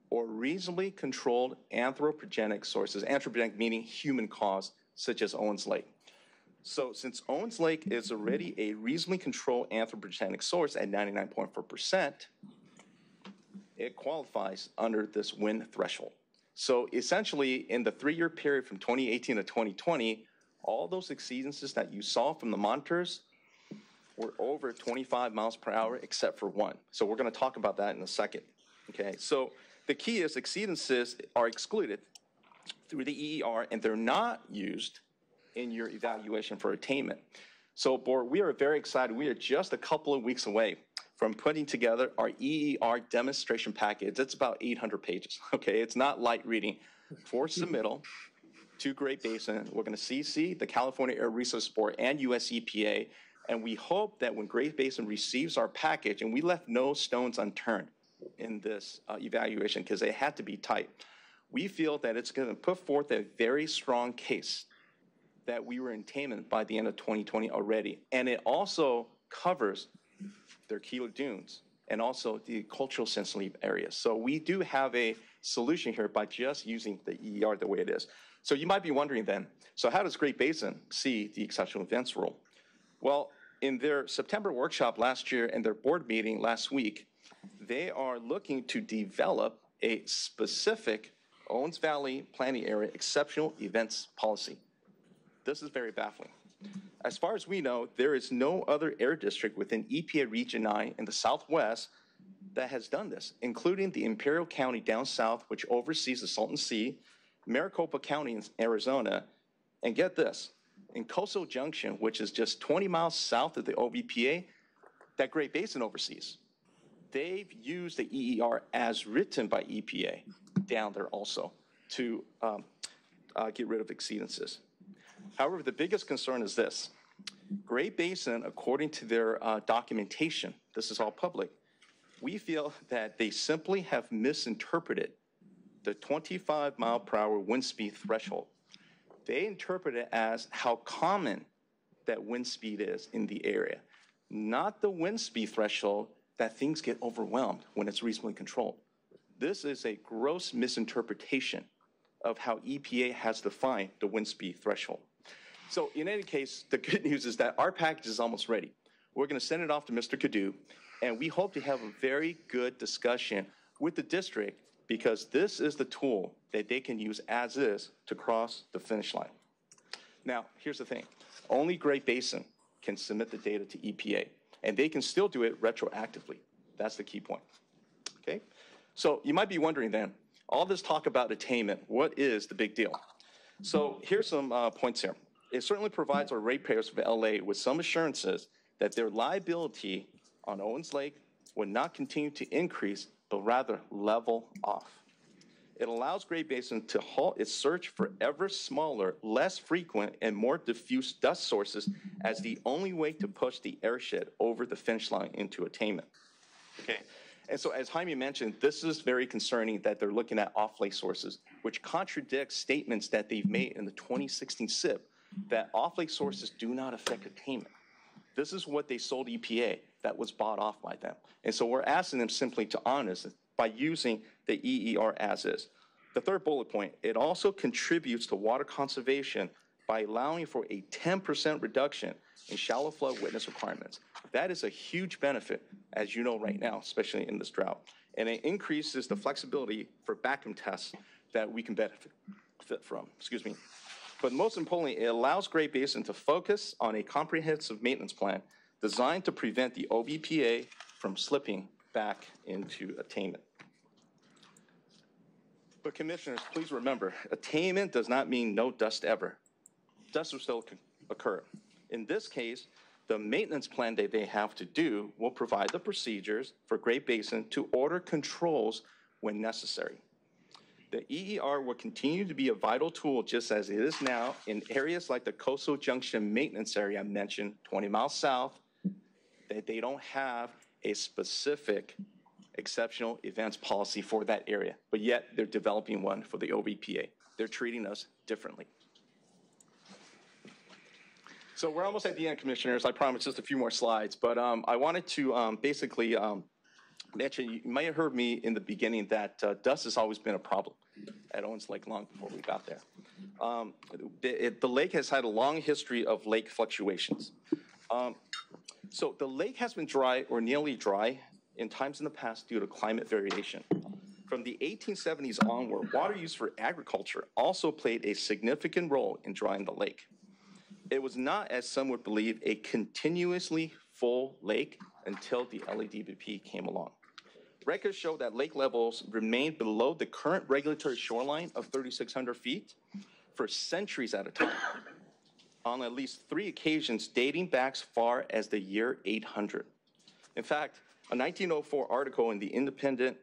or reasonably controlled anthropogenic sources, anthropogenic meaning human cause, such as Owens Lake. So since Owens Lake is already a reasonably controlled anthropogenic source at 99.4%, it qualifies under this wind threshold. So essentially, in the 3-year period from 2018 to 2020, all those exceedances that you saw from the monitors were over 25 miles per hour except for 1. So we're going to talk about that in a second. Okay, so the key is exceedances are excluded through the EER, and they're not used in your evaluation for attainment. So, board, we are very excited. We are just a couple of weeks away from putting together our EER demonstration package. It's about 800 pages, okay? It's not light reading. For submittal to Great Basin, we're going to CC the California Air Resources Board and US EPA, and we hope that when Great Basin receives our package, and we left no stones unturned in this evaluation because they had to be tight, we feel that it's going to put forth a very strong case that we were in attainment by the end of 2020 already. And it also covers their Keeler Dunes and also the cultural sensitive areas. So we do have a solution here by just using the EER the way it is. So you might be wondering then, so how does Great Basin see the exceptional events rule? Well, in their September workshop last year and their board meeting last week, they are looking to develop a specific Owens Valley Planning Area exceptional events policy. This is very baffling. As far as we know, there is no other air district within EPA Region 9 in the Southwest that has done this, including the Imperial County down south, which oversees the Salton Sea, Maricopa County in Arizona, and get this, in Coastal Junction, which is just 20 miles south of the OVPA, that Great Basin oversees. They've used the EER as written by EPA down there also to get rid of exceedances. However, the biggest concern is this. Great Basin, according to their documentation, this is all public, we feel that they simply have misinterpreted the 25 mile per hour wind speed threshold. They interpret it as how common that wind speed is in the area, not the wind speed threshold that things get overwhelmed when it's reasonably controlled. This is a gross misinterpretation of how EPA has defined the wind speed threshold. So in any case, the good news is that our package is almost ready. We're going to send it off to Mr. Cadu, and we hope to have a very good discussion with the district because this is the tool that they can use as is to cross the finish line. Now, here's the thing. Only Great Basin can submit the data to EPA, and they can still do it retroactively. That's the key point, okay? So you might be wondering then, all this talk about attainment, what is the big deal? So here's some points here. It certainly provides our ratepayers of LA with some assurances that their liability on Owens Lake would not continue to increase, but rather level off. It allows Great Basin to halt its search for ever smaller, less frequent, and more diffuse dust sources as the only way to push the airshed over the finish line into attainment. Okay. And so as Jaime mentioned, this is very concerning that they're looking at off-lake sources, which contradicts statements that they've made in the 2016 SIP that off-lake sources do not affect attainment. This is what they sold EPA that was bought off by them. And so we're asking them simply to honor this by using the EER as is. The third bullet point, it also contributes to water conservation by allowing for a 10% reduction in shallow flood witness requirements. That is a huge benefit, as you know right now, especially in this drought. And it increases the flexibility for vacuum tests that we can benefit from, excuse me. But most importantly, it allows Great Basin to focus on a comprehensive maintenance plan designed to prevent the OVPA from slipping back into attainment. But commissioners, please remember, attainment does not mean no dust ever. Dust will still occur. In this case, the maintenance plan that they have to do will provide the procedures for Great Basin to order controls when necessary. The EER will continue to be a vital tool just as it is now in areas like the Coastal Junction maintenance area I mentioned 20 miles south, that they don't have a specific exceptional events policy for that area, but yet they're developing one for the OVPA. They're treating us differently. So we're almost at the end, commissioners. I promise just a few more slides, but I wanted to basically mention, you might have heard me in the beginning that dust has always been a problem at Owens Lake long before we got there. The lake has had a long history of lake fluctuations. So the lake has been dry or nearly dry in times in the past due to climate variation. From the 1870s onward, water use for agriculture also played a significant role in drying the lake. It was not, as some would believe, a continuously full lake until the LADWP came along. Records show that lake levels remained below the current regulatory shoreline of 3,600 feet for centuries at a time, on at least 3 occasions dating back as far as the year 800. In fact, a 1904 article in the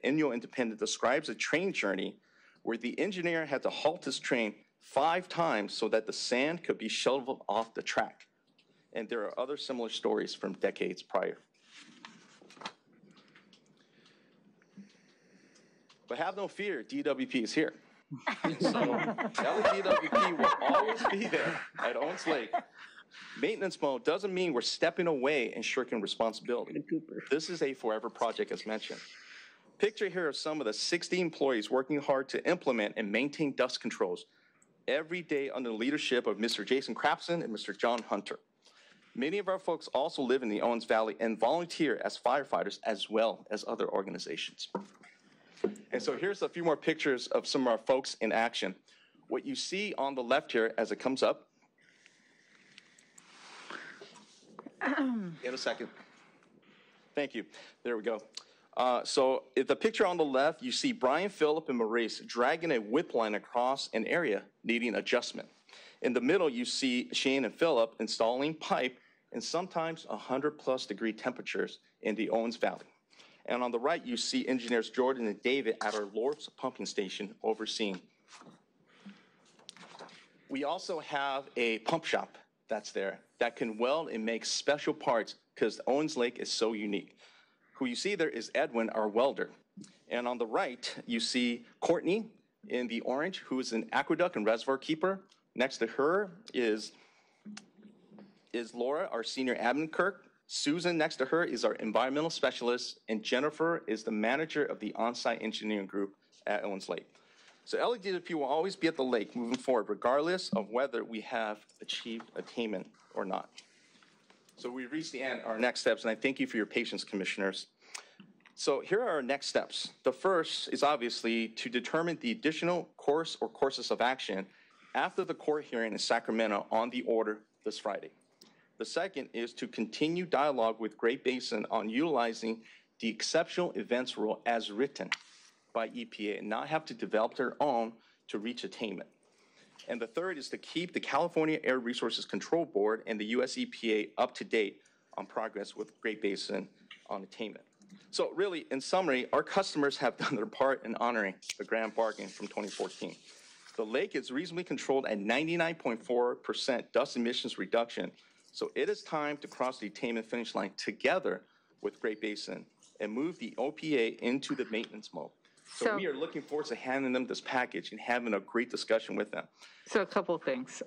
Annual Independent describes a train journey where the engineer had to halt his train 5 times so that the sand could be shoveled off the track. And there are other similar stories from decades prior. But have no fear, DWP is here. So LADWP will always be there at Owens Lake. Maintenance mode doesn't mean we're stepping away and shirking responsibility. This is a forever project, as mentioned. Picture here of some of the 60 employees working hard to implement and maintain dust controls every day under the leadership of Mr. Jason Crapson and Mr. John Hunter. Many of our folks also live in the Owens Valley and volunteer as firefighters as well as other organizations. And so here's a few more pictures of some of our folks in action. What you see on the left here as it comes up. In a second. Thank you. There we go. So the picture on the left, you see Brian, Phillip, and Maurice dragging a whip line across an area needing adjustment. In the middle, you see Shane and Phillip installing pipe in sometimes 100+ degree temperatures in the Owens Valley. And on the right, you see engineers Jordan and David at our Lorps pumping station overseeing. We also have a pump shop that's there that can weld and make special parts because Owens Lake is so unique. Who you see there is Edwin, our welder. And on the right, you see Courtney in the orange, who is an aqueduct and reservoir keeper. Next to her is Laura, our senior admin clerk. Susan, next to her, is our environmental specialist, and Jennifer is the manager of the on-site engineering group at Owens Lake. So LADWP will always be at the lake moving forward, regardless of whether we have achieved attainment or not. So we've reached the end, our next steps, and I thank you for your patience, commissioners. So here are our next steps. The first is obviously to determine the additional course or courses of action after the court hearing in Sacramento on the order this Friday. The second is to continue dialogue with Great Basin on utilizing the exceptional events rule as written by EPA and not have to develop their own to reach attainment. And the third is to keep the California Air Resources Control Board and the US EPA up to date on progress with Great Basin on attainment. So really, in summary, our customers have done their part in honoring the grand bargain from 2014. The lake is reasonably controlled at 99.4% dust emissions reduction. So it is time to cross the attainment finish line together with Great Basin and move the OPA into the maintenance mode. So we are looking forward to handing them this package and having a great discussion with them. So a couple of things.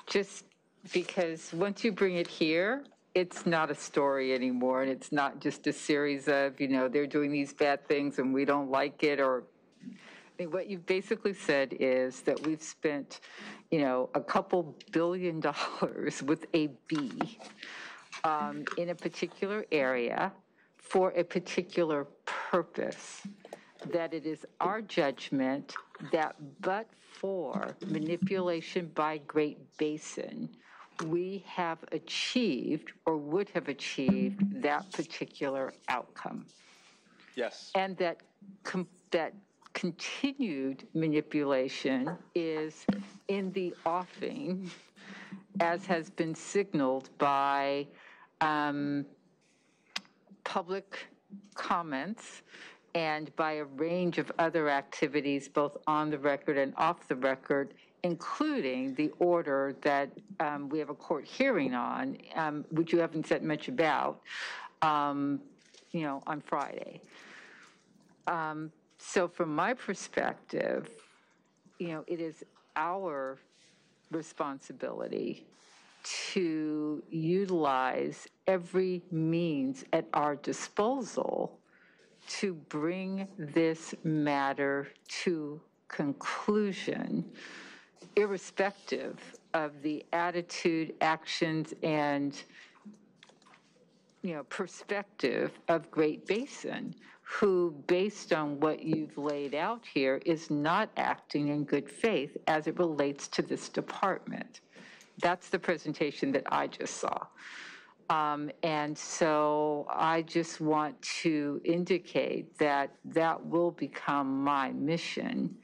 Just because once you bring it here, it's not a story anymore, and it's not just a series of, they're doing these bad things and we don't like it, or what you've basically said is that we've spent, a couple $2 billion with a B in a particular area for a particular purpose, that it is our judgment that but for manipulation by Great Basin, we have achieved or would have achieved that particular outcome. Yes. And that continued manipulation is in the offing, as has been signaled by public comments and by a range of other activities, both on the record and off the record, including the order that we have a court hearing on, which you haven't said much about, on Friday. So from my perspective, it is our responsibility to utilize every means at our disposal to bring this matter to conclusion, irrespective of the attitude, actions, and perspective of Great Basin, who, based on what you've laid out here, is not acting in good faith as it relates to this department. That's the presentation that I just saw. And so I just want to indicate that that will become my mission,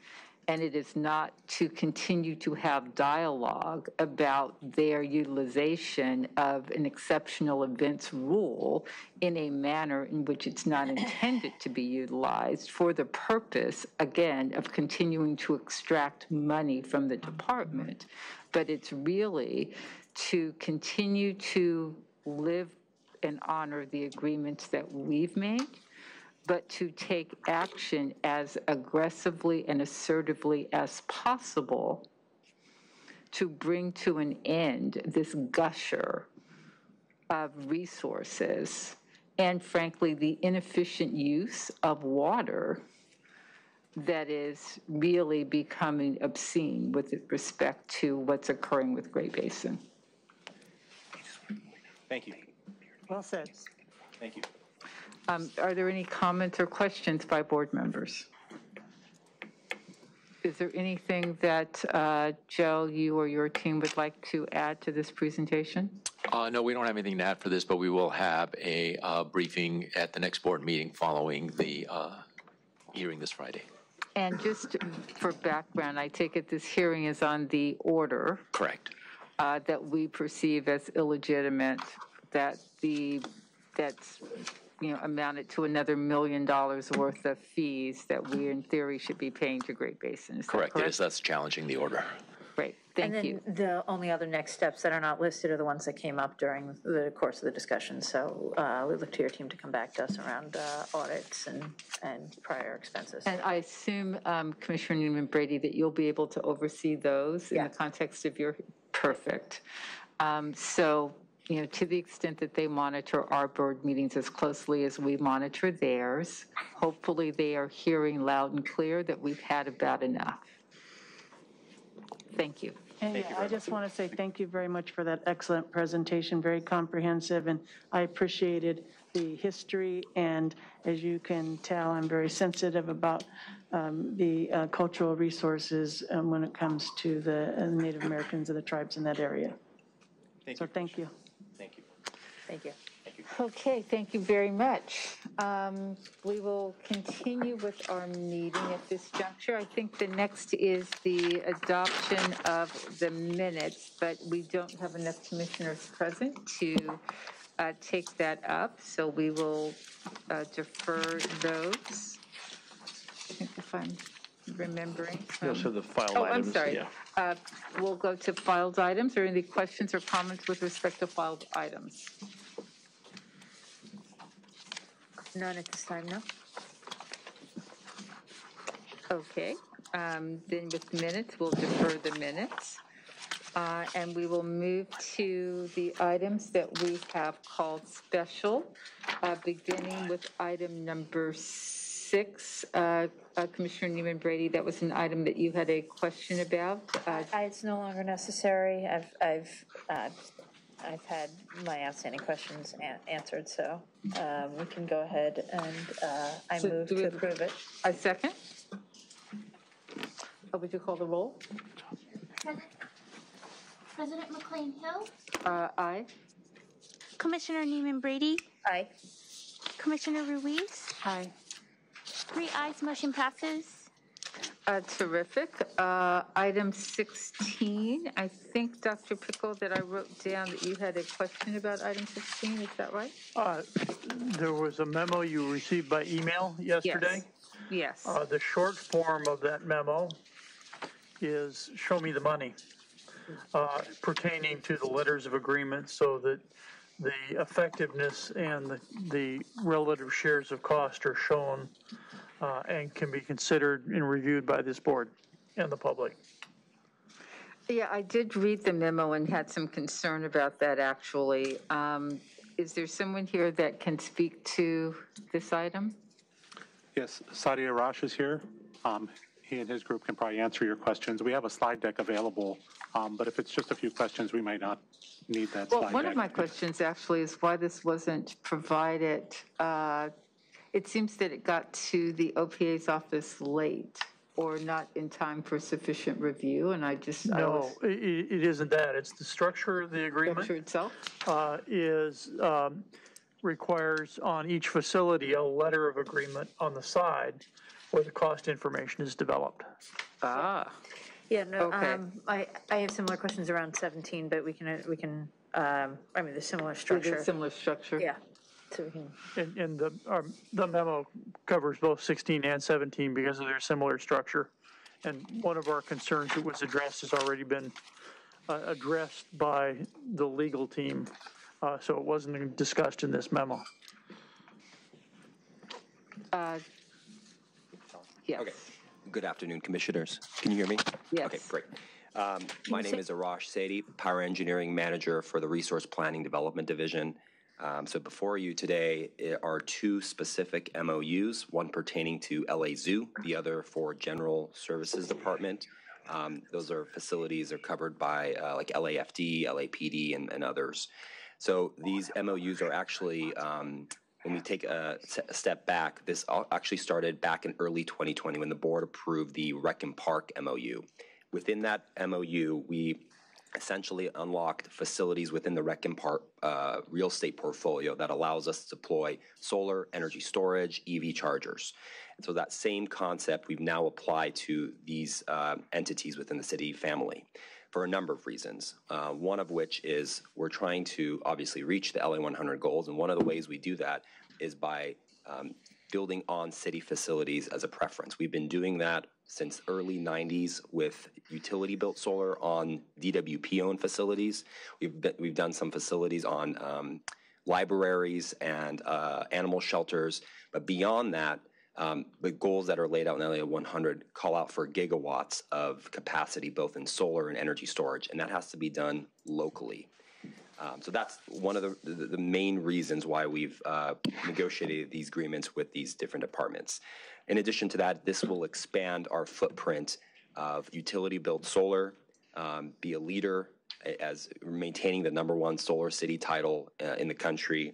and it is not to continue to have dialogue about their utilization of an exceptional events rule in a manner in which it's not intended to be utilized for the purpose, again, of continuing to extract money from the department. But it's really to continue to live and honor the agreements that we've made, but to take action as aggressively and assertively as possible to bring to an end this gusher of resources and, frankly, the inefficient use of water that is really becoming obscene with respect to what's occurring with Great Basin. Thank you. Well said. Thank you. Are there any comments or questions by board members? Is there anything that, Joe, you or your team would like to add to this presentation? No, we don't have anything to add for this, but we will have a briefing at the next board meeting following the hearing this Friday. And just for background, I take it this hearing is on the order. Correct. That we perceive as illegitimate, that's amounted to another $1 million worth of fees that we, in theory, should be paying to Great Basin. Is correct. That correct? It is. That's challenging the order. Great. Thank you. And then the only other next steps that are not listed are the ones that came up during the course of the discussion. So we look to your team to come back to us around audits and prior expenses. And I assume, Commissioner Newman Brady, that you'll be able to oversee those in the context of your perfect. So, to the extent that they monitor our board meetings as closely as we monitor theirs, hopefully they are hearing loud and clear that we've had about enough. Thank you. And I just want to say thank you very much for that excellent presentation, very comprehensive, and I appreciated the history, and as you can tell, I'm very sensitive about the cultural resources when it comes to the Native Americans and the tribes in that area. Thank you. Thank you. Thank you. Thank you. Okay, thank you very much. We will continue with our meeting at this juncture. I think the next is the adoption of the minutes, but we don't have enough commissioners present to take that up, so we will defer those. I think if I'm remembering. We also have the filed items. I'm sorry. Yeah. We'll go to filed items. Are there any questions or comments with respect to filed items? None at this time, no? Okay. Then with minutes, we'll defer the minutes. And we will move to the items that we have called special, beginning with item number 6. Commissioner Newman Brady, that was an item that you had a question about. It's no longer necessary. I've had my outstanding questions answered, so we can go ahead and I move to approve it. I second. Would you call the roll? President McCLAIN-HILL? Aye. Commissioner Newman Brady? Aye. Commissioner Ruiz? Aye. 3 ayes, motion passes. Terrific. Item 16, I think, Dr. Pickle, that I wrote down that you had a question about item 16. Is that right? There was a memo you received by email yesterday. Yes. The short form of that memo is show me the money pertaining to the letters of agreement so that the effectiveness and the relative shares of cost are shown and can be considered and reviewed by this board and the public. Yeah, I did read the memo and had some concern about that, actually. Is there someone here that can speak to this item? Yes, Sadia Arash is here. He and his group can probably answer your questions. We have a slide deck available, but if it's just a few questions, we might not need that slide deck. Well, one of my questions actually is why this wasn't provided. It seems that it got to the OPA's office late or not in time for sufficient review, and I just... No, it isn't that. It's the structure of the agreement. Structure itself? Requires on each facility a letter of agreement on the side where the cost information is developed. Yeah, no, okay. I have similar questions around 17, but we can I mean, the similar structure. The similar structure. Yeah. So we can... And the memo covers both 16 and 17 because of their similar structure. And one of our concerns that was addressed has already been addressed by the legal team. So it wasn't discussed in this memo. Yes. Okay. Good afternoon, commissioners. Can you hear me? Yes. Okay, great. My name is Arash Sadie, Power Engineering Manager for the Resource Planning Development Division. So before you today are two specific MOUs, one pertaining to LA Zoo, the other for General Services Department. Those are facilities that are covered by like LAFD, LAPD, and others. So these MOUs are actually, when we take a step back, this actually started back in early 2020 when the board approved the Rec and Park MOU. Within that MOU, we essentially unlocked facilities within the Rec and Park real estate portfolio that allows us to deploy solar, energy storage, EV chargers. And so that same concept we've now applied to these entities within the city family for a number of reasons. One of which is we're trying to obviously reach the LA 100 goals, and one of the ways we do that is by building on city facilities as a preference. We've been doing that since early 90s with utility-built solar on DWP-owned facilities. We've done some facilities on libraries and animal shelters, but beyond that, the goals that are laid out in LA 100 call out for gigawatts of capacity, both in solar and energy storage, and that has to be done locally. So that's one of the main reasons why we've negotiated these agreements with these different departments. In addition to that, this will expand our footprint of utility-built solar, be a leader as maintaining the #1 solar city title in the country,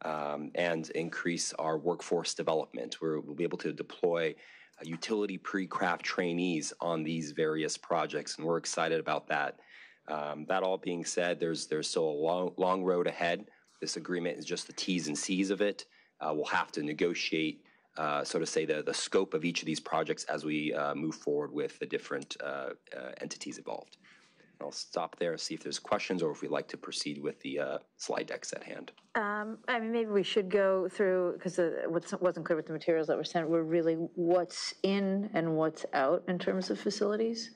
and increase our workforce development. We'll be able to deploy utility pre-craft trainees on these various projects, and we're excited about that. That all being said, there's still a long road ahead. This agreement is just the T's and C's of it. We'll have to negotiate, so to say, the scope of each of these projects as we move forward with the different entities involved. I'll stop there, see if there's questions or if we'd like to proceed with the slide decks at hand. I mean, maybe we should go through, because what wasn't clear with the materials that were sent were really what's in and what's out in terms of facilities.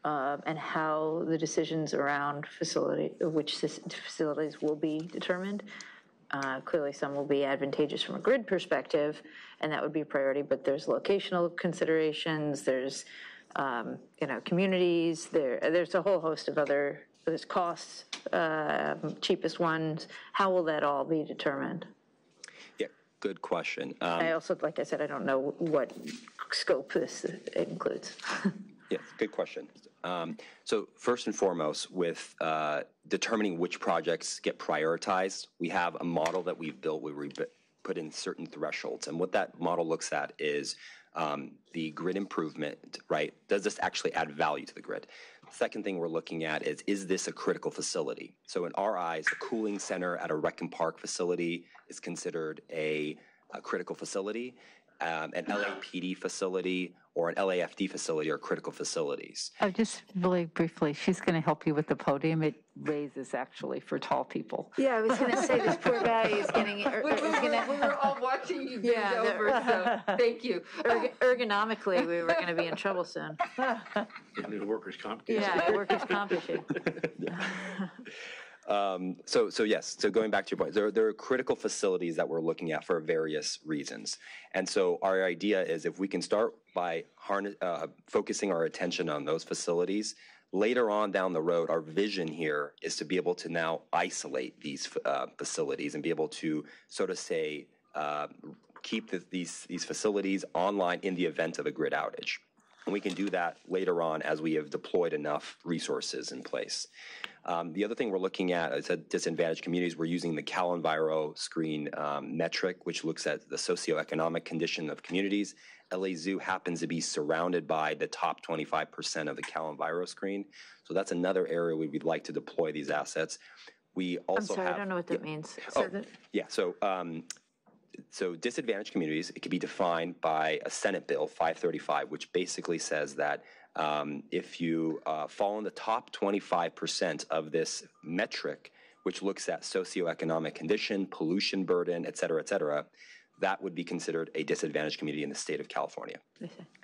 And how the decisions around which facilities will be determined. Clearly, some will be advantageous from a grid perspective, and that would be a priority, but there's locational considerations, there's communities, there's a whole host of there's costs, cheapest ones. How will that all be determined? Yeah, good question. I also, like I said, I don't know what scope this includes. Yeah, good question. So first and foremost, with determining which projects get prioritized, we have a model that we've built where we put in certain thresholds. And what that model looks at is the grid improvement, right? Does this actually add value to the grid? The second thing we're looking at is this a critical facility? So in our eyes, a cooling center at a Rec and Park facility is considered a critical facility. An LAPD facility or an LAFD facility are critical facilities. Oh, just really briefly, she's going to help you with the podium. It raises actually for tall people. Yeah, I was going to say this poor guy is getting. We were all watching you bend over, so thank you. Ergonomically, we were going to be in trouble soon. New workers' comp. Yeah, workers' comp issue. So yes, so going back to your point, there are critical facilities that we're looking at for various reasons. And so our idea is if we can start by focusing our attention on those facilities, later on down the road, our vision here is to be able to now isolate these facilities and be able to sort of say, keep these facilities online in the event of a grid outage. And we can do that later on as we have deployed enough resources in place. The other thing we're looking at is at disadvantaged communities. We're using the CalEnviro screen metric, which looks at the socioeconomic condition of communities. LA Zoo happens to be surrounded by the top 25% of the CalEnviro screen. So that's another area where we'd like to deploy these assets. We also I'm sorry, I don't know what that means. So disadvantaged communities, it can be defined by a Senate Bill 535, which basically says that if you fall in the top 25% of this metric, which looks at socioeconomic condition, pollution burden, et cetera, that would be considered a disadvantaged community in the state of California.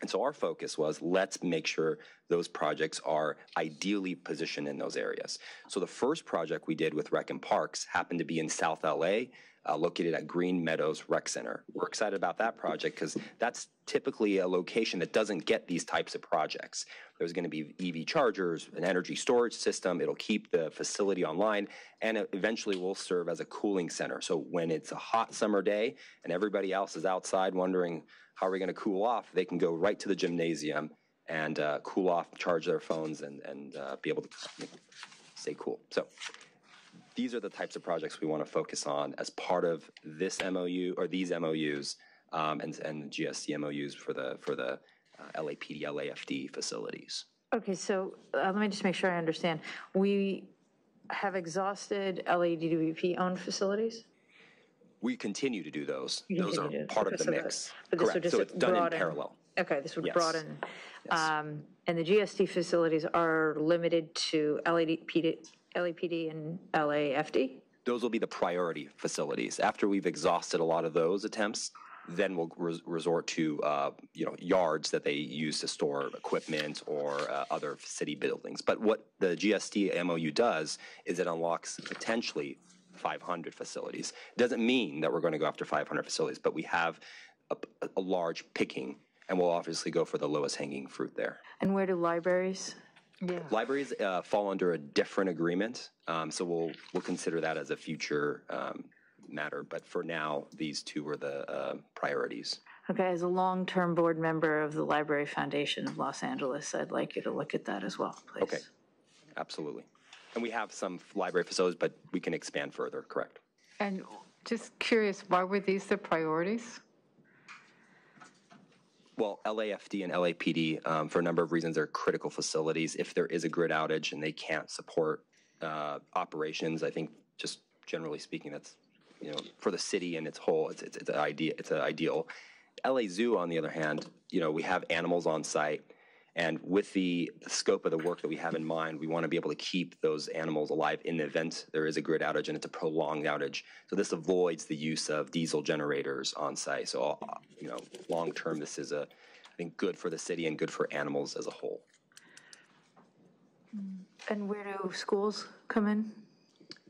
And so our focus was, let's make sure those projects are ideally positioned in those areas. So the first project we did with Rec and Parks happened to be in South LA, located at Green Meadows Rec Center. We're excited about that project because that's typically a location that doesn't get these types of projects. There's going to be EV chargers, an energy storage system. It'll keep the facility online, and it eventually will serve as a cooling center. So when it's a hot summer day and everybody else is outside wondering how are we going to cool off, they can go right to the gymnasium and cool off, charge their phones, and be able to stay cool. So these are the types of projects we want to focus on as part of this MOU or these MOUs and GSC MOUs for the LAPD, LAFD facilities. Okay, so let me just make sure I understand. We have exhausted LADWP-owned facilities? We continue to do those. Those are part of the mix. Correct, so it's done in parallel. Okay, this would broaden. And the GSD facilities are limited to LAPD and LAFD? Those will be the priority facilities. After we've exhausted a lot of those attempts, then we'll resort to yards that they use to store equipment or other city buildings. But what the GSD MOU does is it unlocks potentially 500 facilities. It doesn't mean that we're going to go after 500 facilities, but we have a large picking, and we'll obviously go for the lowest hanging fruit there. And where do libraries? Libraries fall under a different agreement, so we'll consider that as a future matter. But for now, these two were the priorities. Okay, as a long-term board member of the Library Foundation of Los Angeles, I'd like you to look at that as well, please. Okay, absolutely. And we have some library facilities, but we can expand further, correct? And just curious, why were these the priorities? Well, LAFD and LAPD, for a number of reasons, they're critical facilities. If there is a grid outage and they can't support operations, I think just generally speaking, that's, for the city and its whole, it's ideal. LA Zoo, on the other hand, we have animals on site. And with the scope of the work that we have in mind, we want to be able to keep those animals alive in the event there is a grid outage and it's a prolonged outage. So this avoids the use of diesel generators on site. So, long term, this is I think, good for the city and good for animals as a whole. And where do schools come in?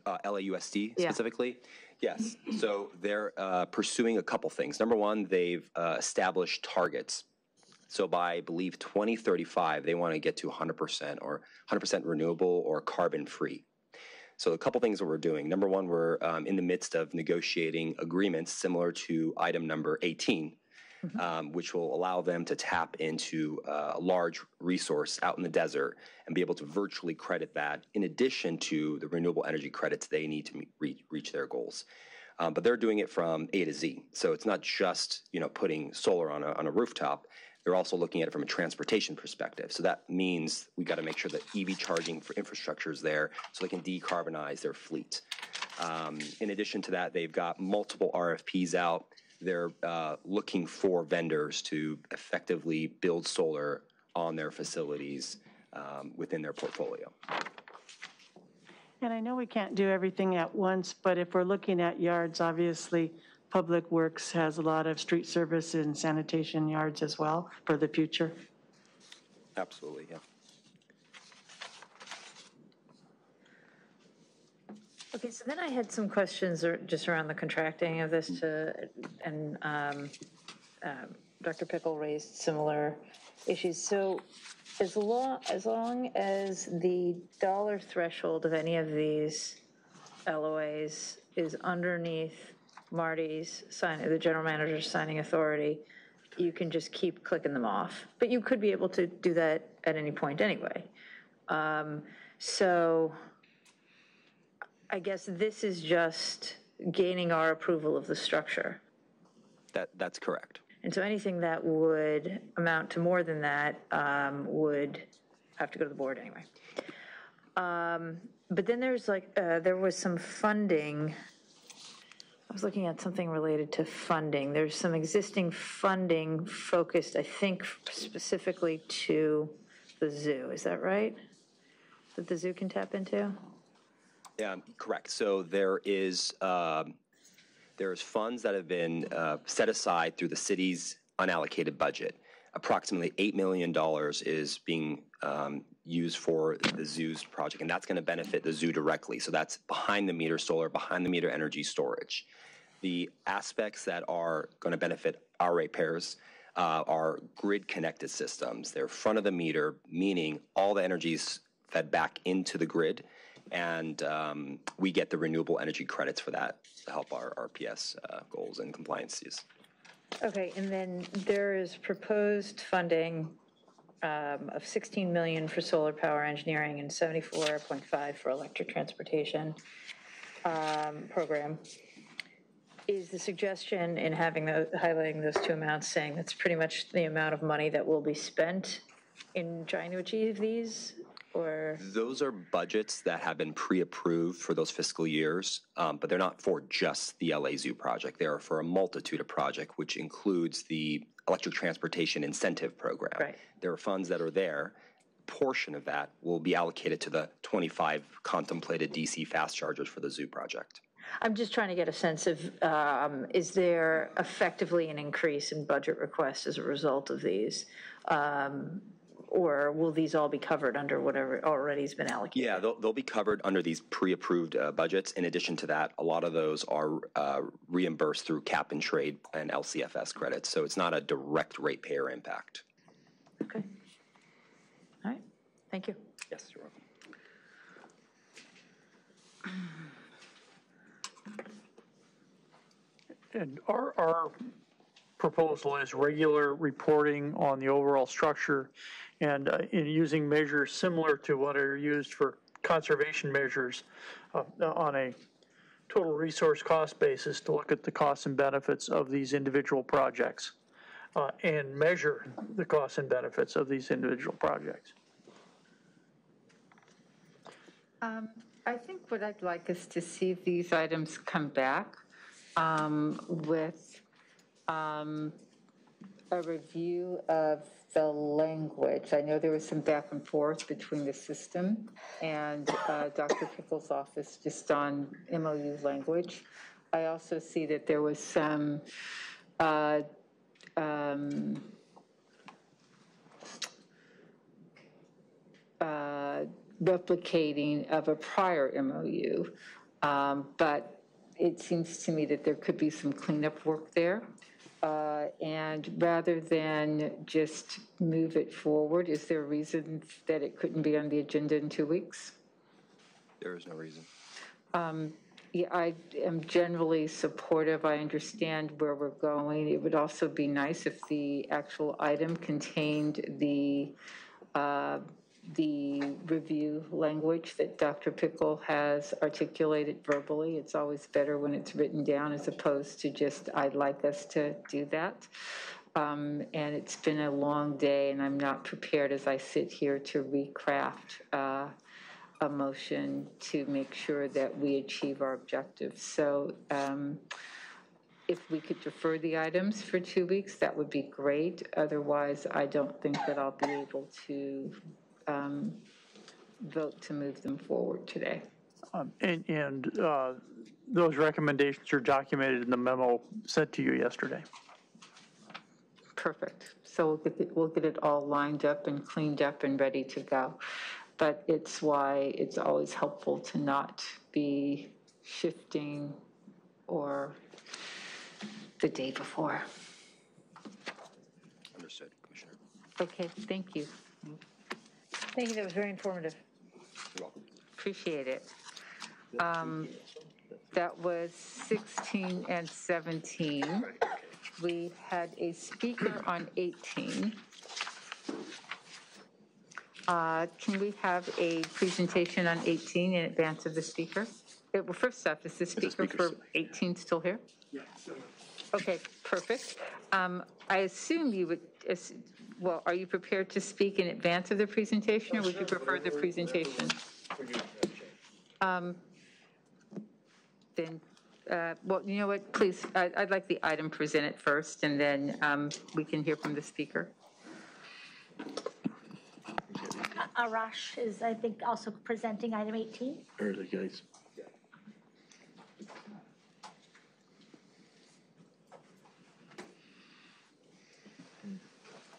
LAUSD specifically? Yes. So they're pursuing a couple things. Number one, they've established targets. So by, I believe, 2035, they want to get to 100% or 100% renewable or carbon-free. So a couple things that we're doing. Number one, we're in the midst of negotiating agreements similar to item number 18, which will allow them to tap into a large resource out in the desert and be able to virtually credit that in addition to the renewable energy credits they need to reach their goals. But they're doing it from A to Z. So it's not just, putting solar on a rooftop. They're also looking at it from a transportation perspective. So that means we got to make sure that EV charging for infrastructure is there so they can decarbonize their fleet. In addition to that, they've got multiple RFPs out they're looking for vendors to effectively build solar on their facilities within their portfolio. And I know we can't do everything at once, but if we're looking at yards, obviously Public Works has a lot of street service and sanitation yards as well for the future. Absolutely, yeah. Okay, so then I had some questions just around the contracting of this and Dr. Pickle raised similar issues. So as long as the dollar threshold of any of these LOAs is underneath Marty's the general manager's signing authority, you can just keep clicking them off. But you could be able to do that at any point anyway. So I guess this is just gaining our approval of the structure. That's correct. And so anything that would amount to more than that would have to go to the board anyway. But then there's there was some funding. I was looking at something related to funding. There's some existing funding focused, I think, specifically to the zoo. Is that right? That the zoo can tap into? Yeah, correct. So there's funds that have been set aside through the city's unallocated budget. Approximately $8 million is being used for the zoo's project, and that's going to benefit the zoo directly. So that's behind the meter solar, behind the meter energy storage. The aspects that are going to benefit our ratepayers are grid connected systems. They're front of the meter, meaning all the energy is fed back into the grid, and we get the renewable energy credits for that to help our RPS goals and compliances. Okay, and then there is proposed funding of $16 million for solar power engineering and $74.5 for electric transportation program. Is the suggestion in highlighting those two amounts saying that's pretty much the amount of money that will be spent in trying to achieve these? Or those are budgets that have been pre-approved for those fiscal years, but they're not for just the LA Zoo project. They are for a multitude of projects, which includes the electric transportation incentive program. Right. There are funds that are there. A portion of that will be allocated to the 25 contemplated DC fast chargers for the zoo project. I'm just trying to get a sense of, is there effectively an increase in budget requests as a result of these? Or will these all be covered under whatever already has been allocated? Yeah, they'll be covered under these pre-approved budgets. In addition to that, a lot of those are reimbursed through cap and trade and LCFS credits, so it's not a direct ratepayer impact. Okay. All right. Thank you. Yes, you're welcome. And our proposal is regular reporting on the overall structure and in using measures similar to what are used for conservation measures on a total resource cost basis to look at the costs and benefits of these individual projects and measure the costs and benefits of these individual projects. I think what I'd like is to see these items come back with a review of the language. I know there was some back and forth between the system and Dr. Pickle's office just on MOU language. I also see that there was some replicating of a prior MOU, but it seems to me that there could be some cleanup work there. And rather than just move it forward, is there a reason that it couldn't be on the agenda in 2 weeks? There is no reason. Yeah, I am generally supportive. I understand where we're going. It would also be nice if the actual item contained the review language that Dr. Pickle has articulated verbally. It's always better when it's written down as opposed to just, I'd like us to do that. And it's been a long day, and I'm not prepared as I sit here to recraft a motion to make sure that we achieve our objectives. So if we could defer the items for 2 weeks, that would be great. Otherwise, I don't think that I'll be able to vote to move them forward today. Those recommendations are documented in the memo sent to you yesterday. Perfect. So we'll get it all lined up and cleaned up and ready to go. But it's why it's always helpful to not be shifting or the day before. Understood, Commissioner. Okay, thank you. Thank you, that was very informative. You're welcome. Appreciate it. That was 16 and 17. We had a speaker on 18. Can we have a presentation on 18 in advance of the speaker? Well, first off, is the speaker for 18 still here? Yeah. Okay, perfect. I assume you would, well, are you prepared to speak in advance of the presentation, or would you prefer the presentation? Then, well, you know what, please, I'd like the item presented first, and then we can hear from the speaker. Arash is, I think, also presenting item 18. Early, guys.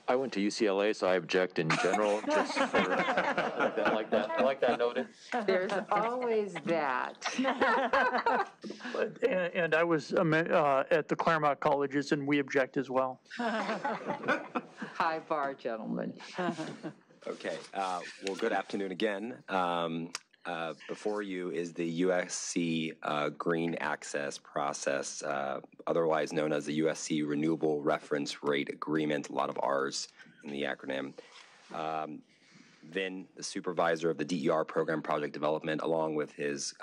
I went to UCLA, so I object in general. Just for, I like that noted. There's always that. And I was at the Claremont colleges, and we object as well. High bar, gentlemen. Okay, well, good afternoon again. Before you is the USC Green Access Process, otherwise known as the USC Renewable Reference Rate Agreement, a lot of R's in the acronym. Then the supervisor of the DER program project development, along with his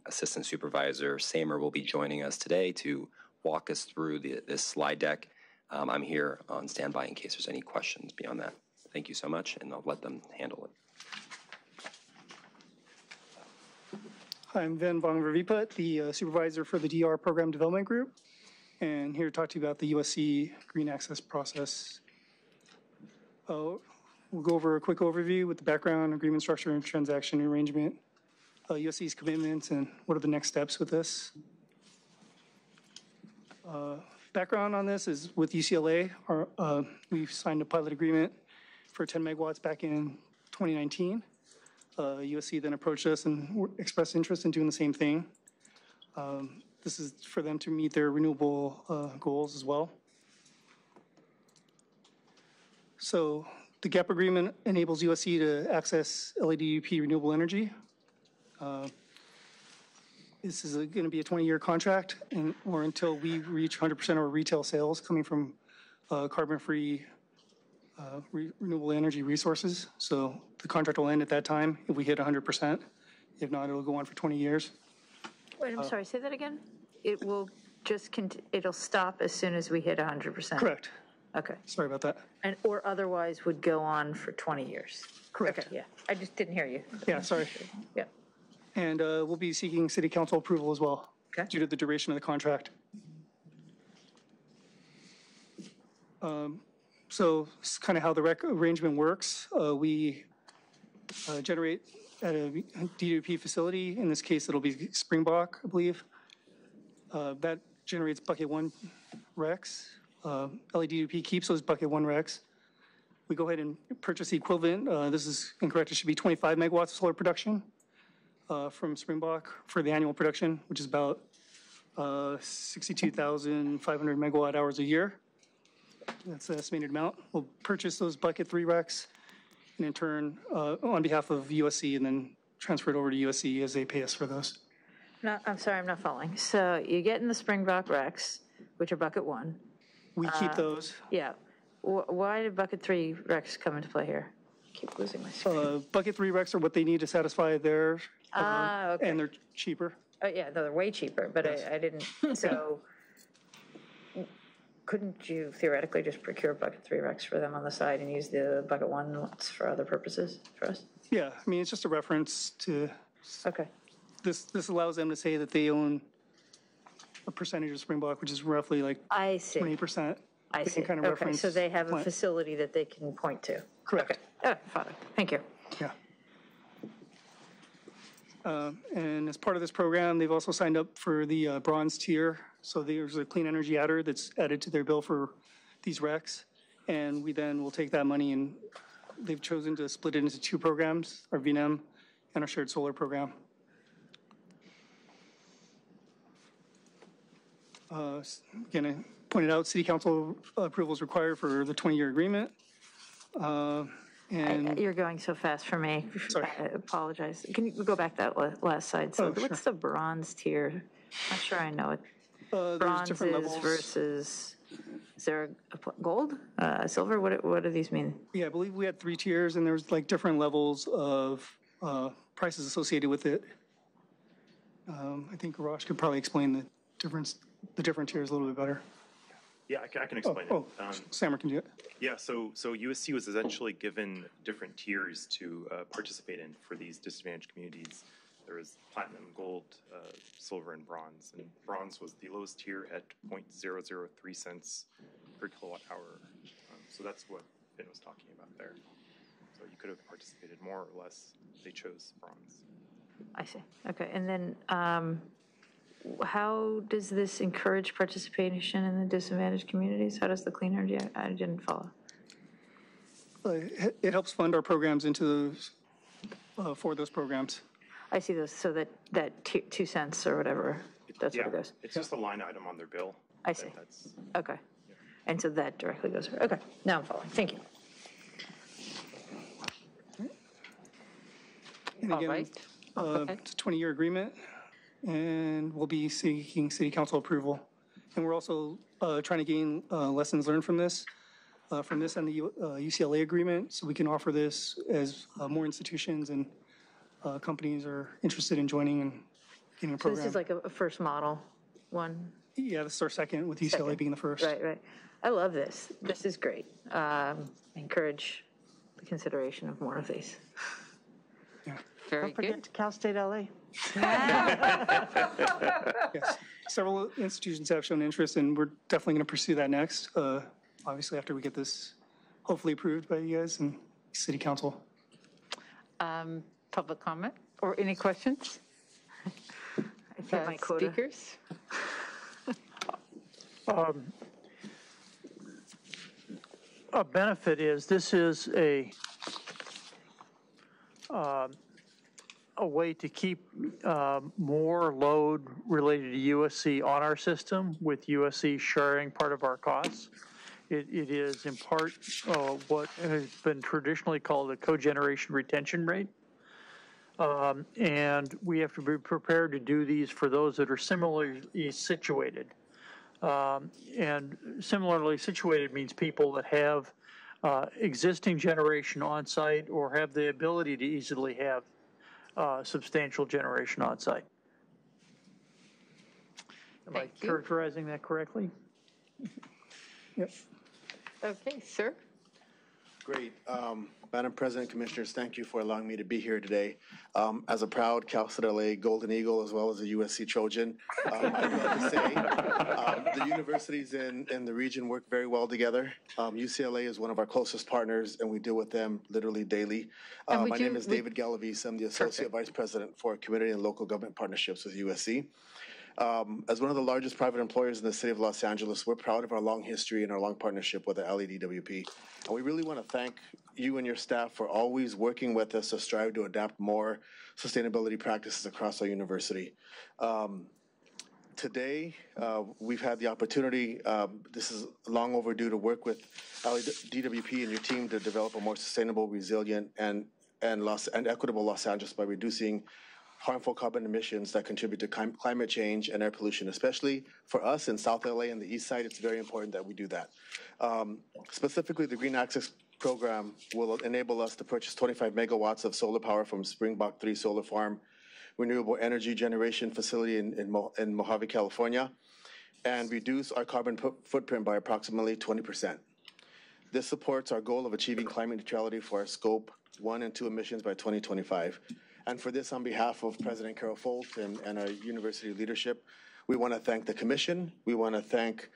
assistant supervisor, Samer, will be joining us today to walk us through this slide deck. I'm here on standby in case there's any questions beyond that. Thank you so much, and I'll let them handle it. I'm Van Von Reviput, the supervisor for the DR Program Development Group, and here to talk to you about the USC Green Access Process. We'll go over a quick overview with the background, agreement structure, and transaction arrangement, USC's commitments, and what are the next steps with this. Background on this is with UCLA, we've signed a pilot agreement for 10 megawatts back in 2019. USC then approached us and expressed interest in doing the same thing. This is for them to meet their renewable goals as well. So the GAP agreement enables USC to access LADWP renewable energy. This is going to be a 20-year contract, or until we reach 100% of our retail sales coming from carbon-free renewable energy resources. So the contract will end at that time if we hit 100%. If not, it'll go on for 20 years. Wait, I'm sorry, say that again? It will just, it'll stop as soon as we hit 100%? Correct. Okay. Sorry about that. And, or otherwise would go on for 20 years? Correct. Okay, yeah. I just didn't hear you. Yeah, sorry. Yeah. And we'll be seeking city council approval as well, due to the duration of the contract. So it's kind of how the arrangement works. We generate at a DWP facility. In this case, it'll be Springbok, I believe. That generates bucket 1 RECs. LADWP keeps those bucket 1 RECs. We go ahead and purchase the equivalent. This is incorrect. It should be 25 megawatts of solar production from Springbok for the annual production, which is about 62,500 megawatt hours a year. That's the estimated amount. We'll purchase those bucket 3 RECs, and in turn, on behalf of USC, and then transfer it over to USC as they pay us for those. No, I'm sorry, I'm not following. So you get in the Springbok RECs, which are bucket 1. We keep those. Yeah. Why did bucket 3 RECs come into play here? I keep losing my screen. Bucket 3 RECs are what they need to satisfy their, okay. and they're cheaper. Oh, yeah, they're way cheaper, but yes. I didn't, so couldn't you theoretically just procure bucket 3 RECs for them on the side and use the bucket 1 ones for other purposes for us? Yeah, I mean, it's just a reference to. Okay. This allows them to say that they own a percentage of Springbok, which is roughly like I see. 20%. I see. Kind of Okay, so they have a plant. facility that they can point to. Correct. Okay. Oh, Father, thank you. Yeah. And as part of this program, they've also signed up for the bronze tier. So there's a clean energy adder that's added to their bill for these RECs. And we then will take that money, and they've chosen to split it into two programs, our VNEM and our shared solar program. Again, I pointed out City Council approval is required for the 20-year agreement. And you're going so fast for me. Sorry. I apologize. Can you go back that last slide? So what's the bronze tier? Not sure I know it. Bronze different levels. Versus, is there a gold, silver? What do these mean? Yeah, I believe we had 3 tiers, and there's like different levels of prices associated with it. I think Rosh could probably explain the different tiers a little bit better. Yeah, I can explain it. Sammer can do it. Yeah, so USC was essentially given different tiers to participate in for these disadvantaged communities. There was platinum, gold, silver, and bronze. And bronze was the lowest tier at 0.003 cents per kilowatt hour. So that's what Finn was talking about there. So you could have participated more or less. They chose bronze. I see. Okay, and then how does this encourage participation in the disadvantaged communities? How does the clean energy? I didn't follow. It helps fund our programs into those, for those programs. I see those. So that 2 cents or whatever, that's what it goes. It's just a line item on their bill. I see. Okay. Yeah. And so that directly goes. Okay. Now I'm following. Thank you. And again, it's a 20-year agreement, and we'll be seeking City Council approval. And we're also trying to gain lessons learned from this and the UCLA agreement, so we can offer this as more institutions and companies are interested in joining and getting a program. So this is like a first model one? Yeah, this is our second, with UCLA being the first. Right. I love this. This is great. Encourage the consideration of more of these. Yeah. Don't forget to Cal State LA. Yes, several institutions have shown interest, and we're definitely going to pursue that next. Obviously, after we get this hopefully approved by you guys and City Council. Public comment or any questions? I've hit my quota. Speakers? A benefit is this is a way to keep more load related to USC on our system, with USC sharing part of our costs. It is in part what has been traditionally called a cogeneration retention rate. And we have to be prepared to do these for those that are similarly situated. And similarly situated means people that have existing generation on site or have the ability to easily have substantial generation on site. Am I characterizing that correctly? Yep. Okay, sir. Great. Madam President, Commissioners, thank you for allowing me to be here today. As a proud Cal State LA Golden Eagle, as well as a USC Trojan, I do have to say the universities in the region work very well together. UCLA is one of our closest partners, and we deal with them literally daily. My name is David Galavis. I'm the Associate Vice President for Community and Local Government Partnerships with USC. As one of the largest private employers in the city of Los Angeles, we're proud of our long history and our long partnership with the LADWP. And we really want to thank you and your staff for always working with us to strive to adapt more sustainability practices across our university. Today, we've had the opportunity, this is long overdue, to work with LADWP and your team to develop a more sustainable, resilient, and equitable Los Angeles by reducing harmful carbon emissions that contribute to climate change and air pollution. Especially for us in South LA and the East Side, it's very important that we do that. Specifically, the Green Access Program will enable us to purchase 25 megawatts of solar power from Springbok 3 Solar Farm renewable energy generation facility in Mojave, California, and reduce our carbon footprint by approximately 20%. This supports our goal of achieving climate neutrality for our Scope 1 and 2 emissions by 2025. And for this, on behalf of President Carol Folt and our university leadership, we want to thank the commission. We want to thank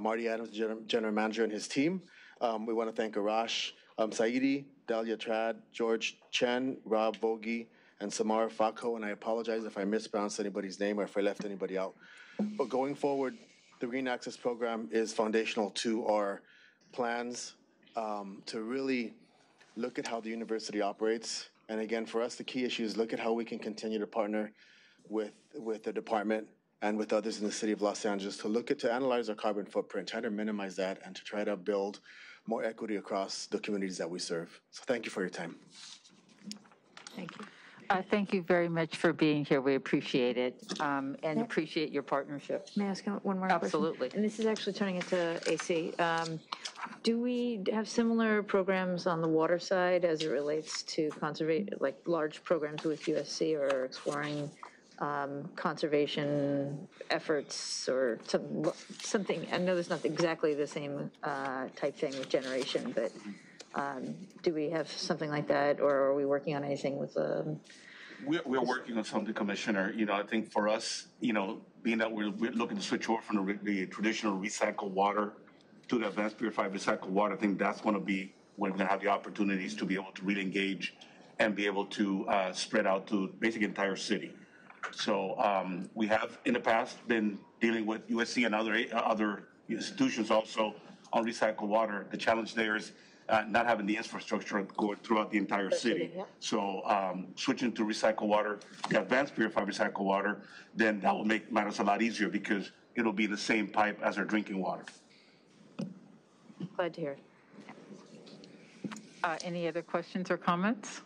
Marty Adams, general manager, and his team. We want to thank Arash Saidi, Dalia Trad, George Chen, Rob Vogie, and Samar Fakho. And I apologize if I mispronounced anybody's name or if I left anybody out. But going forward, the Green Access Program is foundational to our plans to really look at how the university operates. And again, for us, the key issue is look at how we can continue to partner with the department and with others in the city of Los Angeles to analyze our carbon footprint, try to minimize that, and to try to build more equity across the communities that we serve. So thank you for your time. Thank you. Thank you very much for being here. We appreciate it and appreciate your partnership. May I ask one more question? Absolutely. And this is actually turning into AC. Do we have similar programs on the water side as it relates to like large programs with USC or exploring conservation efforts or something? I know there's not exactly the same type thing with generation, but do we have something like that, or are we working on anything with We're working on something, Commissioner. I think for us, being that we're looking to switch over from the traditional recycled water to the advanced purified recycled water, I think that's going to be when we're going to have the opportunities to be able to really engage and be able to spread out to basically the entire city. So we have in the past been dealing with USC and other institutions also on recycled water. The challenge there is not having the infrastructure go throughout the entire city. So switching to recycled water, the advanced purified recycled water, then that will make matters a lot easier because it'll be the same pipe as our drinking water. Glad to hear it. Any other questions or comments?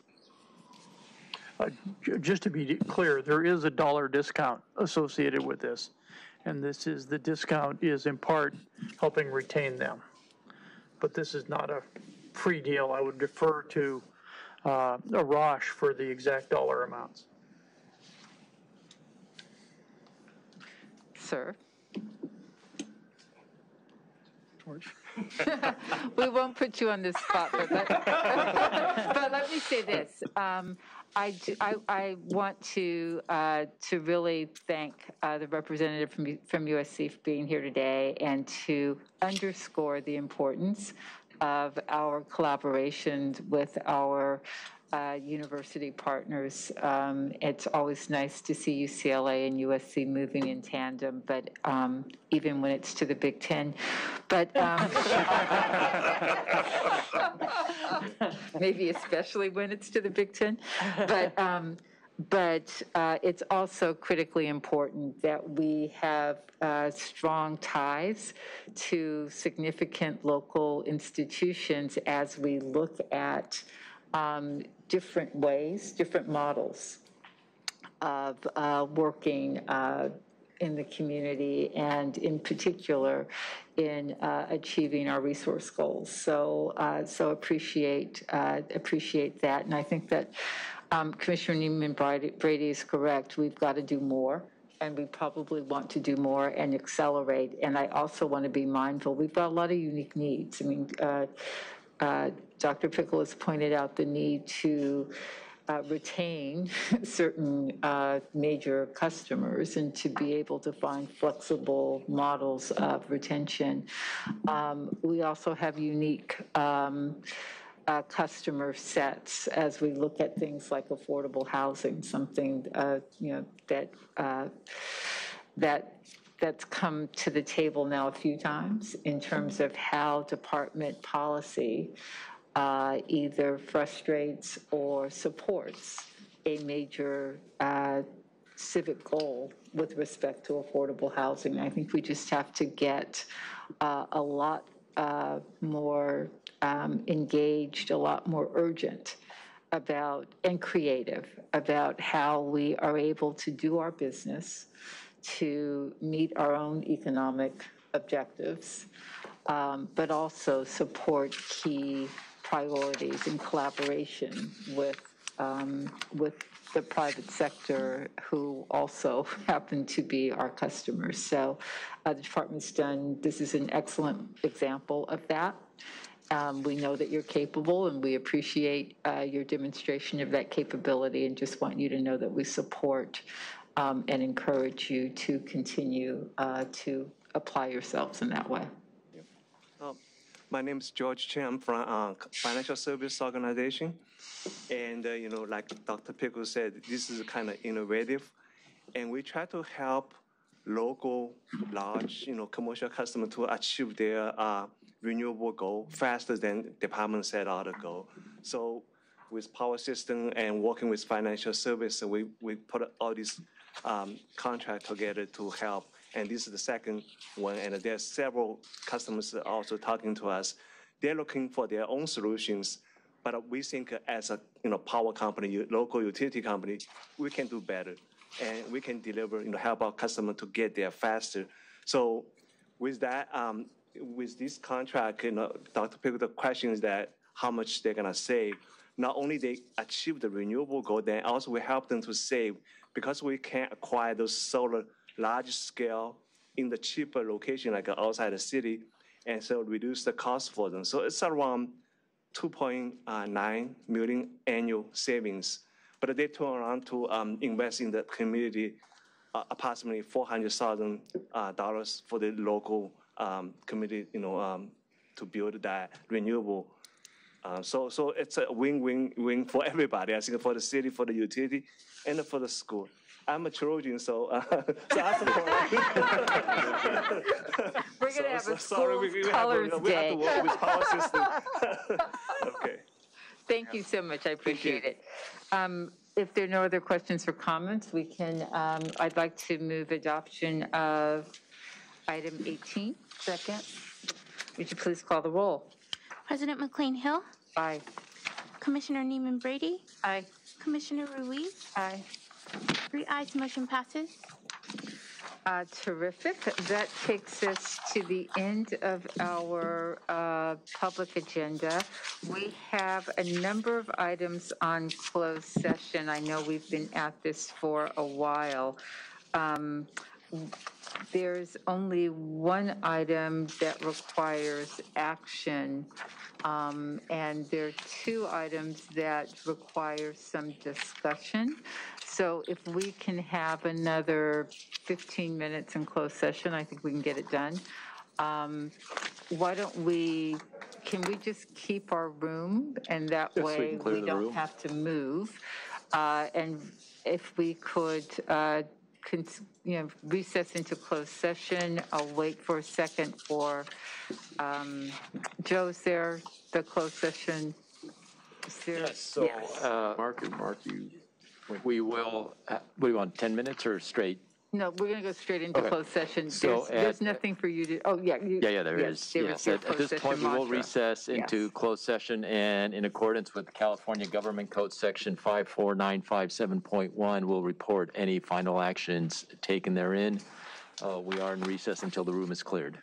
Just to be clear, there is a dollar discount associated with this, and the discount is in part helping retain them. But this is not a free deal. I would defer to Arash for the exact dollar amounts. Sir? George? We won't put you on the spot, but let me say this. I want to really thank the representative from USC for being here today and to underscore the importance of our collaborations with our university partners. It's always nice to see UCLA and USC moving in tandem, but even when it's to the Big Ten. But maybe especially when it's to the Big Ten. But it's also critically important that we have strong ties to significant local institutions as we look at different ways, different models of working in the community, and in particular in achieving our resource goals. So appreciate that, and I think that Commissioner NEEMAN-Brady is correct. We've got to do more, and we probably want to do more and accelerate. And I also want to be mindful. We've got a lot of unique needs. I mean, Dr. Pickle has pointed out the need to retain certain major customers and to be able to find flexible models of retention. We also have unique customer sets as we look at things like affordable housing, something that's come to the table now a few times in terms of how department policy either frustrates or supports a major civic goal with respect to affordable housing. I think we just have to get a lot more engaged, a lot more urgent about and creative about how we are able to do our business to meet our own economic objectives, but also support key priorities in collaboration with the private sector, who also happen to be our customers. So the department's done, this is an excellent example of that. We know that you're capable, and we appreciate your demonstration of that capability, and just want you to know that we support and encourage you to continue to apply yourselves in that way. My name is George Chen. I'm from Financial Service Organization. And, like Dr. Pickle said, this is kind of innovative. And we try to help local, large, commercial customers to achieve their renewable goal faster than department set out a goal. So with power system and working with financial service, we put all these contracts together to help. And this is the second one. And there's several customers also talking to us. They're looking for their own solutions. But we think as a power company, local utility company, we can do better. And we can deliver, help our customer to get there faster. So with that, with this contract, Dr. Pickle, the question is that how much they're gonna save. Not only they achieve the renewable goal, then also we help them to save because we can acquire those solar large scale in the cheaper location, like outside the city, and so reduce the cost for them. So it's around 2.9 million annual savings. But they turn around to invest in the community approximately $400,000 for the local community, to build that renewable. So it's a win-win-win for everybody. I think for the city, for the utility, and for the school. I'm a Trojan, so I support. We're going to have a school colors day. We have to work with power system. Okay. Thank you so much. I appreciate it. If there are no other questions or comments, we can. I'd like to move adoption of item 18. Second. Would you please call the roll? President McCLAIN-HILL? Aye. Commissioner NEEMAN Brady? Aye. Commissioner Ruiz? Aye. 3 ayes, motion passes. Terrific. That takes us to the end of our public agenda. We have a number of items on closed session. I know we've been at this for a while. There's only one item that requires action, and there are 2 items that require some discussion. So if we can have another 15 minutes in closed session, I think we can get it done. Why don't can we just keep our room, and that way we don't have to move. And if we could recess into closed session. I'll wait for a second for Joe's there, the closed session. Is there? Yes, so Mark, we will, what do you want, 10 minutes or straight? No, we're going to go straight into closed session. So there's nothing for you to, there is. Yes. At this point, we will recess into closed session, and in accordance with California Government Code Section 54957.1, we'll report any final actions taken therein. We are in recess until the room is cleared.